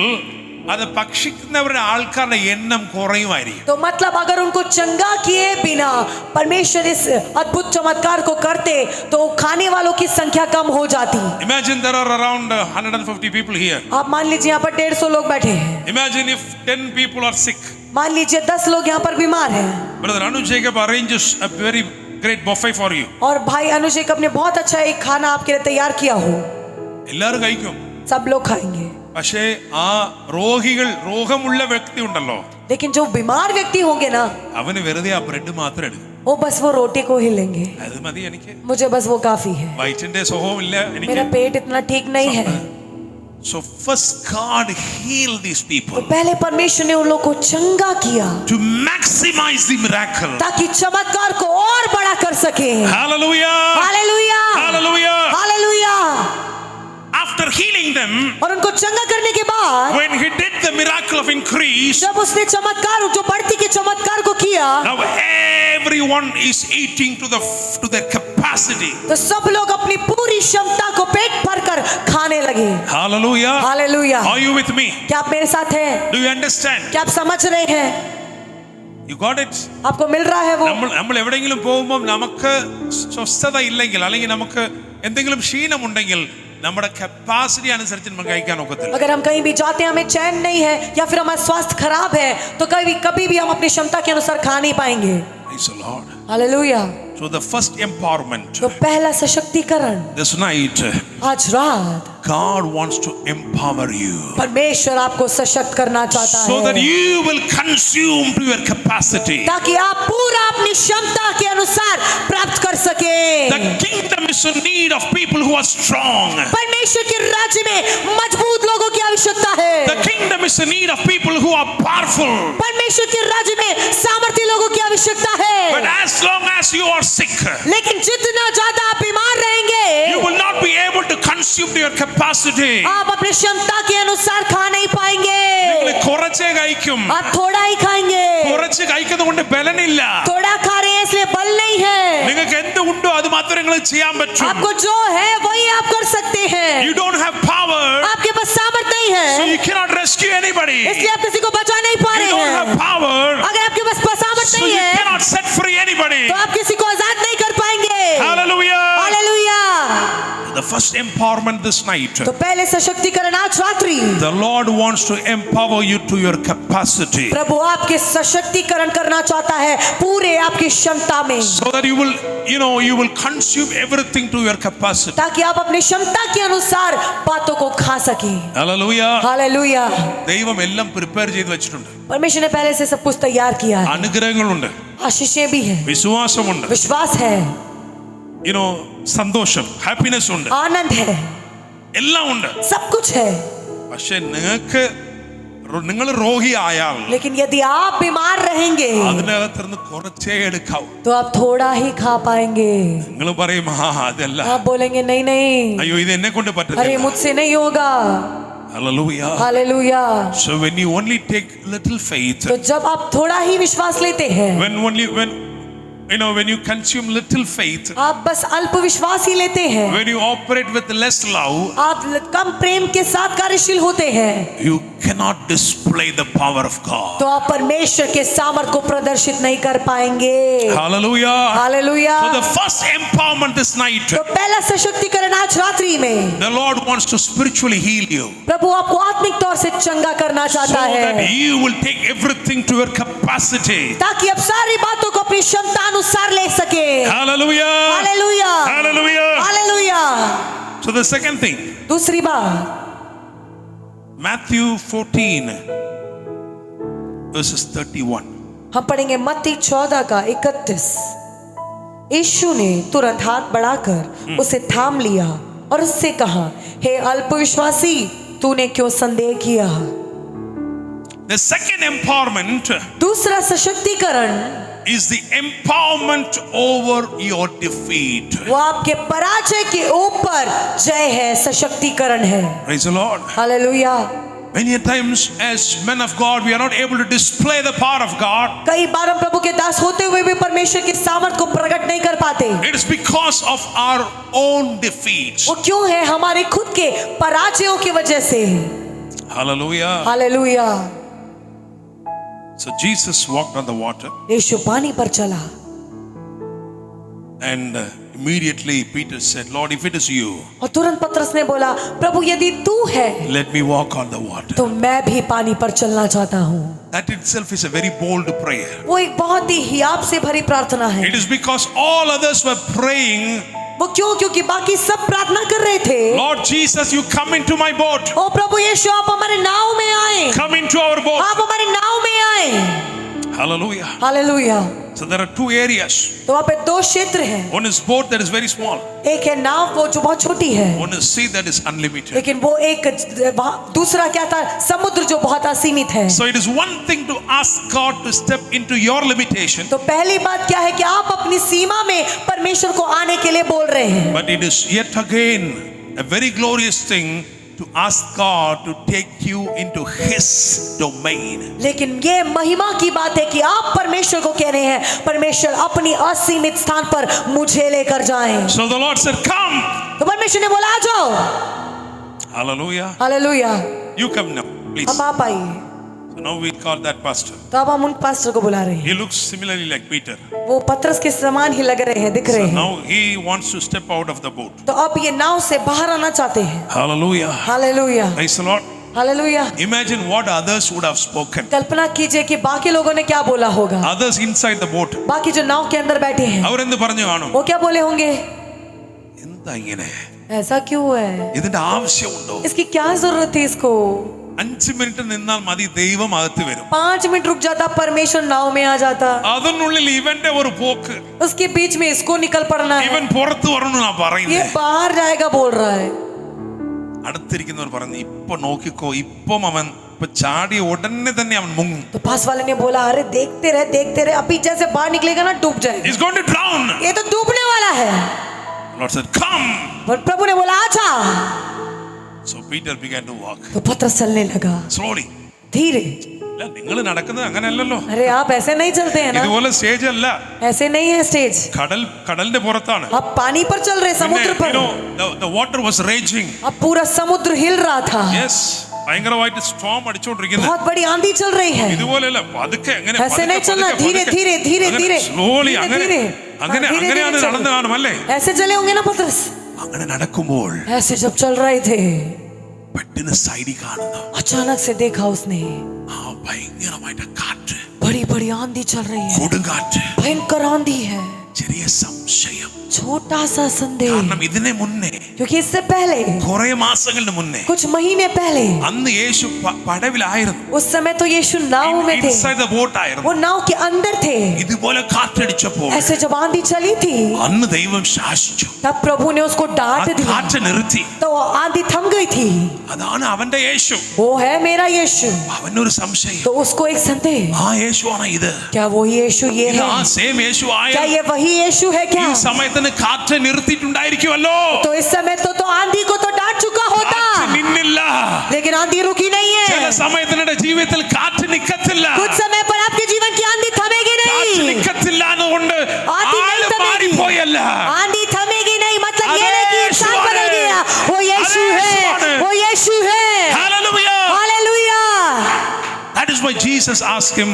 അത് ഭക്ഷിക്കുന്നവരുടെ ആൾക്കാരുടെ എണ്ണം കുറയുമായിരിക്കും. तो मतलब अगर उनको चंगा किए बिना परमेश्वर इस अद्भुत चमत्कार को करते तो खाने वालों की संख्या कम हो जाती. Imagine there are around 150 people here. आप मान लीजिए यहाँ पर 150 लोग बैठे हैं. Imagine if 10 people are sick. मान लीजिए 10 लोग यहाँ पर बीमार हैं. Brother Anu Jacob arranges a very great buffet for you. और भाई अनु जेकब ने बहुत अच्छा एक खाना आपके लिए तैयार किया हो. എല്ലാവരും കഴിക്കും. सब लोग खाएंगे. പക്ഷേ ആ രോഗമുള്ള വ്യക്തി ഉണ്ടല്ലോ, लेकिन जो बीमार व्यक्ति होंगे ना, അവന് വെറുതെ ആ ബ്രെഡ് മാത്രം എടുക്കും. वो बस वो रोटी को ही लेंगे. അത് മതി എനിക്ക്, मुझे बस वो काफी है, വയറ്റിന്റെ സുഖമില്ല എനിക്ക്. मेरा पेट इतना ठीक नहीं है. So first God healed these तो people पहले परमेश्वर ने उन लोगों को चंगा किया to maximize the miracle. ताकि चमत्कार को और बड़ा कर सके. Hallelujah. Hallelujah, Hallelujah. Hallelujah. After healing them, और उनको चंगा करने के बाद when he did the miracle of increase, जब उसने चमत्कार, जो बढ़ती के चमत्कार को किया, now everyone is eating to their capacity. तो सब लोग अपनी पूरी क्षमता को पेट भरकर खाने लगे. Hallelujah. Hallelujah. Are you with me? क्या आप मेरे साथ हैं? Do you understand? क्या आप समझ रहे हैं? You got it? आपको मिल रहा है वो? നമ്മൾ എവിടെയെങ്കിലും പോകുമ്പോൾ നമുക്ക് സ്വസ്ഥത ഇല്ലെങ്കിൽ അല്ലെങ്കിൽ നമുക്ക് എന്തെങ്കിലും ക്ഷീണമുണ്ടെങ്കിൽ നമ്മുടെ കപ്പാസിറ്റി അനുസരിച്ച് നമുക്ക് കഴിക്കാൻ ഒക്കത്തില്ല. अगर हम कहीं भी जाते हैं, हमें चैन नहीं है या फिर हमारा स्वास्थ्य खराब है, तो कभी भी हम अपनी क्षमता के अनुसार खा नहीं पाएंगे. Praise the Lord. Hallelujah. So the first empowerment तो पहला सशक्तिकरण, this night, आज रात God wants to empower you परमेश्वर आपको सशक्त करना चाहता so that है you will consume to your capacity. ताकि आप पूरा अपनी क्षमता के अनुसार प्राप्त कर सके. The kingdom is in need of people who are strong. परमेश्वर के राज्य में मजबूत लोगों की आवश्यकता है. The kingdom is in need of people who are powerful. परमेश्वर के राज्य में सामर्थी लोगों की आवश्यकता है. But as long as you are sick, लेकिन जितना ज्यादा आप बीमार रहेंगे, you will not be able to consume to your capacity. आप अपनी क्षमता के अनुसार खा नहीं पाएंगे. നിങ്ങൾ കുറച്ചേ കഴിക്കും. आप थोड़ा ही खाएंगे. കുറച്ച് കഴിക്കുന്നതുകൊണ്ട് ബലനില്ല. थोड़ा खा रहे हैं इसलिए बल नहीं है. നിങ്ങൾക്ക് എന്ത് ഉണ്ടോ അത് മാത്രമേ നിങ്ങൾ ചെയ്യാൻ പറ്റൂ. आपको जो है वही आप कर सकते हैं. You don't have power, आपके पास सामर्थ नहीं है, so you cannot rescue anybody. इसलिए आप किसी को बचा नहीं पा You रहे don't have हैं. power, अगर आपके पास सामर्थ so नहीं you है cannot set free anybody. तो आप किसी को आजाद नहीं कर पाएंगे. Hallelujah. Hallelujah. The first empowerment this night, तो पहले सशक्तिकरण आज रात्रि, the Lord wants to empower you to your capacity प्रभु आपके सशक्तिकरण करना चाहता है पूरे आपकी क्षमता में, so that you will consume everything to your capacity. ताकि आप अपनी क्षमता के अनुसार बातों को खा सके. Hallelujah. हालेलुया. ദൈവം എല്ലാം പ്രിപ്പയർ ചെയ്ത് വെച്ചിട്ടുണ്ട്. परमेश्वर ने पहले से सब कुछ तैयार किया है. അനുഗ്രഹങ്ങളുണ്ട്, आशीषें भी है, വിശ്വാസമുണ്ട്, विश्वास है, സന്തോഷം, ഹാപ്പിനെസ് ഉണ്ട്, आनंद है, എല്ലാം ഉണ്ട്. सब कुछ है. പക്ഷെ നിങ്ങൾ രോഗിയായാൽ लेकिन यदि आप बीमार रहेंगे അതിനകത്തുനിന്ന് കുറച്ചേ എടുക്കാവൂ. तो आप थोड़ा ही खा पाएंगे. നിങ്ങൾ പറയും അതല്ല, आप बोलेंगे नहीं नहीं, അയ്യോ ഇത് എന്നെ കൊണ്ട് अरे പറ്റത്തില്ല. मुझसे नहीं होगा. Hallelujah. Hallelujah. So when you only take little faith, तो जब आप थोड़ा ही विश्वास लेते हैं, when you consume little faith, आप बस अल्प विश्वास ही लेते हैं, when you operate with less love, आप कम प्रेम के साथ कार्यशील होते हैं, you cannot display the power of God. तो आप परमेश्वर के सामर्थ को प्रदर्शित नहीं कर पाएंगे. Hallelujah. Hallelujah. So the first empowerment this night, तो पहला सशक्तिकरण आज रात्रि में, the Lord wants to spiritually heal you प्रभु आपको आत्मिक तौर से चंगा करना so चाहता that है, you will take everything to your capacity. ताकि आप सारी बातों को अपनी क्षमता अनुसार ले सके. Hallelujah. Hallelujah. Hallelujah. Hallelujah. So the second thing, दूसरी बात, Matthew 14 verses 31. हम पढ़ेंगे मत्ती 14 का 31. यीशु ने तुरंत हाथ बढ़ाकर उसे थाम लिया और उससे कहा, हे अल्पविश्वासी, तूने क्यों संदेह किया. The second empowerment दूसरा सशक्तिकरण is the empowerment over your defeat. वो आपके पराजय के ऊपर जय है, सशक्तिकरण है. Praise the Lord. Hallelujah. Many times as men of God, we are not able to display the power of God. कई बार हम प्रभु के दास होते हुए भी परमेश्वर की सामर्थ को प्रकट नहीं कर पाते। It is because of our own defeats. वो क्यों है? हमारे खुद के पराजयों की वजह से। Hallelujah. Hallelujah. So Jesus walked on the water, यीशु पानी पर चला and immediately Peter said, Lord, if it is you, और तुरंत पतरस ने बोला, प्रभु यदि तू है let me walk on the water. तो मैं भी पानी पर चलना चाहता हूँ। That itself is a very bold prayer. वो एक बहुत ही हियाव से भरी प्रार्थना है। It is because all others were praying, वो क्यों? क्योंकि बाकी सब प्रार्थना कर रहे थे, Lord Jesus, you come into my boat. ओ प्रभु यीशु आप हमारे नाव में आए, Come into our boat. आप हमारे नाव में आए। Hallelujah. Hallelujah. So there are two areas. तो वहाँ पे दो क्षेत्र हैं। One is boat that is very small. एक है नाव वो जो बहुत छोटी है, One is sea that is unlimited. लेकिन वो एक दूसरा क्या था? समुद्र जो बहुत असीमित है। So it is one thing to ask God to step into your limitation, तो पहली बात क्या है कि आप अपनी सीमा में परमेश्वर को आने के लिए बोल रहे हैं, but it is yet again a very glorious thing to ask God to take you into His domain. लेकिन ये महिमा की बात है कि आप परमेश्वर को कह रहे हैं, परमेश्वर अपनी असीमित स्थान पर मुझे लेकर जाएं। So the Lord said, "Come." तो परमेश्वर ने बोला, आ जाओ। Hallelujah. Hallelujah. You come now, please. अब आप आइए। So now we call that pastor. तो अब हम उन पास्टर को बुला रहे हैं। He looks similarly like Peter. वो पतरस के समान ही लग रहे हैं, दिख रहे So हैं। now he wants to step out of the boat. तो अब ये नाव से बाहर आना चाहते हैं। Hallelujah. Hallelujah. Praise the Lord. Hallelujah. Imagine what others would have spoken. कल्पना कीजिए कि बाकी लोगों ने क्या बोला होगा। Others inside the boat. बाकी जो नाव के अंदर बैठे हैं അവരെന്ത് പറഞ്ഞു കാണും? वो क्या बोले होंगे? എന്താ ഇങ്ങനെ? ऐसा क्यों है? ഇതിന്റെ ആവശ്യമുണ്ടോ? इसकी क्या जरूरत थी इसको? 5 മിനിറ്റ് നിന്നാൽ മതി, ദൈവം അകത്ത് വരും. 5 मिनट रुक जाता, परमेश्वर नाव में आ जाता। അതിനുള്ളിൽ ഇവന്റെ ഒരു പോക്ക്, उसके बीच में इसको निकल पड़ना है। ഇവൻ പുറത്തു വരണം എന്നാ ये പറയുന്നത്. बाहर जाएगा बोल रहा है। അടുത്തിരിക്കുന്നവർ പറഞ്ഞു, ഇപ്പൊ നോക്കിക്കോ, ഇപ്പം അവൻ ഇപ്പൊ ചാടിയ ഉടനെ തന്നെ അവൻ മുങ്ങും. तो पास वाले ने बोला, अरे देखते रहे, अभी जैसे बाहर निकलेगा ना डूब जाएगा। He's going to drown. ये तो डूबने वाला है। Lord said, "Come." और प्रभु ने बोला, आजा। So Peter began to walk तो पतरस चलने लगा slowly. धीरे। അല്ല, നിങ്ങൾ നടക്കുന്നത് അങ്ങനെയല്ലല്ലോ. अरे आप ऐसे नहीं चलते हैं ना, ഇതുപോലെ സ്റ്റേജ് അല്ല. ऐसे नहीं है स्टेज। കടലിന്റെ പുറത്താണ്. आप पानी पर चल रहे, समुद्र पर। the water was raging. अब पूरा समुद्र हिल रहा था। Yes, ഭയങ്കരമായിട്ട് storm അടിച്ചുകൊണ്ടിരിക്കുന്നത്. बहुत बड़ी आंधी चल रही है। ഇതുപോലെയല്ല, പതുക്കെ അങ്ങനെ ऐसे नहीं चलना, धीरे धीरे धीरे धीरे slowly അങ്ങനെ धीरे അങ്ങനെയാണ് നടന്നു കാണും അല്ലേ? ऐसे चले होंगे ना पतरस? അങ്ങനെ നടക്കുമ്പോൾ ऐसे जब चल रहे थे, പെട്ടെന്ന് സൈഡിൽ കാണുന്നു, अचानक से देखा उसने ആ ഭയങ്കരമായിട്ട് കാറ്റ്, बड़ी बड़ी आंधी चल रही है, കൊടുങ്കാറ്റ്. भयंकर आंधी है। ചെറിയ സംശയം, छोटा सा संदेह, കാരണം ഇതിനെ മുന്നേ क्योंकि इससे पहले കുറെ മാസങ്ങളുടെ മുന്നേ कुछ महीने पहले അന്ന് യേശു പടവിലായിരുന്നു, उस समय तो यीशु नाव में थे, ഇൻസൈഡ് ദ ബോട്ട് ആയിരുന്നു. वो नाव के अंदर थे। ഇതുപോലെ കാറ്റടിച്ചപ്പോൾ ऐसे जब आंधी चली थी, അന്ന് ദൈവം ശാസിച്ചു, तब प्रभु ने उसको ആ डांट दिया, കാറ്റ് നിർത്തി. तो आंधी थम गई थी। അതാണ് അവന്റെ യേശു. वो है मेरा यीशु। അവനൊരു സംശയം, तो उसको एक संदेह, ആ യേശുവാണ് ഇത്? क्या वो यीशु ये ഇത് है? ആ സെയിം യേശു ആയ क्या ये वही यीशु है ഈ क्या? സമയത്തിന് കാറ്റ് നിർത്തിയിട്ടുണ്ടായിരിക്കുമല്ലോ. तो इस समय तो आंधी को तो डांट चुका होता, കാറ്റ് നിന്നില്ല. लेकिन आंधी रुकी नहीं ചില है। സമയത്തിന്റെ ജീവിതത്തിൽ കാറ്റ് നിക്കത്തില്ല. कुछ समय पर आपके जीवन की आंधी थमेगी കാറ്റ് नहीं। നിക്കത്തില്ല എന്നുകൊണ്ട് ആദ്യം ആള് നിർത്തണമെങ്കിൽ മാറിപ്പോയല്ല. आंधी थमेगी नहीं, मतलब अरे ये नहीं कि इंसान यीशु बदल है। गया। वो यीशु अरे है, यीशु है। वो यीशु है। Hallelujah. Hallelujah. That is why Jesus asked him,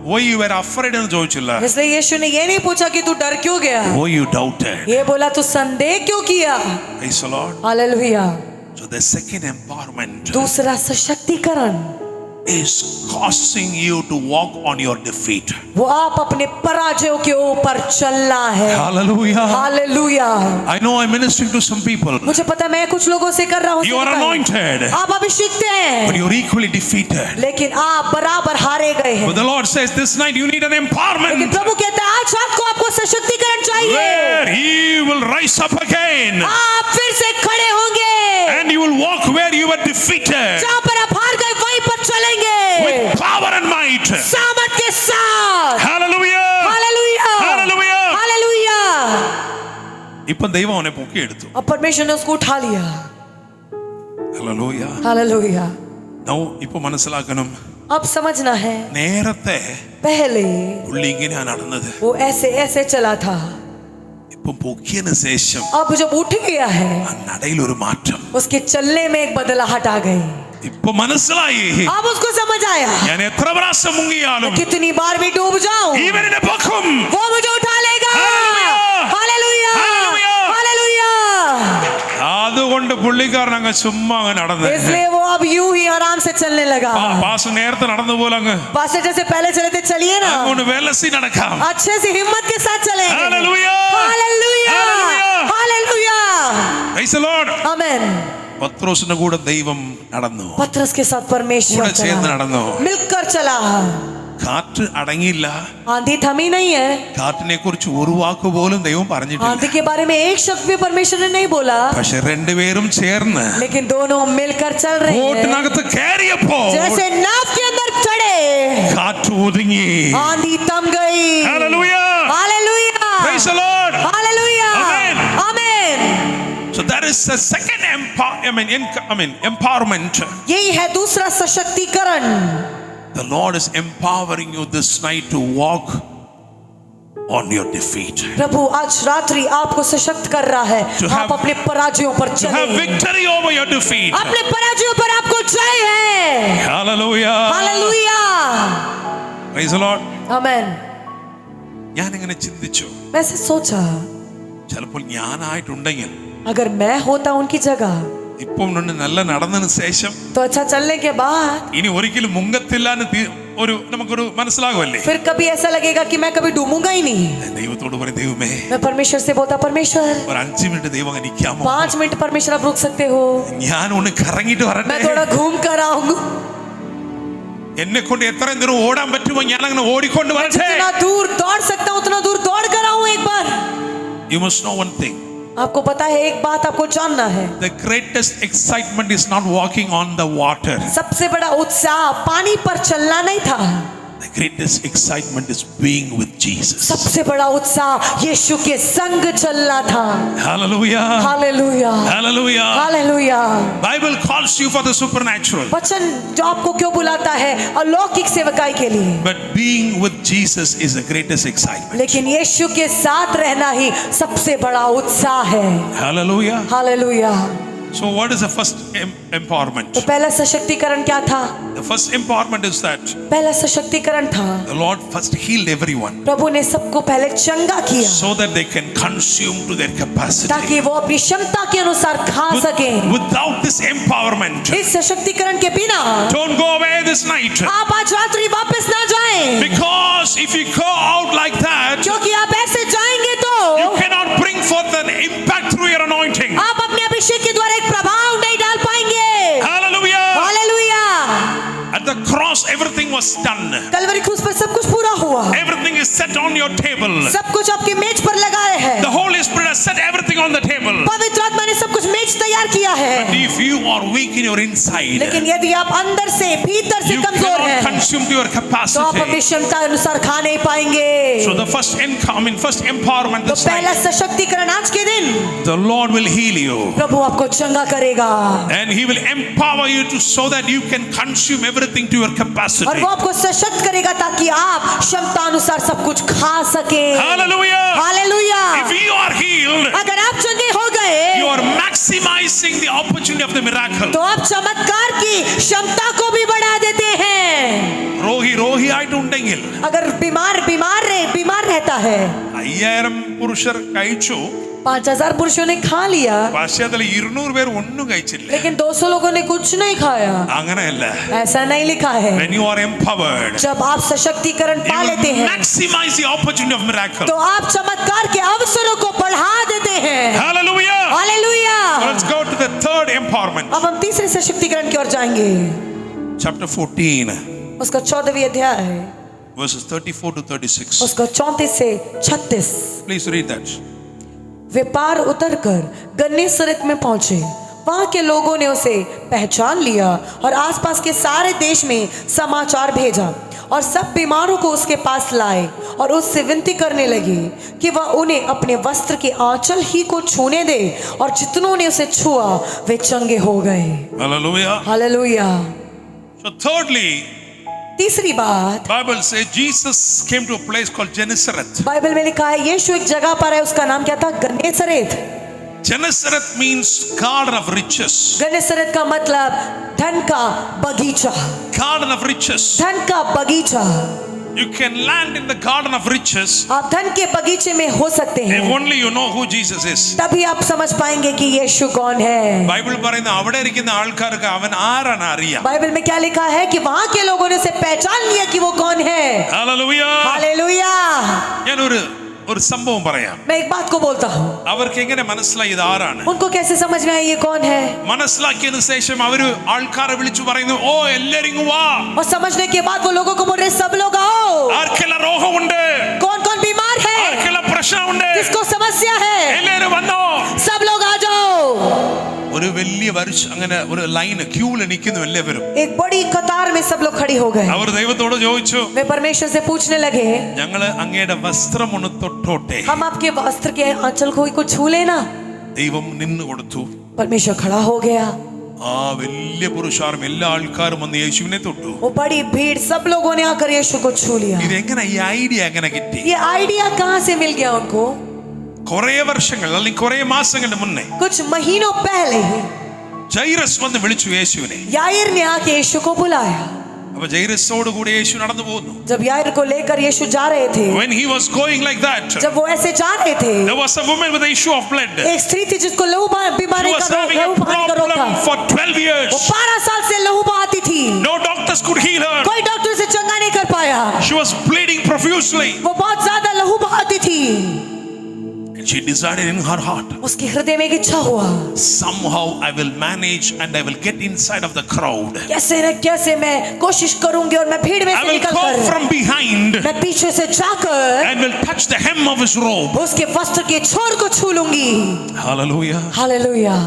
why you were afraid എന്ന് ചോദിച്ചില്ല. इसलिए यीशु ने ये नहीं पूछा कि तू डर क्यों गया, Why you doubted. ये बोला तू संदेह क्यों किया। Praise the Lord. Hallelujah. So the second empowerment दूसरा सशक्तिकरण, is causing you to walk on your defeat. वो आप अपने पराजयों के ऊपर चलना है। Hallelujah. Hallelujah. I know I'm ministering to some people. मुझे पता है मैं कुछ लोगों से कर रहा हूँ, You are anointed, आप अभिषिक्त but हैं, you're equally defeated. लेकिन आप बराबर हारे गए हैं। But the Lord says this night you need an लेकिन empowerment प्रभु कहता है आज रात को आपको सशक्तिकरण चाहिए, where He will rise up again आप फिर से खड़े होंगे, and you will walk where you were defeated जहाँ पर आप हार गए वहीं पर चलेंगे, with power and might. सामर्थ के साथ। Hallelujah. हालेलुया। Hallelujah. हालेलुया। ഇപ്പം ദൈവം അവനെ പൊക്കിയെടുത്തു. अब परमेश्वर ने उसको उठा लिया। Hallelujah. हालेलुया। Now ഇപ്പൊ മനസ്സിലാക്കണം, अब समझना है, നേരത്തെ पहले പുള്ളി ഇങ്ങനെയാ നടന്നത്. वो ऐसे ऐसे चला था, ഇപ്പൊ പൊക്കിയതിന് ശേഷം अब जब उठ गया है ആ നടയിൽ ഒരു മാറ്റം. उसके चलने में एक बदलाहट आ गई। ഇപ്പൊ മനസ്സിലായി, अब उसको समझ आया, ഞാൻ എത്ര പ്രാവശ്യം മുങ്ങിയാലും कितनी बार भी डूब जाऊं ഇവനെ പൊക്കും. वो मुझे उठा लेगा। Hallelujah! Hallelujah, Hallelujah! हालेलुया। അതുകൊണ്ട് പുള്ളിക്കാരൻ അങ്ങ് ചുമ്മാ അങ്ങ് നടന്നു. इसलिए वो अब यूं ही आराम से चलने लगा। പാസ് നേരത്തെ നടന്നു പോലെ അങ്ങ് पास्टर जैसे पहले चले थे, चलिए ना, അങ്ങോട്ട് വെലസി നടക്കാം. अच्छे से हिम्मत के साथ चलेंगे। Hallelujah! Hallelujah, Hallelujah! Hallelujah, Praise the Lord. आमेन। പത്രോസിന്റെ കൂടെ ദൈവം നടന്നു, पत्रस के साथ परमेश्वर കൂടെ ചേർന്ന് चला, നടന്നു. मिलकर चला। കാറ്റ് അടങ്ങിയില്ല. आंधी थमी नहीं है, കാറ്റിനെ കുറിച്ച് ഒരു വാക്ക് പോലും ദൈവം പറഞ്ഞിട്ടില്ല. आंधी के बारे में एक शब्द भी परमेश्वर ने नहीं बोला, പക്ഷെ രണ്ടുപേരും ചേർന്ന് लेकिन दोनों मिलकर चल रहे हैं। ബോട്ടിനകത്ത് കയറിയപ്പോ जैसे नाव के अंदर चढ़े, കാറ്റ് ഒതുങ്ങി. आंधी थम गई। Hallelujah! Hallelujah, Praise the Lord. Hallelujah, Amen. Amen. So that is the second empowerment. यही है दूसरा सशक्तिकरण। The Lord is empowering you this night to walk on your defeat, प्रभु आज रात्रि आपको सशक्त कर रहा है, To आप have- अपने पराजयों पर to have चले। victory over your defeat. अपने पराजयों पर आपको जय है। Hallelujah! Hallelujah, Praise the Lord. आमेन। ഞാൻ ഇങ്ങനെ ചിന്തിച്ചു, मैं ऐसे सोचा, ചിലപ്പോൾ ഞാനായിട്ടുണ്ടെങ്കിൽ अगर मैं होता उनकी जगह ഇപ്പം നല്ല നടന്നതിന് ശേഷം तो अच्छा चलने के बाद ഇനി ഒരിക്കലും മുങ്ങത്തില്ല എന്ന് ഒരു നമുക്കൊരു മനസ്സിലാകുമല്ലേ. फिर कभी ऐसा लगेगा कि मैं कभी डूबूंगा ही नहीं। ദൈവത്തോട് പറയും, ദൈവമേ मैं परमेश्वर से बोलता, परमेश्वर ഒരു 5 മിനിറ്റ് ദൈവം നിൽക്കാമോ, 5 मिनट परमेश्वर आप रुक सकते हो, ഞാൻ ഒന്ന് കറങ്ങിട്ട് मैं വരട്ടെ. थोड़ा घूम कर आऊंगा। എന്നെ കൊണ്ട് എത്രയും ദൂരം ഓടാൻ പറ്റുമോ ഞാൻ അങ്ങനെ ഓടിക്കൊണ്ട് വരട്ടെ. जितना दूर दौड़ सकता हूँ उतना दूर दौड़ कर आऊं एक बार। You must know one thing. आपको पता है, एक बात आपको जानना है, The greatest excitement is not walking on the water. सबसे बड़ा उत्साह पानी पर चलना नहीं था, The greatest excitement is being with Jesus. सबसे बड़ा उत्साह यीशु के संग चलना था। Hallelujah. Hallelujah, Hallelujah. Hallelujah. Bible calls you for the supernatural. वचन जो आपको क्यों बुलाता है अलौकिक सेवकाई के लिए, But being with Jesus is the greatest excitement. लेकिन यीशु के साथ रहना ही सबसे बड़ा उत्साह है। Hallelujah. Hallelujah. So what is the first empowerment? तो पहला सशक्तिकरण क्या था? The first empowerment is that पहला सशक्तिकरण था, the Lord first healed everyone प्रभु ने सबको पहले चंगा किया so that they can consume to their capacity. ताकि वो अपनी क्षमता के अनुसार खा सके। Without this empowerment, इस सशक्तिकरण के बिना don't go away this night. आप आज रात्रि वापस ना जाएं, Because if you go out like that, क्योंकि आप ऐसे जाएंगे तो you cannot bring forth an impact through your anointing. आप अपने अभिषेक के द्वारा एक प्रभाव नहीं डाल पाएंगे। Hallelujah. Hallelujah. At the cross, everything was done. Kalvari क्रूस पर सब कुछ पूरा हुआ, Everything is set on your table. सब कुछ आपकी मेज पर लगाए है, The Holy Spirit has set everything on the table. पवित्र आत्मा ने सब कुछ मेज तैयार किया है। If you are weak in your inside, लेकिन यदि आप अंदर से भीतर से you कमजोर cannot हैं consume to your तो आप अपनी capacity. क्षमता अनुसार खा नहीं पाएंगे। So the first empowerment तो this पहला night, सशक्तिकरण आज के दिन the Lord will heal you. प्रभु आपको चंगा करेगा And He will empower you to so that you can consume everything to your और capacity. वो आपको सशक्त करेगा ताकि आप क्षमता अनुसार सब कुछ खा सके। Hallelujah. Hallelujah. If you are healed, अगर आप चंगे हो you गए are maximizing the opportunity of the miracle. तो आप चमत्कार की क्षमता को भी बढ़ा देते हैं। രോഗി ആയിട്ടുണ്ടെങ്കിൽ अगर बीमार रहता है, 5000 പുരുഷർ കഴിച്ചു, 5000 पुरुषों ने खा लिया പക്ഷേ അതിൽ 200 പേർ ഒന്നും കഴിച്ചില്ല. लेकिन 200 लोगों ने कुछ नहीं खाया, അങ്ങനെയല്ല. ऐसा नहीं लिखा है। When you are empowered, जब आप सशक्तिकरण you पा लेते will हैं maximize the opportunity of miracle. तो आप चमत्कार के अवसरों को बढ़ा देते हैं। Hallelujah. Hallelujah. Let's go to the third empowerment. अब हम तीसरे सशक्तिकरण की ओर जाएंगे, Chapter 14, उसका 14वां अध्याय है, verses 34 to 36. उसका 34 से 36। Please read that. वे पार उतरकर गन्नेसरत में पहुंचे, वहां के लोगों ने उसे पहचान लिया और आसपास के सारे देश में समाचार भेजा और सब बीमारों को उसके पास लाए और उससे विनती करने लगे कि वह उन्हें अपने वस्त्र के आंचल ही को छूने दे, और जितनों ने उसे छुआ वे चंगे हो गए। Hallelujah. हालेलुया। So thirdly, तीसरी बात, Bible says Jesus came to a place called Gennesaret. Bible में लिखा है यीशु एक जगह पर है, उसका नाम क्या था? गन्नेसरेत। Gennesaret means garden of riches. गन्नेसरेत का मतलब धन का बगीचा, Garden of riches. धन का बगीचा। You can land in the garden of riches आप धन के बगीचे में हो सकते if हैं, only you know who Jesus is. तभी आप समझ पाएंगे कि यीशु कौन है। ബൈബിൾ പറയുന്ന അവിടെ ഇരിക്കുന്ന ആൾക്കാർക്ക് അവൻ ആരാണ് അറിയാം. बाइबल में क्या लिखा है कि वहां के लोगों ने उसे पहचान लिया कि वो कौन है। ഹല്ലേലൂയ. हालेलुया। ഞാൻ ഒരു സംഭവം പറയാം. मैं एक बात को बोलता हूँ, അവർക്ക് എങ്ങനെ മനസ്സിലായി ഇത് ആരാണ്? उनको कैसे समझ में आया ये कौन है? മനസ്സിലാക്കിയതിനു ശേഷം അവര് ആൾക്കാരെ വിളിച്ചു പറയുന്നു, ഓ എല്ലാരും ഇങ്ങ് വാ. और समझने के बाद वो लोगों को बोल रहे सब लोग आओ। ആർക്കെല്ലാം രോഗമുണ്ട്? कौन कौन बीमार है? ആർക്കെല്ലാം പ്രശ്നമുണ്ട്? किसको समस्या है? എല്ലാരും വന്നോ? सब लोग आ जाओ। ഒരു വലിയ വരിശ അങ്ങനെ ഒരു ലൈന് ക്യൂവിൽ നിൽക്കുന്നു എല്ലാവരും. एक बड़ी कतार में सब लोग खड़ी हो गए। അവർ ദൈവത്തോട് ചോദിച്ചു, वे परमेश्वर से पूछने लगे, ഞങ്ങള് അങ്ങയുടെ വസ്ത്രം ഒന്ന് തൊട്ടോട്ടെ. हम आपके वस्त्र के आंचल को कुछ छू लेना। ദൈവം നിന്ന് കൊടുത്തു. परमेश्वर खड़ा हो गया। ആ വലിയ പുരുഷാരം എല്ലാ ആൾക്കാരും വന്ന് യേശുവിനെ തൊട്ടു. वो बड़ी भीड़ सब लोगों ने आकर यीशु को छू लिया। ഇതെങ്ങനെ ഈ ഐഡിയ എങ്ങനെ കിട്ടി? ये आइडिया कहाँ से मिल गया उनको? കുറെ വർഷങ്ങൾ അല്ലെങ്കിൽ കുറെ മാസങ്ങളുടെ മുന്നേ कुछ महीनों पहले ജൈറസ് വന്ന് വിളിച്ചു യേശുവിനെ. याईर ने आके यीशु को बुलाया। അപ്പൊ ജൈറസോട് കൂടി യേശു നടന്നു പോകുന്നു. जब याईर को लेकर यीशु जा रहे थे, When he was going like that, जब वो ऐसे जा रहे थे, there was a woman with an issue of blood. एक स्त्री थी जिसको लहू She बीमारी was का having a रोग था। problem for 12 वो years. 12 साल से लहू बहाती थी, No doctors could heal her. कोई डॉक्टर से चंगा नहीं कर पाया। She was bleeding profusely. वो बहुत ज्यादा लहू बहाती थी। And she decided in her heart, उसके हृदय में एक इच्छा हुआ, somehow I will manage and I will get inside of the crowd. कैसे न कैसे मैं कोशिश करूंगी और मैं भीड़ में I से will निकल go कर from behind मैं पीछे से जाकर and will touch the hem of his robe. उसके वस्त्र के छोर को छू लूंगी। Hallelujah. Hallelujah.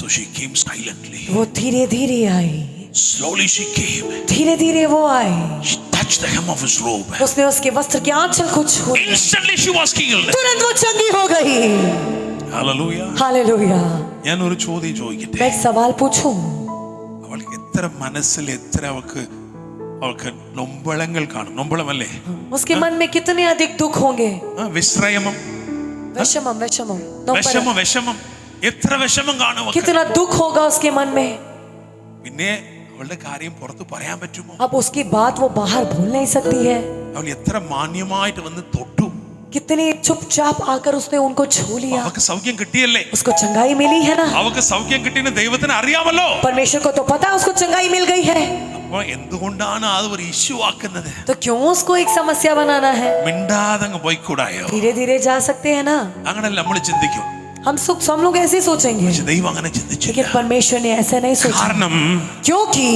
So she came silently. वो धीरे धीरे आई, Slowly she came. धीरे धीरे वो आई। She touched the hem of his robe. उसने उसके वस्त्र के आंचल को छू लिया। Instantly she was healed. तुरंत वो चंगी हो गई। Hallelujah. हालेलुया। ഞാൻ ഒരു ചോദ്യം ചോദിക്കട്ടെ. मैं एक सवाल पूछूं, അവൾക്ക് എത്ര മനസ്സിൽ എത്ര അവൾക്ക് നൊമ്പളങ്ങൾ കാണും. നൊമ്പളമല്ലേ? उसके मन में कितने अधिक दुख होंगे। വിശ്രയമം, विषमम विषमम വിഷമം എത്ര വിഷമം കാണും അവൾക്ക്. कितना दुख होगा उसके मन में। പിന്നെ അവളുടെ കാര്യം പുറത്ത് പറയാൻ പറ്റുമോ? अब उसकी बात वो बाहर भूल नहीं सकती है। അവൾ എത്ര മാന്യമായിട്ട് വന്ന് തൊട്ടു. कितनी चुपचाप आकर उसने उनको छू लिया। അവൾക്ക് സൗഖ്യം കിട്ടിയല്ലേ? उसको चंगाई मिली है ना। അവൾക്ക് സൗഖ്യം കിട്ടിയെന്ന് ദൈവത്തിന് അറിയാമല്ലോ. परमेश्वर को तो पता है उसको चंगाई मिल गई है, അപ്പൊ എന്തുകൊണ്ടാണ് അത് ഒരു ഇഷ്യൂ ആക്കുന്നത്? तो क्यों उसको एक समस्या बनाना है? മിണ്ടാതങ്ങ് പോയിക്കൂടായോ? धीरे धीरे जा सकते हैं ना। അങ്ങനെയല്ല നമ്മൾ ചിന്തിക്കും. हम लोग ऐसे ही सोचेंगे, പക്ഷെ ദൈവം അങ്ങനെ ചിന്തിച്ചില്ല. लेकिन परमेश्वर ने ऐसा नहीं सोचा, കാരണം क्योंकि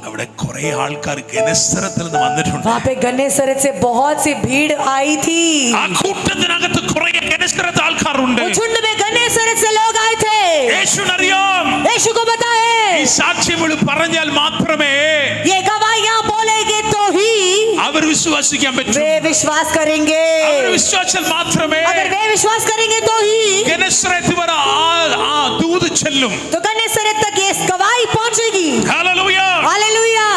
അവിടെ കുറെ ആൾക്കാർ ഗനസരത്തിൽ നിന്ന് വന്നിട്ടുണ്ട്. वहां पे गन्नेसरेत से बहुत सी भीड़ आई थी। ആ കൂട്ടത്തിനകത്ത് കുറെ ഗനസരത്ത് ആൾക്കാരുണ്ട്. वो झुंड में गन्नेसरेत से लोग आए थे। യേശുവിനറിയാം यीशु को पता है, ഈ സാക്ഷ്യങ്ങൾ പറഞ്ഞാൽ മാത്രമേ ये गवाहियां बोलेंगे तो ही അവർ വിശ്വസിക്കാൻ പറ്റൂ. वे विश्वास करेंगे। അവർ വിശ്വസിച്ചാൽ മാത്രമേ अगर वे विश्वास करेंगे तो ही ഗനസരത്ത് വരെ ആ ദൂത് ചെല്ലും. तो गन्नेसरेत तक ये गवाही पहुंचेगी। Hallelujah. Hallelujah.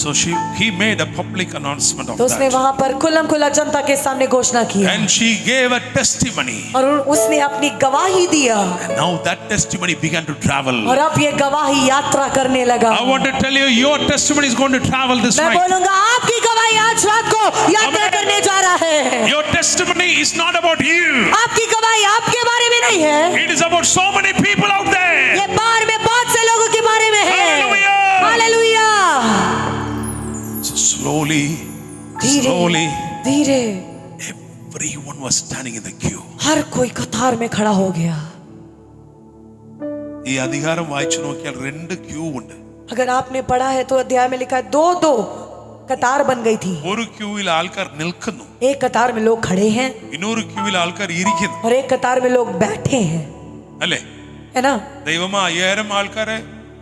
So he made a public announcement of तो उसने that. वहां पर खुल्लम खुल्ला जनता के सामने घोषणा की And she gave a testimony. और उसने अपनी गवाही दिया And now that testimony began to travel. और अब ये गवाही यात्रा करने लगा। I want to tell you, your testimony is going to travel this मैं night. बोलूंगा आपकी गवाही आज रात को यात्रा Amen. करने जा रहा है। Your testimony is not about you. आपकी गवाही आपके बारे में नहीं है, It is about so many people out there. ये बाहर में बहुत से लोगों के बारे में है। Hallelujah. हालेलुया। So slowly, धीरे everyone was standing in the queue. हर कोई कतार में खड़ा हो गया। ഈ അധികാരം വായിച്ചു നോക്കിയാൽ രണ്ട് ക്യൂ ഉണ്ട്. अगर आपने पढ़ा है तो अध्याय में लिखा है दो कतार बन गई थी। ഒരു ക്യൂവിൽ ആൾക്കാർ നിൽക്കുന്നു, एक कतार में लोग खड़े हैं ഇന്നൊരു ക്യൂവിൽ ആൾക്കാർ ഇരിക്കുന്നു. और एक कतार में लोग बैठे हैं, അല്ലേ? है ना। ദൈവമേ 5000 ആൾക്കാരെ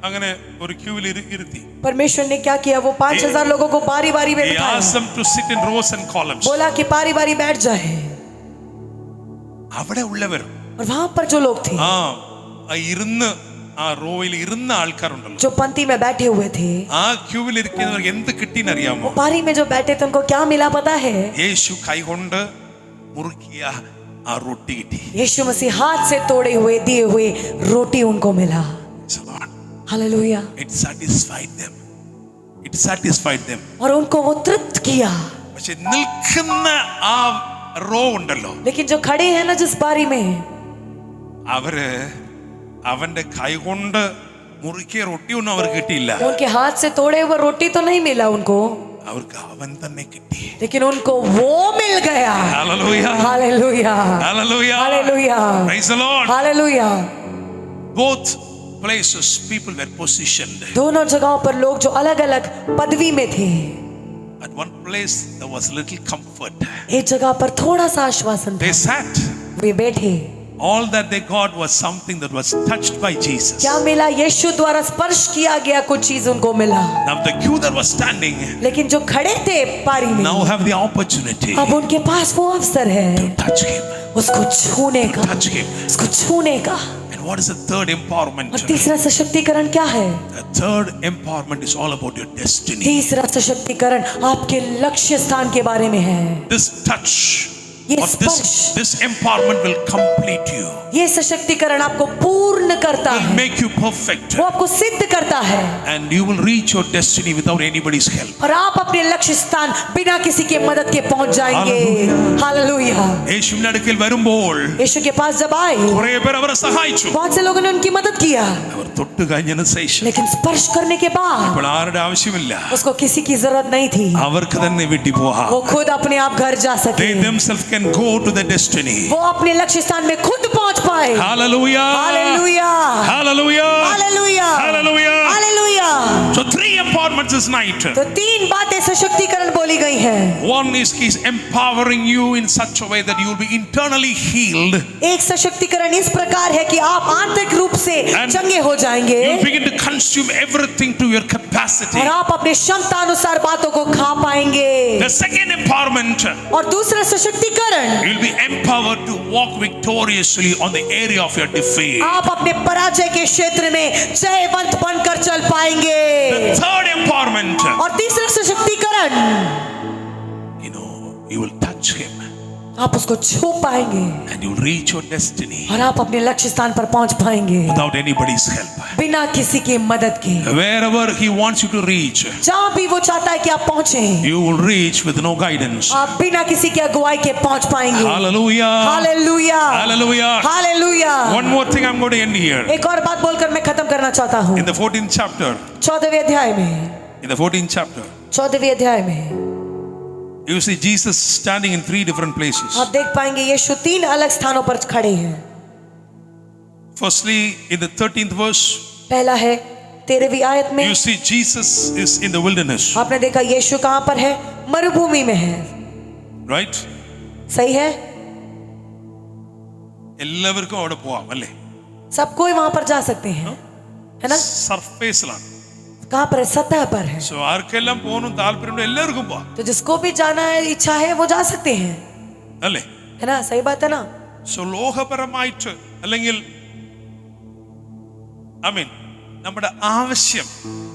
അങ്ങനെ ഒരു ക്യൂവിൽ ഇരുത്തി. परमेश्वर ने क्या किया, वो 5000 लोगों को बारी बारी में He बिठाया, asked them to sit in rows and columns. बोला कि बारी बारी बैठ जाए। അവിടെ ഉള്ളവർ और वहां पर जो लोग थे ഇരുന്ന് ആ റോയിൽ ഇരുന്ന ആൾക്കാരുണ്ടല്ലോ, जो पंक्ति में बैठे हुए थे, ആ ക്യൂവിൽ ഇരിക്കുന്നവർക്ക് എന്ത് കിട്ടിയെന്നറിയാമോ? वो बारी में जो बैठे थे उनको क्या मिला पता है? യേശു കൈകൊണ്ട് മുറുക്കിയ ആ റൊട്ടി കിട്ടി. यीशु मसीह हाथ से तोड़े हुए दिए हुए रोटी उनको मिला. Hallelujah. It satisfied them. It satisfied them. और उनको वो तृप्त किया. പക്ഷെ നിൽക്കുന്ന ആ റോ ഉണ്ടല്ലോ, लेकिन जो खड़े हैं ना जिस बारी में, അവര് അവന്റെ കൈകൊണ്ട് മുറുക്കിയ റൊട്ടി ഒന്നും അവർക്ക് കിട്ടിയില്ല. उनके हाथ से तोड़े हुए रोटी तो नहीं मिला उनको, അവർക്ക് അവൻ തന്നെ കിട്ടി. लेकिन उनको वो मिल गया. Hallelujah. Hallelujah. Hallelujah. Hallelujah. Praise the Lord. Hallelujah. Both places people were positioned. दोनों जगहों पर लोग जो अलग अलग पदवी में थे, At one place there was little comfort. एक जगह पर थोड़ा सा आश्वासन था. They sat. वे बैठे. All that they got was something that was touched by Jesus. क्या मिला? यीशु द्वारा स्पर्श किया गया कुछ चीज उनको मिला. Now the queue that was standing लेकिन जो खड़े थे पारी में, now have the opportunity अब उनके पास वो अवसर है to touch him. उसको छूने का, Touch him. उसको छूने का. And what is the third empowerment? और तीसरा सशक्तिकरण क्या है? The third empowerment is all about your destiny. तीसरा सशक्तिकरण आपके लक्ष्य स्थान के बारे में है. This touch ये or स्पर्श, this empowerment will complete you, ये सशक्तिकरण आपको पूर्ण करता will है, make you perfect, वो आपको सिद्ध करता है, and you will reach your destiny without anybody's help. और आप अपने लक्ष्य स्थान बिना किसी के मदद के पहुंच जाएंगे. हालेलुया. യേശുവിന്റെ അടുക്കൽ വരുമ്പോൾ यीशु के पास जब आए, കുറേ പേർ അവരെ സഹായിച്ചു. बहुत से लोगों ने उनकी मदद किया, അവർ തൊട്ട് കഴിഞ്ഞതിന് ശേഷം लेकिन स्पर्श करने के बाद ഇപ്പോൾ ആരുടെ ആവശ്യമില്ല, उसको किसी की जरूरत नहीं थी. അവർക്ക് തന്നെ വീട്ടിൽ പോകാം. वो खुद अपने आप घर जा सके, They themselves can go to the destiny. वो अपने लक्ष्य स्थान में खुद पहुंच पाए. Hallelujah. Hallelujah. Hallelujah. Hallelujah. Hallelujah. Hallelujah. So three empowerments this night. तो तीन बातें सशक्तिकरण बोली गई हैं. One is he's empowering you in such a way that you will be internally healed. एक सशक्तिकरण इस प्रकार है कि आप आंतरिक रूप से And चंगे हो जाएंगे, You begin to consume everything to your capacity. और आप अपने क्षमता अनुसार बातों को खा पाएंगे. The second empowerment, और दूसरा सशक्तिकरण, you'll be empowered to walk victoriously on the area of your defeat. आप अपने पराजय के क्षेत्र में जयवंत बनकर चल पाएंगे. The third empowerment, और तीसरा सशक्तिकरण, you will touch him आप उसको छू पाएंगे, and you'll reach your destiny और आप अपने लक्ष्य स्थान पर पहुंच पाएंगे without anybody's help. बिना किसी की मदद के. Wherever he wants you to reach, जहां भी वो चाहता है कि आप पहुंचे, you will reach with no guidance. आप बिना किसी की अगुवाई के पहुंच पाएंगे. Hallelujah. Hallelujah. Hallelujah. Hallelujah. One more thing I'm going to end here. एक और बात बोलकर मैं खत्म करना चाहता हूँ. In the 14th chapter, 14वें अध्याय में, in the 14th chapter, 14वें अध्याय में you see Jesus standing in three different places. आप देख पाएंगे यीशु तीन अलग स्थानों पर खड़े हैं. Firstly, in the 13th verse, पहला है 13वीं आयत में, you see Jesus is in the wilderness, आपने देखा यीशु कहां पर है? मरुभूमि में है. right? सही है? എല്ലാവർക്കും അവിടെ പോവാം അല്ലേ? सब कोई वहां पर जा सकते हैं, है ना? സർഫേസിലാണ്. कहां पर है? सतह पर है. സോ ആർക്കെല്ലാം പോകണം താല്പര്യമുണ്ട് എല്ലാവർക്കും പോവാം तो जिसको भी जाना है, इच्छा है, वो जा सकते हैं, അല്ലേ? है ना? सही बात है ना? സോ ലോകപരമായിട്ട് അല്ലെങ്കിൽ നമ്മുടെ ആവശ്യം,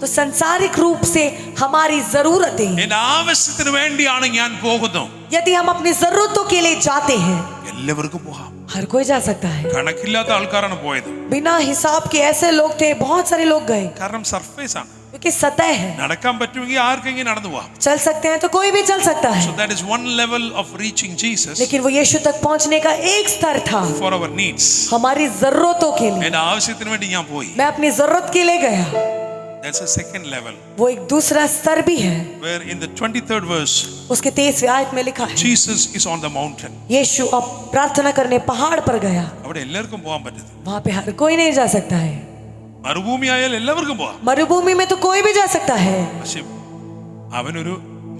तो संसारिक रूप से हमारी जरूरतें, എന്റെ ആവശ്യത്തിന് വേണ്ടിയാണ് ഞാൻ പോകുന്നു, यदि हम अपनी जरूरतों के लिए जाते हैं, എല്ലാവർക്കും പോകാം. हर कोई जा सकता है. കണക്കില്ലാത്ത ആൾക്കാരാണ് പോയത്. बिना हिसाब के ऐसे लोग थे, बहुत सारे लोग गए, കാരണം സർഫേസ് ആണ്. क्योंकि सतह है. നടക്കാൻ പറ്റുമെങ്കിൽ ആർക്കെങ്കിലും നടന്നു പോവാം. चल सकते हैं तो कोई भी चल सकता So है. that is one level of reaching Jesus लेकिन वो यीशु तक पहुंचने का एक स्तर था for our needs. हमारी जरूरतों के लिए. എന്റെ ആവശ്യത്തിന് വേണ്ടി ഞാൻ പോയി. मैं अपनी जरूरत के लिए गया. That's a second level. वो एक दूसरा स्तर भी है. Where in the 23rd verse, उसके 23वें आयत में लिखा है, Jesus is on the mountain. यीशु अब प्रार्थना करने पहाड़ पर गया. അവിടെ എല്ലാവർക്കും പോകാൻ പറ്റും. वहां पे हर कोई नहीं जा सकता है. മരുഭൂമി ആയാൽ എല്ലാവർക്കും പോവാം. मरुभूमि में तो कोई भी जा सकता है, പക്ഷെ അവനൊരു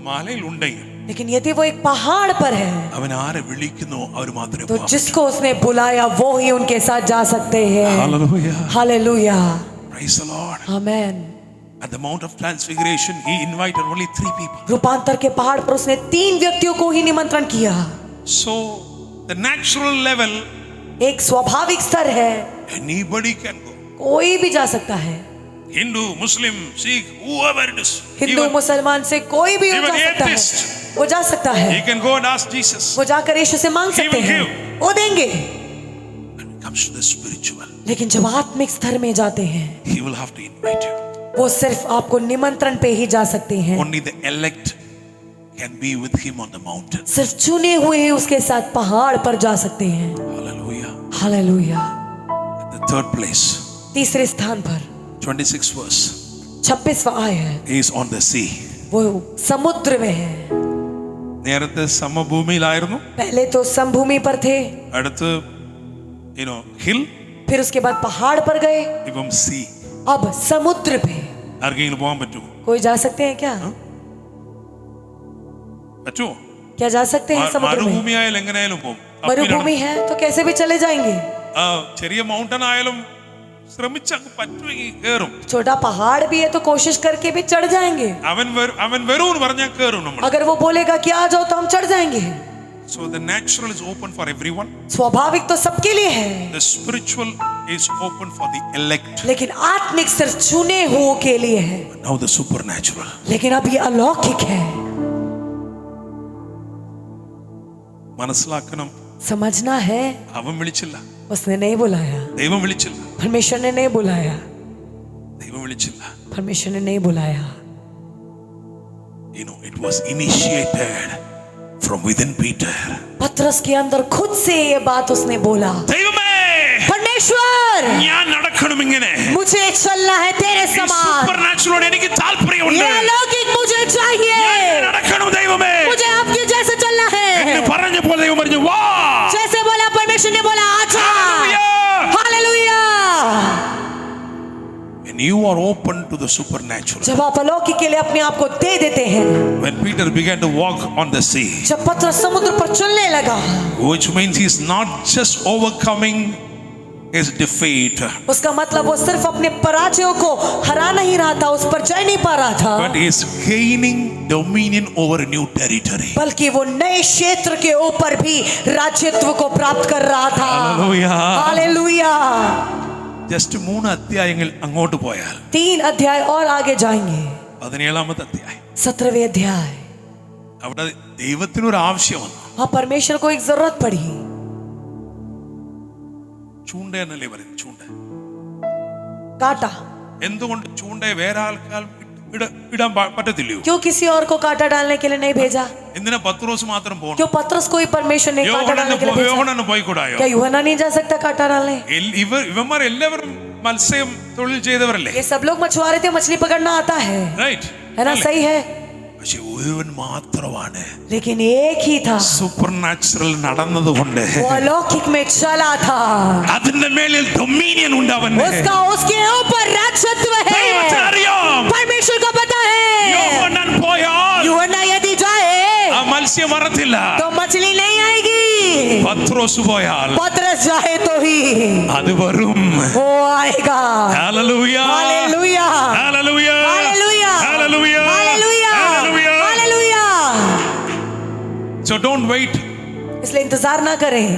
മലയിൽ ഉണ്ടെങ്കിൽ लेकिन यदि वो एक पहाड़ पर है, അവൻ ആരെ വിളിക്കുന്നോ അവർ മാത്രമേ तो പോകാം. जिसको उसने बुलाया वो ही उनके साथ जा सकते हैं. Hallelujah. Hallelujah. Praise the Lord. Amen. At the Mount of Transfiguration, he invited only 3 people. रूपांतर के पहाड़ पर उसने 3 व्यक्तियों को ही निमंत्रण किया. So the natural level, एक स्वाभाविक स्तर है, anybody can go. कोई भी जा सकता है। Hindu, Muslim, Sikh, whoever it is. Hindu Even मुसलमान से कोई भी even जा सकता है, atheist. वो जा सकता he है। can go and ask Jesus. वो जाकर यीशु से मांग He सकते will हैं, वो देंगे। When it comes to the spiritual, लेकिन जब आत्मिक स्तर में जाते हैं, he will have to invite you. वो सिर्फ आपको निमंत्रण पे ही जा सकते हैं। Only the elect can be with him on the mountain. सिर्फ चुने हुए ही उसके साथ पहाड़ पर जा सकते हैं। Hallelujah. Hallelujah. At the third place, तीसरे स्थान पर 26th verse, 26वां आयत, he is on the sea. वो समुद्र में है। നേരത്തെ സമഭൂമിയിലായിരുന്നു, पहले तो समभूमि पर थे, അടുത്ത് ഹിൽ, फिर उसके बाद पहाड़ पर गए, ഇപ്പം സീ. अब समुद्र पे। ആർക്കെങ്കിലും പോകാൻ പറ്റുമോ? कोई जा सकते हैं क्या? പറ്റുമോ? क्या जा सकते हैं समुद्र में? മരുഭൂമിയായാലും എങ്ങനെയായാലും പോകും. मरुभूमि है तो कैसे भी चले जाएंगे। ചെറിയ മൗണ്ടൻ ആയാലും ശ്രമിച്ച് അങ്ങ് പറ്റുമെങ്കിൽ കേറും. छोटा पहाड़ भी है तो कोशिश करके भी चढ़ जाएंगे। അവൻ വരൂന്ന് പറഞ്ഞാൽ കേറും നമ്മൾ. अगर वो बोलेगा कि आ जाओ तो हम चढ़ जाएंगे। So the natural is open for everyone. स्वाभाविक तो सबके लिए है, The spiritual is open for the elect. लेकिन आत्मिक सिर्फ चुने हुओं के लिए है। Now the supernatural. लेकिन अब ये अलौकिक है। മനസ്സിലാക്കണം, समझना है, അവൻ വിളിച്ചില്ല, उसने नहीं बुलाया, ദൈവം വിളിച്ചില്ല, परमेश्वर ने नहीं बुलाया, ദൈവം വിളിച്ചില്ല. परमेश्वर ने नहीं बुलाया। It was initiated from within Peter. पतरस के अंदर खुद से ये बात उसने बोला, ദൈവമേ, परमेश्वर ഞാൻ നടക്കണം ഇങ്ങനെ. मुझे चलना है तेरे ഈ समान, supernatural എനിക്ക് താല്പര്യമുണ്ട്. ये अलौकिक मुझे चाहिए, ഞാൻ നടക്കണം ദൈവമേ मुझे आपके जैसे चलना है। എന്ന് പറഞ്ഞപ്പോൾ ദൈവം പറഞ്ഞു, വാ. जैसे बोला परमेश्वर ने बोला आजा। Hallelujah. Hallelujah. When you are open to the supernatural, जब आप अलौकिक के लिए अपने आप को दे देते हैं, when Peter began to walk on the sea, जब पतरस समुद्र पर चलने लगा, which means he's not just overcoming his defeat, उसका मतलब वो सिर्फ अपने पराजयों को हरा नहीं रहा था, उस पर जय नहीं पा रहा था, but he is gaining dominion over a new territory. बल्कि वो नए क्षेत्र के ऊपर भी राज्यत्व को प्राप्त कर रहा था। Hallelujah. हालेलुया। Just 3 അധ്യായങ്ങൾ അങ്ങോട്ട് പോയാൽ 3 अध्याय और आगे जाएंगे, 17ാമത്തെ അധ്യായം, 17वें अध्याय, അവിടെ ദൈവത്തിനൊരു ആവശ്യം വന്നു. वहां परमेश्वर को एक जरूरत पड़ी। ചൂണ്ട എന്നല്ലേ പറയുന്നത്, ചൂണ്ട. काटा, എന്തുകൊണ്ട് ചൂണ്ടയെ വേറെ ആൾക്കാർ ഇടാൻ പറ്റത്തില്ലയോ? क्यों किसी और को कांटा डालने के लिए नहीं भेजा? എന്തിനാ പത്രോസ് മാത്രം പോകണം? क्यों पतरस को ही परमेश्वर ने कांटा डालने के लिए भेजा? യോഹന്നാന് പോയിക്കൂടായോ? क्या यूहन्ना नहीं जा सकता कांटा डालने? ഇവന്മാർ എല്ലാവരും മത്സ്യം തൊഴിൽ ചെയ്തവരല്ലേ? ये सब लोग मछुआरे थे, मछली पकड़ना आता है, റൈറ്റ്? है ना? सही है, പക്ഷെ ഒരുവൻ മാത്രമാണ് लेकिन एक ही था, സൂപ്പർ നാച്ചുറൽ നടന്നതുകൊണ്ട് वो अलौकिक में चला था, അതിന്റെ മേലിൽ ഡൊമിനിയൻ ഉണ്ട് അവന്. उसका उसके ऊपर राज्यत्व है। ദൈവത്തിന് അറിയാം, परमेश्वर को पता है, യോഹന്നാൻ പോയാൽ यूहन्ना यदि जाए ആ മത്സ്യം വരത്തില്ല. तो मछली नहीं आएगी, പത്രോസ് പോയാൽ पतरस जाए तो ही അത് വരും. वो आएगा। Hallelujah, hallelujah, hallelujah, hallelujah, hallelujah, hallelujah, hallelujah. Hallelujah. So don't wait. इसलिए इंतजार ना करें,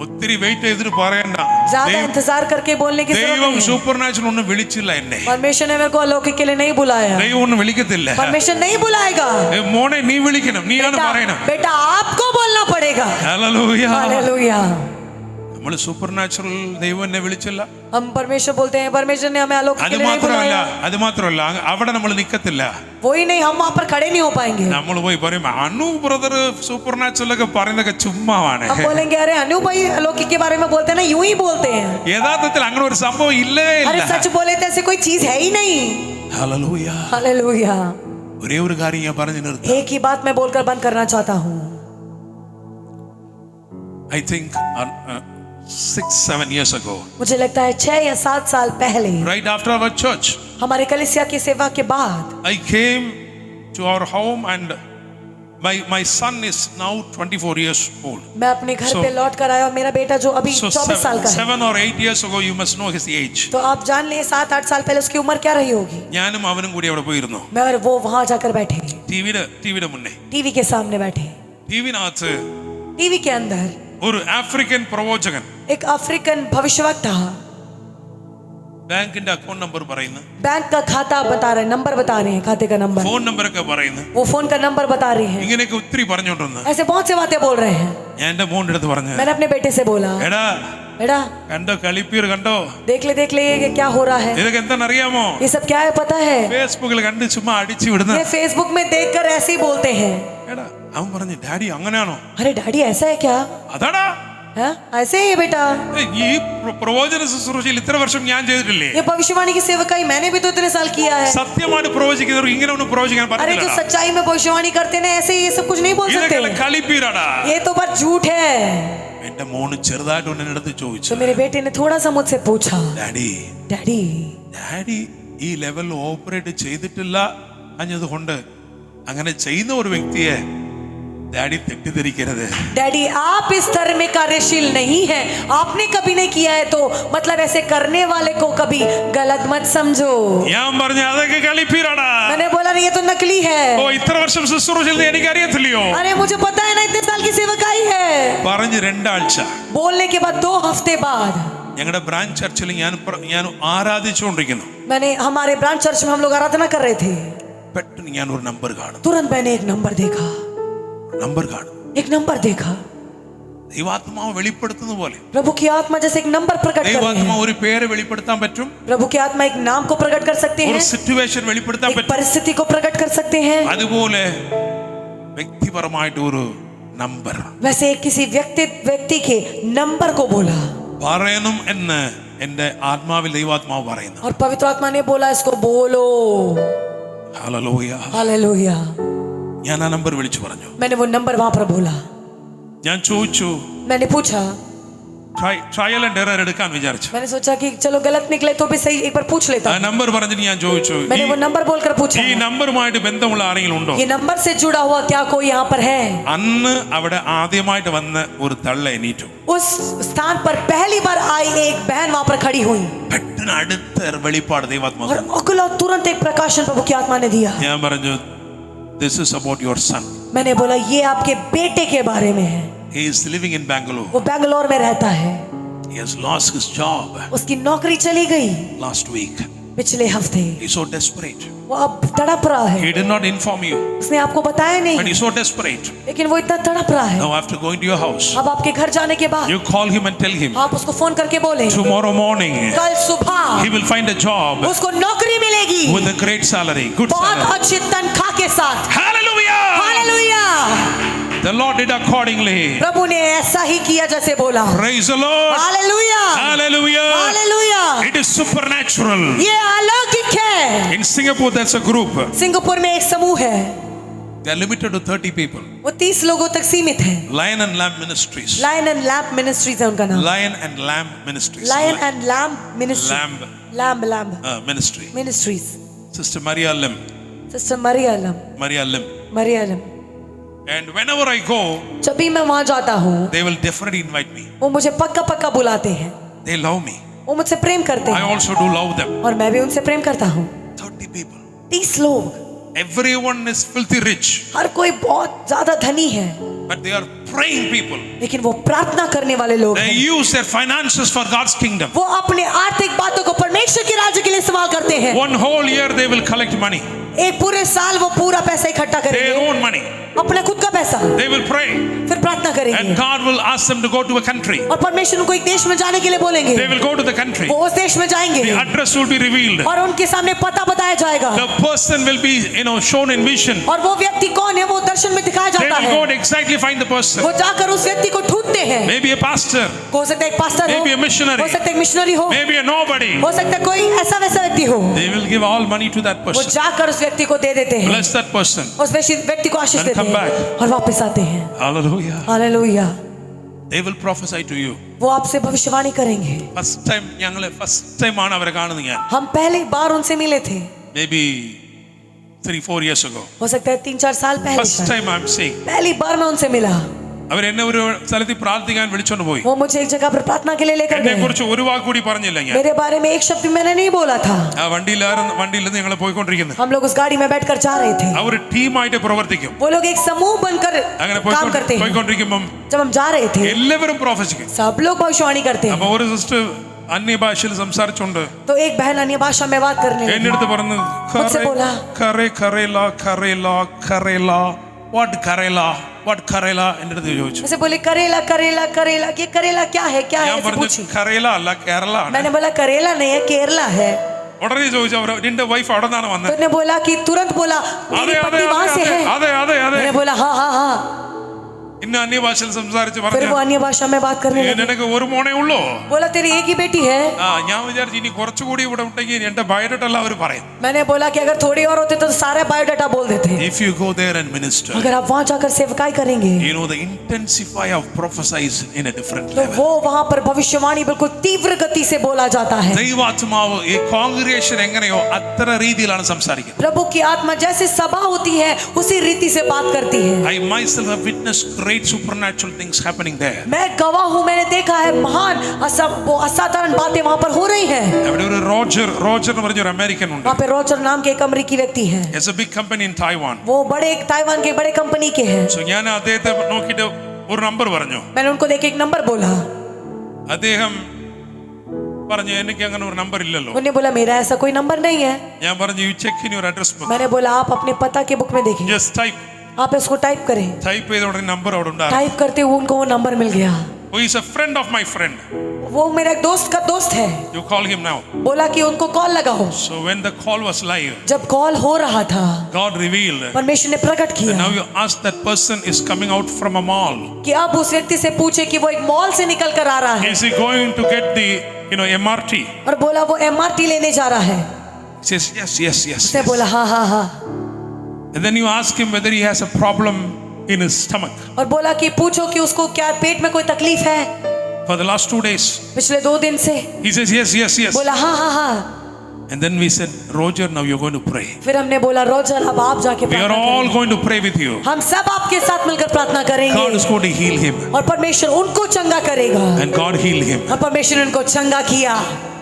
ഒത്തിരി വെയിറ്റ് ചെയ്തിട്ട് പറയണ്ട. ज्यादा इंतजार करके बोलने की जरूरत ദൈവം नहीं है। സൂപ്പർ നാച്ചുറൽ ഒന്നും വിളിച്ചില്ല എന്നെ. परमेश्वर ने मेरे को अलौकिक के लिए नहीं बुलाया, ദൈവം ഒന്നും വിളിക്കത്തില്ല. परमेश्वर नहीं बुलाएगा। മോനെ നീ വിളിക്കണം, നീയാണ് बेटा, പറയണം. बेटा आपको बोलना पड़ेगा। ഹല്ലേലൂയ. हालेलुया। നമ്മൾ സൂപ്പർ നാച്ചുറൽ ദൈവം എന്നെ വിളിച്ചില്ല. हम परमेश्वर बोलते हैं, परमेश्वर ने हमें अलौकिक അത് के लिए नहीं മാത്രമല്ല, बुलाया, അത് മാത്രമല്ല, അവിടെ നമ്മൾ നിക്കത്തില്ല. वही नहीं, हम वहां पर खड़े नहीं हो पाएंगे। നമ്മൾ പോയി പറയും അനു ബ്രദർ സൂപ്പർ നാച്ചുറൽ ഒക്കെ പറയുന്നതൊക്കെ ചുമ്മാവാണ്. हम बोलेंगे अरे अनु भाई अलौकिक के बारे में बोलते हैं ना, यूं ही बोलते हैं। യഥാർത്ഥത്തിൽ അങ്ങനെ ഒരു സംഭവം ഇല്ലേ अरे ഇല്ല. सच बोले तो ऐसी कोई चीज है ही नहीं। ഹല്ലേലൂയ. हालेलुया। ഒരേ ഒരു കാര്യം ഞാൻ പറഞ്ഞു നിർത്താം. एक ही बात मैं बोलकर बंद करना चाहता हूँ। I think 6-7 years ago, मुझे लगता है 6 या 7 साल पहले, right after our church, हमारे कलीसिया की सेवा के बाद, I came to our home and my son is now 24 years old. मैं अपने घर So- पे लौट कर आया और मेरा बेटा जो अभी So 24 साल का है, 7 or 8 years ago, you must know his age. तो आप जान लें 7-8 साल पहले उसकी उम्र क्या रही होगी। ഞാനും അവനും കൂടി അവിടെ പോയിരുന്നു. मैं और वो वहां जाकर बैठे, ടിവിയുടെ മുന്നേ. टीवी के सामने बैठे, ടിവിനകത്ത് टीवी के अंदर ഒരു ആഫ്രിക്കൻ പ്രവാചകൻ एक अफ्रीकन भविष्यवक्ता ബാങ്കിന്റെ അക്കൗണ്ട് നമ്പർ പറയുന്നു, बैंक का खाता बता रहे हैं, नंबर बता रहे हैं, खाते का नंबर, ഫോൺ നമ്പർ ഒക്കെ പറയുന്നു. वो फोन का नंबर बता रहे हैं. ഇങ്ങനെയൊക്കെ ഒത്തിരി പറഞ്ഞോണ്ടിരുന്നു. ऐसे बहुत से बातें बोल रहे हैं. ഞാൻ എന്റെ മോന്റെ അടുത്ത് പറഞ്ഞു, मैंने अपने बेटे से बोला, എടാ बेटा കണ്ടോ കളിപ്പീർ കണ്ടോ, देख ले ये क्या हो रहा है. ഇതൊക്കെ എന്താണെന്ന് അറിയാമോ? ये सब क्या है पता है? ഫേസ്ബുക്കിൽ കണ്ട് ചുമ്മാ അടിച്ചു വിടുന്ന. ये फेसबुक में देखकर ऐसे ही बोलते हैं. എടാ അവൻ പറഞ്ഞു, ഡാഡി അങ്ങനെയാണോ? अरे डैडी ऐसा है क्या? അതാടാ हाँ? ऐसे ही है बेटा. ഈ പ്രവചന ശുശ്രൂഷയിൽ ഇത്ര വർഷം ഞാൻ ചെയ്തിട്ടില്ലേ? ये भविष्यवाणी की सेवकाई मैंने भी तो इतने साल किया है. സത്യമായിട്ട് പ്രവചിക്കുന്നവർ ഇങ്ങനെ ഒന്നും പ്രവചിക്കാൻ अरे जो പറ്റില്ല. सच्चाई में भविष्यवाणी करते हैं ना, ऐसे ये सब कुछ नहीं बोल ഇതൊക്കെ सकते. കളിപ്പീരാടാ. ये तो बस झूठ है. എന്റെ മോന് ചെറുതായിട്ട് എന്നെ അടുത്ത് ചോദിച്ചു, तो मेरे बेटे ने थोड़ा सा मुझसे पूछा, ഡാഡി डैडी ഡാഡി ഈ ലെവലിൽ ഓപ്പറേറ്റ് ചെയ്തിട്ടില്ല അഞ്ഞതുകൊണ്ട് അങ്ങനെ ചെയ്യുന്ന ഒരു വ്യക്തിയെ ഡാഡി തെറ്റിദ്ധരിക്കരുത്. डैडी आप इस स्तर में कार्यशील नहीं है, आपने कभी नहीं किया है तो मतलब ऐसे करने वाले को कभी गलत मत समझो. ഞാൻ പറഞ്ഞു അതൊക്കെ കളിപ്പീരാടാ. मैंने बोला नहीं, ये तो नकली है. ഓ ഇത്ര വർഷം ശുശ്രൂഷയിൽ എനിക്ക് അറിയത്തില്ലയോ? अरे मुझे पता है ना, इतने साल की सेवकाई है. പറഞ്ഞ് 2 ആഴ്ച बोलने के बाद 2 हफ्ते बाद ഞങ്ങളുടെ ബ്രാഞ്ച് ചർച്ചിൽ ഞാൻ ആരാധിച്ചുകൊണ്ടിരിക്കുന്നു. मैंने हमारे ब्रांच चर्च में हम लोग आराधना कर रहे थे. പെട്ടെന്ന് ഞാൻ ഒരു നമ്പർ കാണും. तुरंत मैंने एक नंबर देखा. एक नंबर देखा. ദൈവാത്മാവ് വെളിപ്പെടുത്തുന്ന പോലെ प्रभु की आत्मा जैसे एक नंबर प्रकट कर रही ദൈവാത്മാവ് है. ഒരു പേര് വെളിപ്പെടുത്താൻ പറ്റും, प्रभु की आत्मा एक नाम को प्रकट कर सकते ഒരു हैं, സിറ്റുവേഷൻ വെളിപ്പെടുത്താൻ एक പറ്റും. परिस्थिति को प्रकट कर सकते हैं. അതുപോലെ വ്യക്തിപരമായിട്ട് ഒരു നമ്പർ वैसे किसी व्यक्ति के नंबर को बोला പറയണം എന്ന് എന്റെ ആത്മാവിൽ ദൈവാത്മാവ് പറയുന്നു. और पवित्र आत्मा ने बोला इसको बोलो. ഹല്ലേലൂയ. हालेलुया. ഞാൻ ആ നമ്പർ വിളിച്ചു പറഞ്ഞു. मैंने वो नंबर वहां पर बोला. ഞാൻ ചോദിച്ചു, मैंने पूछा, ട്രയൽ ആൻഡ് എറർ എടുക്കാൻ വിചാരിച്ചു. मैंने सोचा कि चलो गलत निकले तो भी सही, एक बार पूछ लेता ആ हूं. നമ്പർ പറഞ്ഞിട്ട് ഞാൻ ചോദിച്ചു, मैंने वो नंबर बोलकर पूछा, ഈ നമ്പറുമായിട്ട് ബന്ധമുള്ള ആരെങ്കിലും ഉണ്ടോ? ये नंबर से जुड़ा हुआ क्या कोई यहाँ पर है? അന്ന് അവിടെ ആദ്യമായിട്ട് വന്ന് ഒരു തള്ള എണീറ്റു. उस स्थान पर पहली बार आई एक बहन वहां पर खड़ी हुई പെട്ടെന്ന് അടുത്ത വെളിപ്പാട് ദൈവാത്മാവ് और अगला तुरंत एक प्रकाशन प्रभु की आत्मा ने दिया. ഞാൻ പറഞ്ഞു, this is about your sun. मैंने बोला ये आपके बेटे के बारे में है. He is living in Bangalore. वो बैंगलोर में रहता है. He has lost his job उसकी नौकरी चली गई last week. पिछले हफ्ते. He's so desperate. वो अब तड़प रहा है. He did not inform you, उसने आपको बताया but नहीं, he's so desperate. लेकिन वो इतना तड़प रहा है. Now after going to your house, अब आपके घर जाने के बाद you call him and tell him आप उसको फोन करके बोले tomorrow morning कल सुबह he will find a job उसको नौकरी मिलेगी with a great salary, good बहुत salary. अच्छी तनख्वाह के साथ. Hallelujah! Hallelujah. The Lord did accordingly. प्रभु ने ऐसा ही किया जैसे बोला. Praise the Lord. Hallelujah. Hallelujah. Hallelujah. It is supernatural. ये अलौकिक है. In Singapore, there's a group. Singapore में एक समूह है, They are limited to 30 people. वो 30 लोगों तक सीमित है. Lion and Lamb Ministries. Lion and lamb ministries है उनका नाम. Lion and Lamb Ministries. Lion and lamb ministry. Lamb lamb Ministry. Ministries. Sister Maria Lim. Sister Mariam. Mariam. And whenever I go, जब भी मैं वहां जाता हूँ they will definitely invite me. वो मुझे पक्का बुलाते हैं. They love me. वो मुझसे प्रेम करते I हैं also do love them. और मैं भी उनसे प्रेम करता हूँ. 30 people. 30 लोग. Everyone is filthy rich, हर कोई बहुत ज्यादा धनी है, but they are praying people. लेकिन वो प्रार्थना करने वाले लोग They हैं. use their finances for God's kingdom. वो अपने आर्थिक बातों को परमेश्वर के राज्य के लिए इस्तेमाल करते हैं. One whole year they will collect money, एक पूरे साल वो पूरा पैसा इकट्ठा their करेंगे, own money. अपना खुद का पैसा, They will pray, फिर प्रार्थना करेंगे and God will ask them to go to a country. और परमेश्वर उनको एक देश में जाने के लिए बोलेंगे. They will go to the country. वो उस देश में जाएंगे The address will be revealed. और उनके सामने पता बताया जाएगा The person will be, shown in vision. और वो व्यक्ति कौन है वो दर्शन में दिखाया They जाता will है. go and exactly find the person. वो जाकर उस व्यक्ति को ढूंढते हैं. Maybe a pastor, हो सकता है एक पास्टर हो, maybe a missionary, हो सकता है एक मिशनरी हो, maybe a nobody. हो सकता है कोई ऐसा वैसा व्यक्ति हो. They will give all money to that वो person. जाकर उस व्यक्ति को दे देते हैं, Bless that person. उस व्यक्ति को आशीष And देते come हैं back. और वापस आते हैं. Hallelujah. Hallelujah. They will prophesy to you. वो आपसे भविष्यवाणी करेंगे. First time ആണ് അവരെ കാണുന്നത് ഞാൻ. हम पहली बार उनसे मिले थे, Maybe 3-4 years ago. हो सकता है 3-4 साल पहले. First शायद. time I'm seeing. पहली बार मैं उनसे मिला. അവർ എന്നെ ഒരു സ്ഥലത്ത് പ്രാർത്ഥിക്കാൻ വിളിച്ചോണ്ട് പോയി. वो मुझे एक जगह पर प्रार्थना के लिए लेकर എന്നെ गए. കുറിച്ച് ഒരു വാക്ക് കൂടി പറഞ്ഞില്ല ഞാൻ. मेरे बारे में एक शब्द भी मैंने नहीं बोला था. ആ വണ്ടിയിൽ നിന്ന് ഞങ്ങൾ പോയിക്കൊണ്ടിരിക്കുന്നത്. हम लोग उस गाड़ी में बैठकर जा रहे थे. അവർ ടീമായിട്ട് പ്രവർത്തിക്കും. वो लोग एक समूह बनकर അങ്ങനെ काम करते हैं. പോയിക്കൊണ്ടിരിക്കുമ്പം जब हम जा रहे थे എല്ലാവരും പ്രൊഫസിക്കും. सब लोग भविष्यवाणी करते हैं. അപ്പൊ ഒരു സിസ്റ്റർ അന്യഭാഷയിൽ സംസാരിച്ചുകൊണ്ട് तो एक बहन अन्य भाषा में बात करने लगी। എന്റെ അടുത്ത് പറഞ്ഞു मुझसे बोला, വാട്ട് കരേല എന്റെ അടുത്ത് ചോദിച്ചു. ऐसे बोले करेला करेला करेला, ये करेला क्या है ഞാൻ ऐसे പറഞ്ഞു पूछी। കരേല അല്ല കേരള ആണ്. मैंने बोला करेला नहीं है केरला है। ഉടനെ ചോദിച്ചു അവർ നിന്റെ വൈഫ് അവിടെ നിന്നാണ് വന്നത്? तो उसने बोला कि तुरंत बोला मेरी पत्नी वहां से है। मैंने बोला हाँ हाँ हाँ। ഇന്ന് അന്യഭാഷയിൽ സംസാരിച്ച് फिर പറഞ്ഞു वो अन्य भाषा में बात करने लगी। നിനക്ക് ഒരു മോനേ ഉള്ളൂ? बोला तेरी एक ही बेटी है। ഞാൻ വിചാരിച്ചു ഇനി കുറച്ചുകൂടി ഇവിടെ ഉണ്ടെങ്കിൽ എന്റെ ബയോഡേറ്റ എല്ലാവരും പറയും. मैंने बोला कि अगर थोड़ी और होते तो सारे बायोडाटा बोल देते। If you go there and minister, अगर आप वहां जाकर सेवकाई करेंगे, you know the intensify of prophesies in a different तो level. वो वहां पर भविष्यवाणी बिल्कुल तीव्र गति से बोला जाता है। ദൈവാത്മാവ് ഈ കോൺഗ്രിഗേഷൻ എങ്ങനെയോ അത്ര രീതിയിലാണ് സംസാരിക്കുന്നത്. प्रभु की आत्मा जैसे सभा होती है उसी रीति से बात करती है। I myself have witnessed great supernatural things happening there. मैं गवाह हूँ, मैंने देखा है महान असाधारण बातें वहां पर हो रही हैं। അവിടെ ഒരു റോജർ എന്ന് പറഞ്ഞ ഒരു അമേരിക്കൻ ഉണ്ട്. वहाँ पे रॉजर नाम के एक अमेरिकी व्यक्ति हैं। It's a big company in Taiwan. वो बड़े ताइवान के बड़े कंपनी के हैं। So ഞാൻ അദ്ദേഹത്തെ നോക്കിയിട്ട് ഒരു നമ്പർ പറഞ്ഞു. मैंने उनको देख के एक नंबर बोला। അദ്ദേഹം പറഞ്ഞു എനിക്ക് അങ്ങനെ ഒരു നമ്പർ ഇല്ലല്ലോ. उन्होंने बोला मेरा ऐसा कोई नंबर नहीं है। ഞാൻ പറഞ്ഞു you check in your address book. मैंने बोला आप अपने पता के बुक में देखें। Just type. आप इसको टाइप करें। ടൈപ്പ് ചെയ്ത ഉടനെ നമ്പർ അവിടെ ഉണ്ടായിരുന്നു. टाइप करते हुए उनको वो नंबर मिल गया। Who is a friend of my friend. वो मेरा एक दोस्त का दोस्त है। You call him now. बोला कि उनको कॉल लगाओ। So when the call was live, जब कॉल हो रहा था God revealed. परमेश्वर ने प्रकट And किया now you ask that person is coming out from a mall. कि आप उस व्यक्ति से पूछे कि वो एक मॉल से निकल कर आ रहा है Is he going to get the MRT? और बोला वो MRT लेने जा रहा है। He says yes. उसने बोला हाँ हाँ हाँ। And then you ask him whether he has a problem in his stomach. और बोला कि पूछो कि उसको क्या पेट में कोई तकलीफ है For the last 2 days. पिछले 2 दिन से। He says yes. बोला हाँ हाँ हाँ। And then we said, Roger, now you're going to pray. फिर हमने बोला रोजर अब आप जाके We are प्रार्थना all करें। going to pray with you. हम सब आपके साथ मिलकर प्रार्थना God करेंगे is going to heal him. और परमेश्वर उनको चंगा करेगा। And God healed him. और परमेश्वर ने उनको चंगा किया।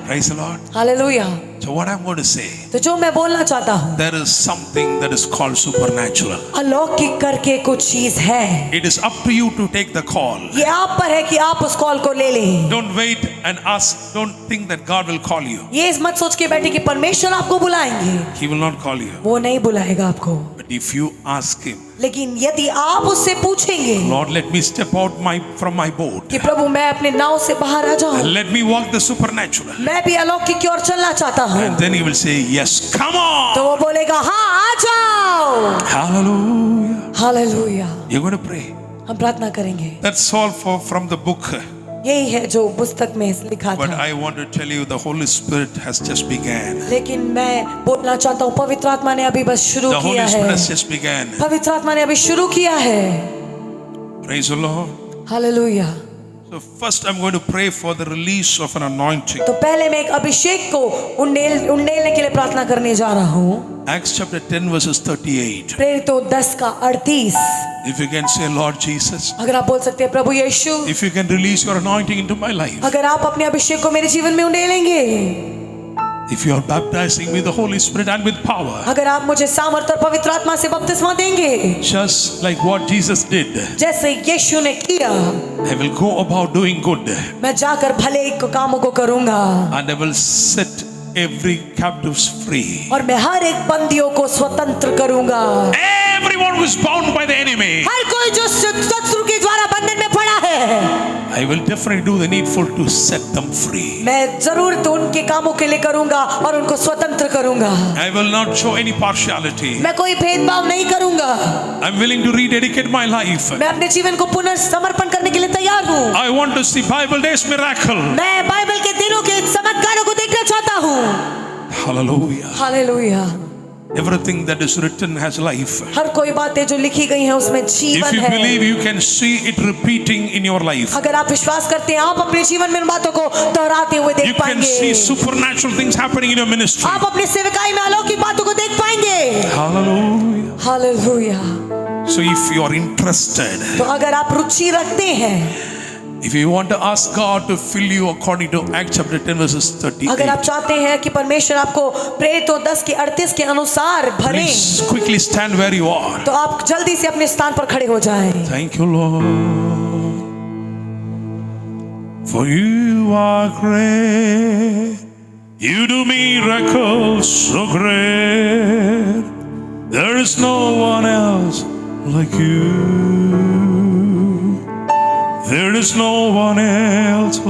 Praise the Lord. Hallelujah. So what I'm going to say, तो जो मैं बोलना चाहता हूँ, there is something that is called supernatural. अलौकिक करके कुछ चीज है। It is up to you to take the call. ये आप पर है कि आप उस कॉल को ले लें। Don't wait and ask. Don't think that God will call you. ये इस मत सोच के बैठे कि परमेश्वर आपको बुलाएंगे। He will not call you. वो नहीं बुलाएगा आपको। But if you ask him, लेकिन यदि आप उससे पूछेंगे Lord, let me step out from my boat. कि प्रभु मैं अपने नाव से बाहर आ जाऊं, And let me walk the supernatural. मैं भी अलौकिक की ओर चलना चाहता हूँ, And then he will say, yes, come तो on. वो बोलेगा हाँ आ जाओ। Hallelujah. Hallelujah. You're going to pray. हम प्रार्थना करेंगे। That's all from the book. यही है जो पुस्तक में लिखा But था। I want to tell you, the Holy Spirit has just began. लेकिन मैं बोलना चाहता हूँ पवित्र आत्मा ने अभी बस शुरू The Holy किया Spirit है। has just began. पवित्र आत्मा ने अभी शुरू किया है। Praise the Lord. Hallelujah. So first I'm going to pray for the release of an anointing. तो पहले मैं एक अभिषेक को उंडेलने के लिए प्रार्थना करने जा रहा हूँ। Acts chapter 10 verses 38. प्रेरितों 10 का 38। If you can say, Lord Jesus, अगर आप बोल सकते हैं प्रभु यीशु, if you can release your anointing into my life, अगर आप अपने अभिषेक को मेरे जीवन में उंडेलेंगे, if you are baptizing me with the Holy Spirit and with power, अगर आप मुझे सामर्थ और पवित्र आत्मा से बपतिस्मा देंगे, just like what Jesus did, जैसे यीशु ने किया, I will go about doing good मैं जाकर भले कामों को करूंगा and I will set every captives free. और मैं हर एक बंदियों को स्वतंत्र करूंगा। Everyone who is bound by the enemy, हर कोई जो शत्रु के द्वारा बंधन में पड़ा है, I will definitely do the needful to set them free. मैं जरूर तो उनके कामों के लिए करूंगा और उनको स्वतंत्र करूंगा। I will not show any partiality. मैं कोई भेदभाव नहीं करूंगा। I'm willing to rededicate my life. मैं अपने जीवन को पुनर्समर्पण करने के लिए तैयार हूँ। I want to see Bible days miracle. मैं बाइबल के दिनों के चमत्कारों को देखना चाहता हूँ। Hallelujah. Hallelujah. Everything that is written has life. हर कोई बातें जो लिखी गई हैं उसमें If जीवन you है। believe, you can see it repeating in your life. अगर आप विश्वास करते हैं आप अपने जीवन में उन बातों को दोहराते हुए You देख can see पाएंगे। supernatural things happening in your ministry. आप अपनी सेवकाई में अलौकिक बातों को देख पाएंगे। Hallelujah. Hallelujah. So if you are interested, तो अगर आप रुचि रखते हैं, if you want to ask God to fill you according to Acts chapter 10 verses अगर आप 38, चाहते हैं कि परमेश्वर आपको प्रेरितों 10 के 38 के अनुसार भरे, please quickly stand where you are. तो आप जल्दी से अपने स्थान पर खड़े हो जाएं। Thank you, Lord. For you are great. You do miracles so great. There is no one else like you. There is no one else like